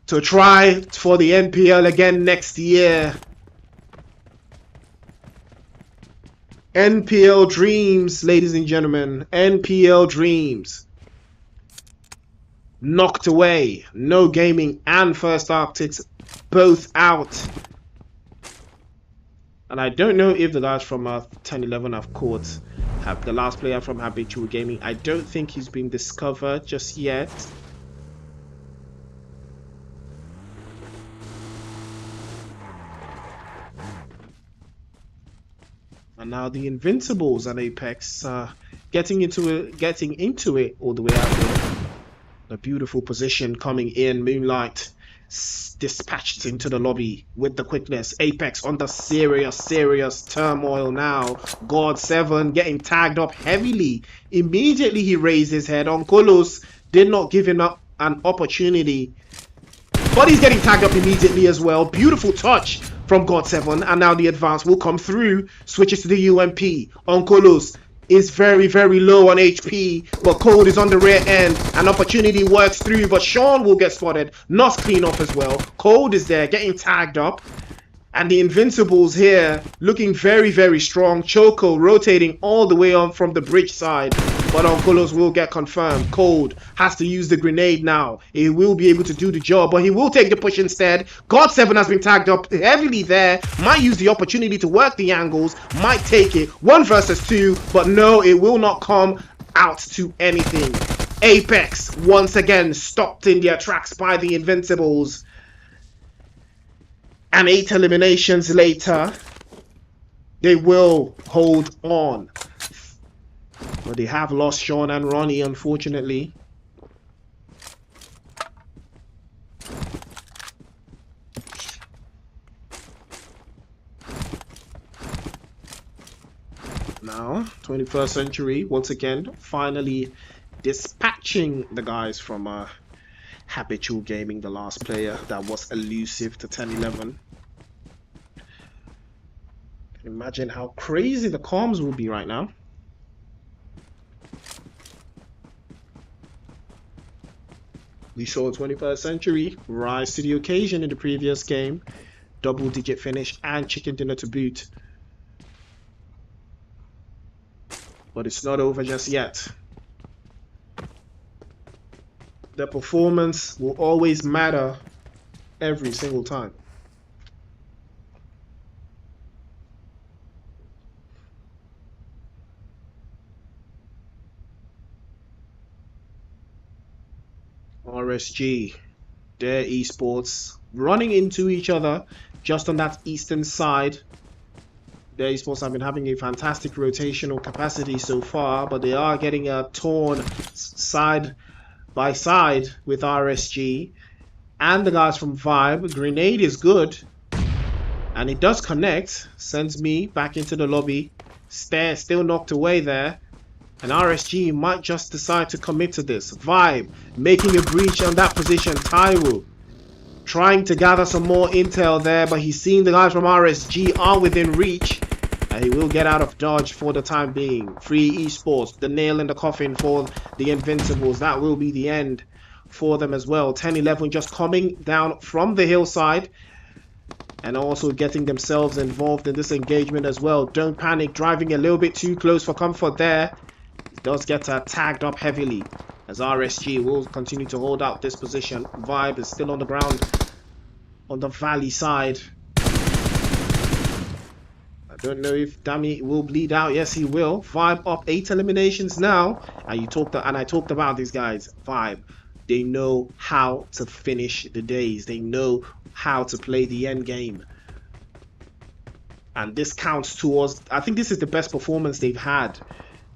to try for the NPL again next year. NPL dreams, ladies and gentlemen. NPL dreams. Knocked away. No Gaming and First Arctics both out. And I don't know if the guys from 10-11 have caught the last player from Habitual Gaming. I don't think he's been discovered just yet. And now the Invincibles and Apex getting into it all the way out there. A beautiful position coming in. Moonlight dispatched into the lobby with the quickness. Apex under serious turmoil now. God7 getting tagged up heavily. Immediately he raised his head. Onkolos did not give him up an opportunity, but he's getting tagged up immediately as well. Beautiful touch from God7, and now the advance will come through. Switches to the UMP. Onkolos is very low on HP, but Cold is on the rear end. An opportunity works through, but Sean will get spotted. Not clean off as well. Cold is there getting tagged up, and the Invincibles here looking very strong. Choco rotating all the way on from the bridge side, but Onkolos will get confirmed. Cold has to use the grenade now. He will be able to do the job, but he will take the push instead. God7 has been tagged up heavily there. Might use the opportunity to work the angles. Might take it. 1 versus 2, but no, it will not come out to anything. Apex once again stopped in their tracks by the Invincibles. And 8 eliminations later, they will hold on. But they have lost Sean and Ronnie, unfortunately. Now, 21st Century, once again, finally dispatching the guys from Habitual Gaming, the last player that was elusive to 10-11. Imagine how crazy the comms will be right now. We saw 21st Century rise to the occasion in the previous game. Double-digit finish and chicken dinner to boot. But it's not over just yet. The performance will always matter every single time. RSG, their esports running into each other just on that eastern side. Their esports have been having a fantastic rotational capacity so far, but they are getting torn side by side with RSG and the guys from Vibe. Grenade is good, and it does connect. Sends me back into the lobby. Stare still knocked away there. And RSG might just decide to commit to this. Vibe making a breach on that position. Taiwo trying to gather some more intel there, but he's seen the guys from RSG are within reach, and he will get out of dodge for the time being. Free esports, the nail in the coffin for the Invincibles. That will be the end for them as well. 10-11 just coming down from the hillside and also getting themselves involved in this engagement as well. Don't panic, driving a little bit too close for comfort there. Does get tagged up heavily as RSG will continue to hold out this position. Vibe is still on the ground on the valley side. I don't know if Dummy will bleed out. Yes, he will. Vibe up 8 eliminations now. And I talked about these guys. Vibe, they know how to finish the days. They know how to play the end game. And this counts towards, I think this is the best performance they've had,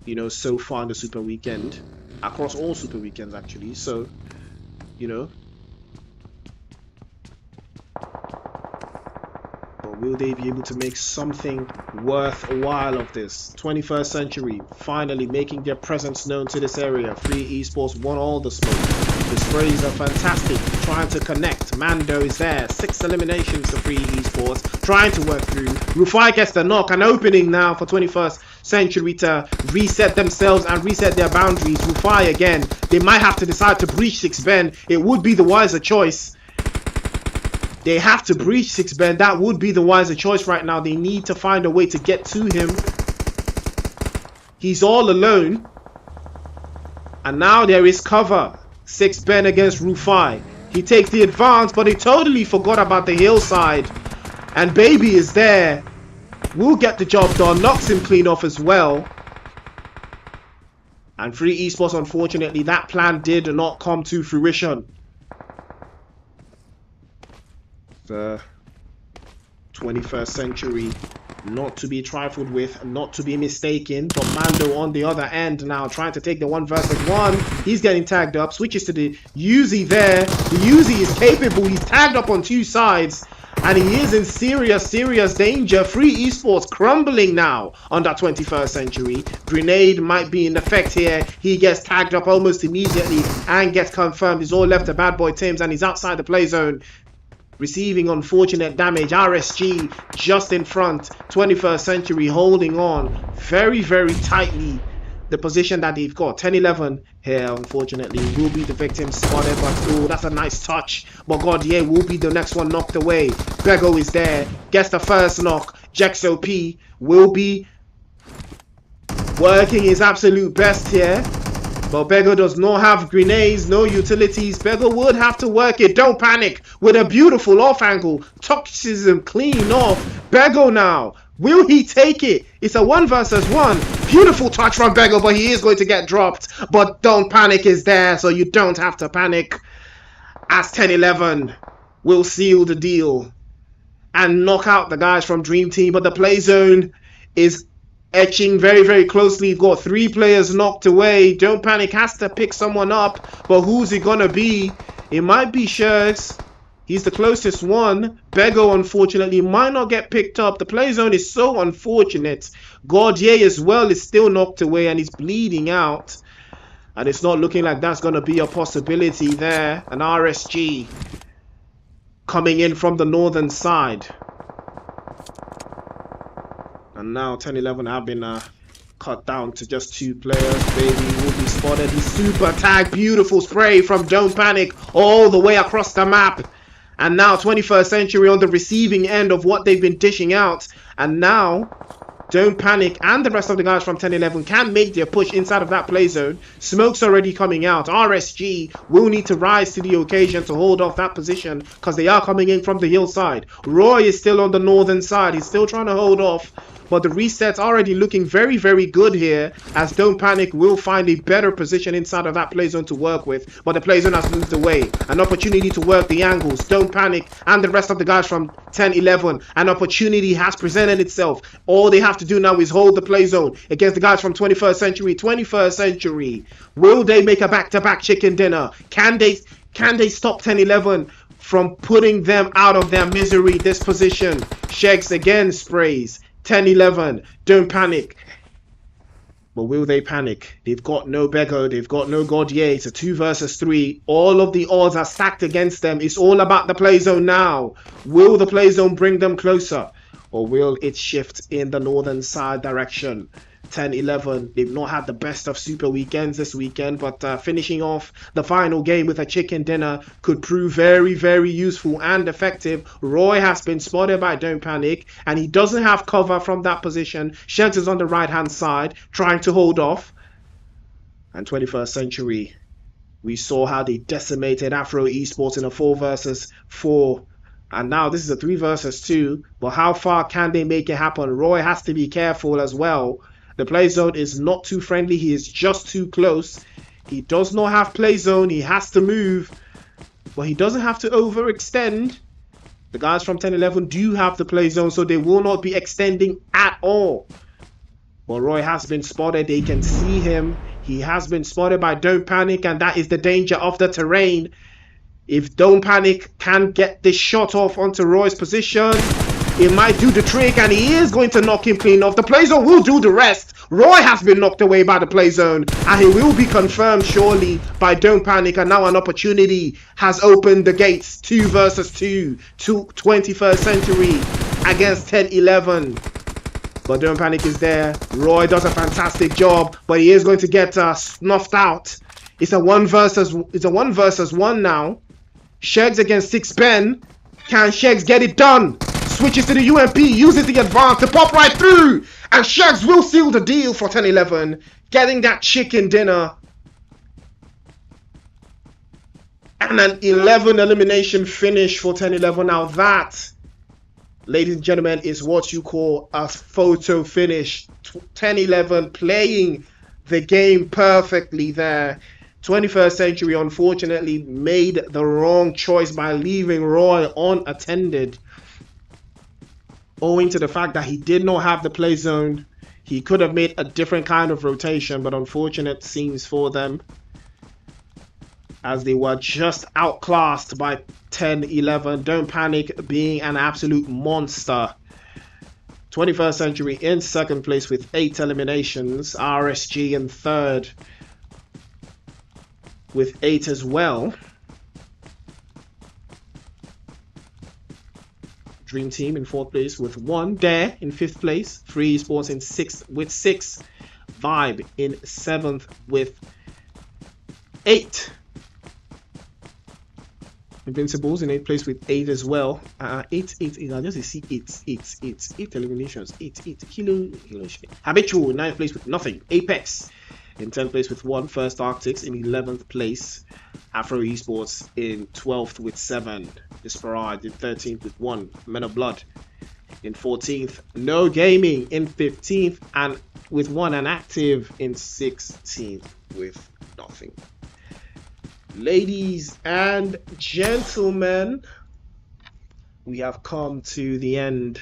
you know, so far in the Super Weekend, across all Super Weekends actually. So, you know, but will they be able to make something worth a while of this? 21st Century finally making their presence known to this area. Free esports won all the smoke. The sprays are fantastic, trying to connect. Mando is there, 6 eliminations to Free esports, trying to work through. Rufai gets the knock, an opening now for 21st Century to reset themselves and reset their boundaries. Rufai again, they might have to decide to breach 6Ben. It would be the wiser choice. They have to breach 6Ben. That would be the wiser choice right now. They need to find a way to get to him. He's all alone. And now there is cover. 6Ben against Rufai. He takes the advance, but he totally forgot about the hillside. And Baby is there. Will get the job done. Knocks him clean off as well. And Free esports, unfortunately, that plan did not come to fruition. The 21st Century Not to be trifled with, not to be mistaken. But Mando on the other end now, trying to take the 1 versus 1. He's getting tagged up. Switches to the Uzi there. The Uzi is capable. He's tagged up on 2 sides. And he is in serious danger. Free Esports crumbling now on that 21st century. Grenade might be in effect here. He gets tagged up almost immediately and gets confirmed. He's all left to Bad Boy Tims and he's outside the play zone. Receiving unfortunate damage. RSG just in front. 21st century holding on very tightly. The position that they've got. 10-11 here, unfortunately, will be the victim spotted. But oh, that's a nice touch. But Gordier will be the next one knocked away. Bego is there. Gets the first knock. JexOP will be working his absolute best here. But Bego does not have grenades, no utilities. Bego would have to work it. Don't panic. With a beautiful off angle. Touches him clean off. Bego now. Will he take it? It's a 1 versus 1. Beautiful touch from Bego, but he is going to get dropped. But Don't Panic is there, so you don't have to panic. As 10-11 will seal the deal and knock out the guys from Dream Team. But the play zone is etching very closely. You've got 3 players knocked away. Don't Panic has to pick someone up, but who's it gonna be? It might be Sherks. He's the closest one. Bego, unfortunately, might not get picked up. The play zone is so unfortunate. Gordier as well is still knocked away and he's bleeding out. And it's not looking like that's going to be a possibility there. An RSG coming in from the northern side. And now 10-11 have been cut down to just 2 players. Baby will be spotted. He's super tagged. Beautiful spray from Don't Panic all the way across the map. And now 21st century on the receiving end of what they've been dishing out. And now Don't Panic and the rest of the guys from 10-11 can make their push inside of that play zone. Smoke's already coming out. RSG will need to rise to the occasion to hold off that position because they are coming in from the hillside. Roy is still on the northern side. He's still trying to hold off. But the reset's already looking very good here as Don't Panic will find a better position inside of that play zone to work with. But the play zone has moved away. An opportunity to work the angles. Don't Panic and the rest of the guys from 10-11. An opportunity has presented itself. All they have to do now is hold the play zone against the guys from 21st century. 21st century. Will they make a back-to-back chicken dinner? Can they stop 10-11 from putting them out of their misery? This position. Shegs again sprays. 10-11, Don't Panic. But will they panic? They've got no Bego, they've got no Gordier. It's a 2 versus 3. All of the odds are stacked against them. It's all about the play zone now. Will the play zone bring them closer? Or will it shift in the northern side direction? 10-11, they've not had the best of super weekends this weekend, but finishing off the final game with a chicken dinner could prove very useful and effective. Roy has been spotted by Don't Panic and he doesn't have cover from that position. Shegs is on the right hand side trying to hold off. And 21st century, we saw how they decimated Afro Esports in a 4 versus 4. And now this is a 3 versus 2, but how far can they make it happen? Roy has to be careful as well. The play zone is not too friendly. He is just too close. He does not have play zone. He has to move. But he doesn't have to overextend. The guys from 10-11 do have the play zone, so they will not be extending at all. But Roy has been spotted. They can see him. He has been spotted by Don't Panic, and that is the danger of the terrain. If Don't Panic can get this shot off onto Roy's position, it might do the trick, and he is going to knock him clean off. The play zone will do the rest. Roy has been knocked away by the play zone, and he will be confirmed surely by Don't Panic. And now an opportunity has opened the gates. 2 versus 2 to 21st century against 10-11. But Don't Panic is there. Roy does a fantastic job, but he is going to get snuffed out. It's a 1 versus 1 now. Shegs against 6 Ben. Can Shegs get it done? Switches to the UMP, uses the advance to pop right through. And Shegs will seal the deal for 10-11. Getting that chicken dinner. And an 11 elimination finish for 10-11. Now that, ladies and gentlemen, is what you call a photo finish. 10-11 playing the game perfectly there. 21st century unfortunately made the wrong choice by leaving Roy unattended. owing to the fact that he did not have the play zone. He could have made a different kind of rotation, but unfortunate scenes for them as they were just outclassed by 10-11. Don't Panic being an absolute monster. 21st Century in second place with 8 eliminations. RSG in third with 8 as well. Dream Team in 4th place with 1. Dare in 5th place. Free Sports in 6th with 6. Vibe in 7th with 8. Invincibles in 8th place with 8 as well. 8. I just see 8 eliminations. 8. Kilo. Habitual in 9th place with nothing. Apex in 10th place with 1. First Arctics in 11th place. Afro Esports in 12th with 7. Desperado in 13th with 1. Men of Blood in 14th. No Gaming in 15th and with 1. And Active in 16th with nothing. Ladies and gentlemen, we have come to the end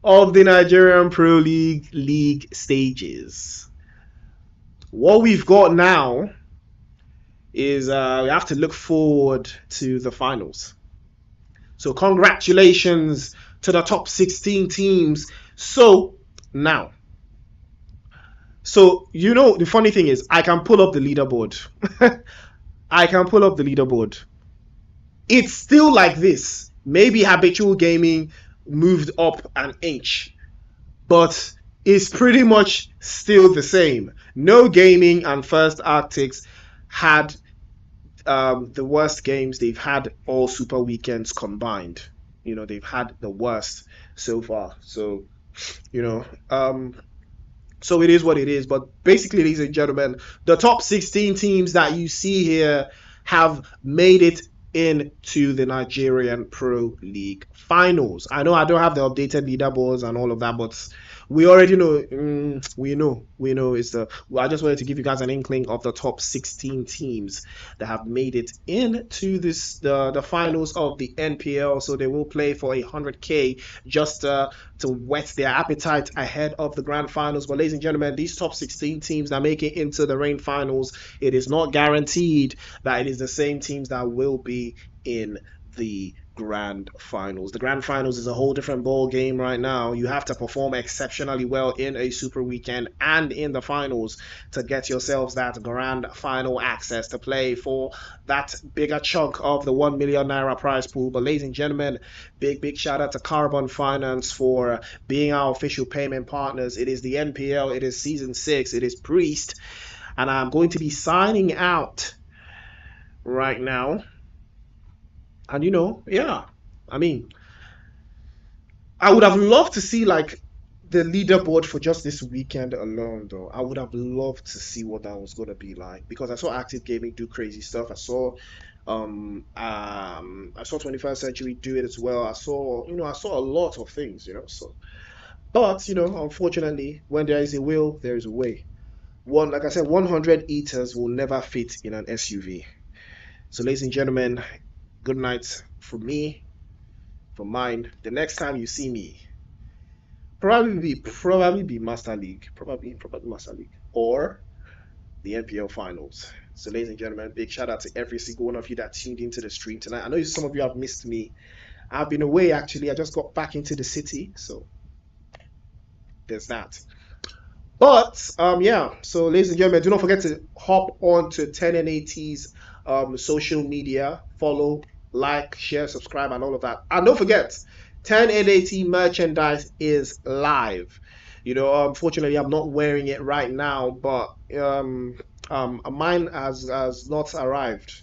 of the Nigerian Pro League stages. What we've got now is we have to look forward to the finals. So congratulations to the top 16 teams. So now, the funny thing is I can pull up the leaderboard. It's still like this. Maybe Habitual Gaming moved up an inch, but it's pretty much still the same. No Gaming and First Arctics had the worst games they've had all Super Weekends combined. They've had the worst so far. So, so it is what it is. But basically, ladies and gentlemen, the top 16 teams that you see here have made it into the Nigerian Pro League finals. I know I don't have the updated leaderboards and all of that, but we already know. We know. I just wanted to give you guys an inkling of the top 16 teams that have made it into the finals of the NPL. So they will play for 100K just to whet their appetite ahead of the grand finals. But ladies and gentlemen, these top 16 teams that make it into the rain finals, it is not guaranteed that it is the same teams that will be in the grand finals. The grand finals is a whole different ball game right now. You have to perform exceptionally well in a super weekend and in the finals to get yourselves that grand final access to play for that bigger chunk of the 1 million naira prize pool. But ladies and gentlemen, big shout out to Carbon Finance for being our official payment partners. It is the NPL, it is season 6, it is Priest, and I'm going to be signing out right now. And I would have loved to see like the leaderboard for just this weekend alone, though. I would have loved to see what that was gonna be like, because I saw Active Gaming do crazy stuff. I saw 21st Century do it as well. I saw a lot of things, but unfortunately, when there is a will, there is a way. Like I said, 100 eaters will never fit in an SUV. So ladies and gentlemen, good night from me, from mine. The next time you see me, probably be Master League, probably Master League, or the NPL finals. So ladies and gentlemen, big shout out to every single one of you that tuned into the stream tonight. I know some of you have missed me. I've been away actually. I just got back into the city, so there's that. But so ladies and gentlemen, do not forget to hop on to 10NAT's social media, follow, like, share, subscribe, and all of that. And don't forget, 10NAT merchandise is live. Unfortunately, I'm not wearing it right now, but mine has not arrived.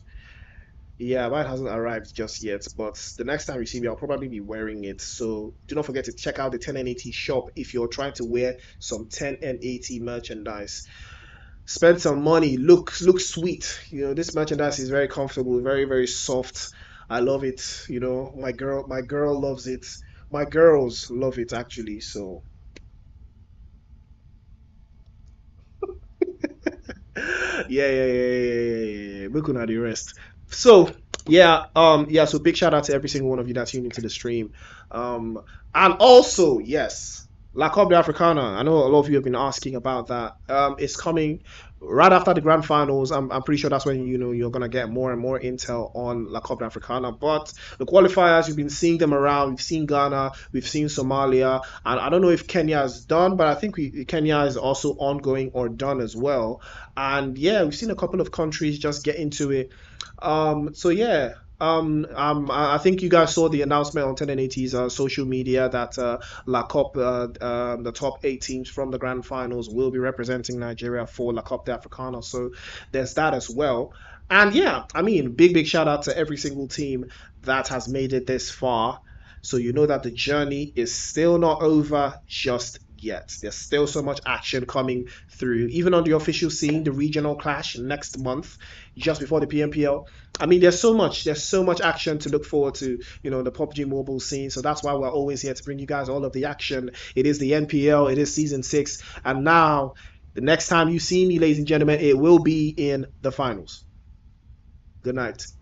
Yeah, mine hasn't arrived just yet, but the next time you see me, I'll probably be wearing it. So do not forget to check out the 10NAT shop if you're trying to wear some 10NAT merchandise. Spend some money, look sweet. This merchandise is very comfortable, very, very soft. I love it. My girl loves it. My girls love it actually. So yeah. We're gonna the rest. So Yeah, so big shout out to every single one of you that tuned into the stream. Um, and also, yes, La Coupe de Africana. I know a lot of you have been asking about that. It's coming right after the grand finals. I'm pretty sure that's when you're gonna get more and more intel on La Coupe de Africana. But the qualifiers, you've been seeing them around. We've seen Ghana, we've seen Somalia, and I don't know if Kenya is done, but I think Kenya is also ongoing or done as well. And yeah, we've seen a couple of countries just get into it. So yeah, I think you guys saw the announcement on 1080's social media that La Cop, the top 8 teams from the grand finals will be representing Nigeria for La Cop de Africana. So there's that as well. And yeah, I mean, big shout out to every single team that has made it this far. So you know that the journey is still not over just yet. There's still so much action coming through, even on the official scene, the regional clash next month, just before the PMPL. I mean, there's so much action to look forward to, the PUBG Mobile scene. So that's why we're always here to bring you guys all of the action. It is the NPL, it is season 6, and now the next time you see me, ladies and gentlemen, it will be in the finals. Good night.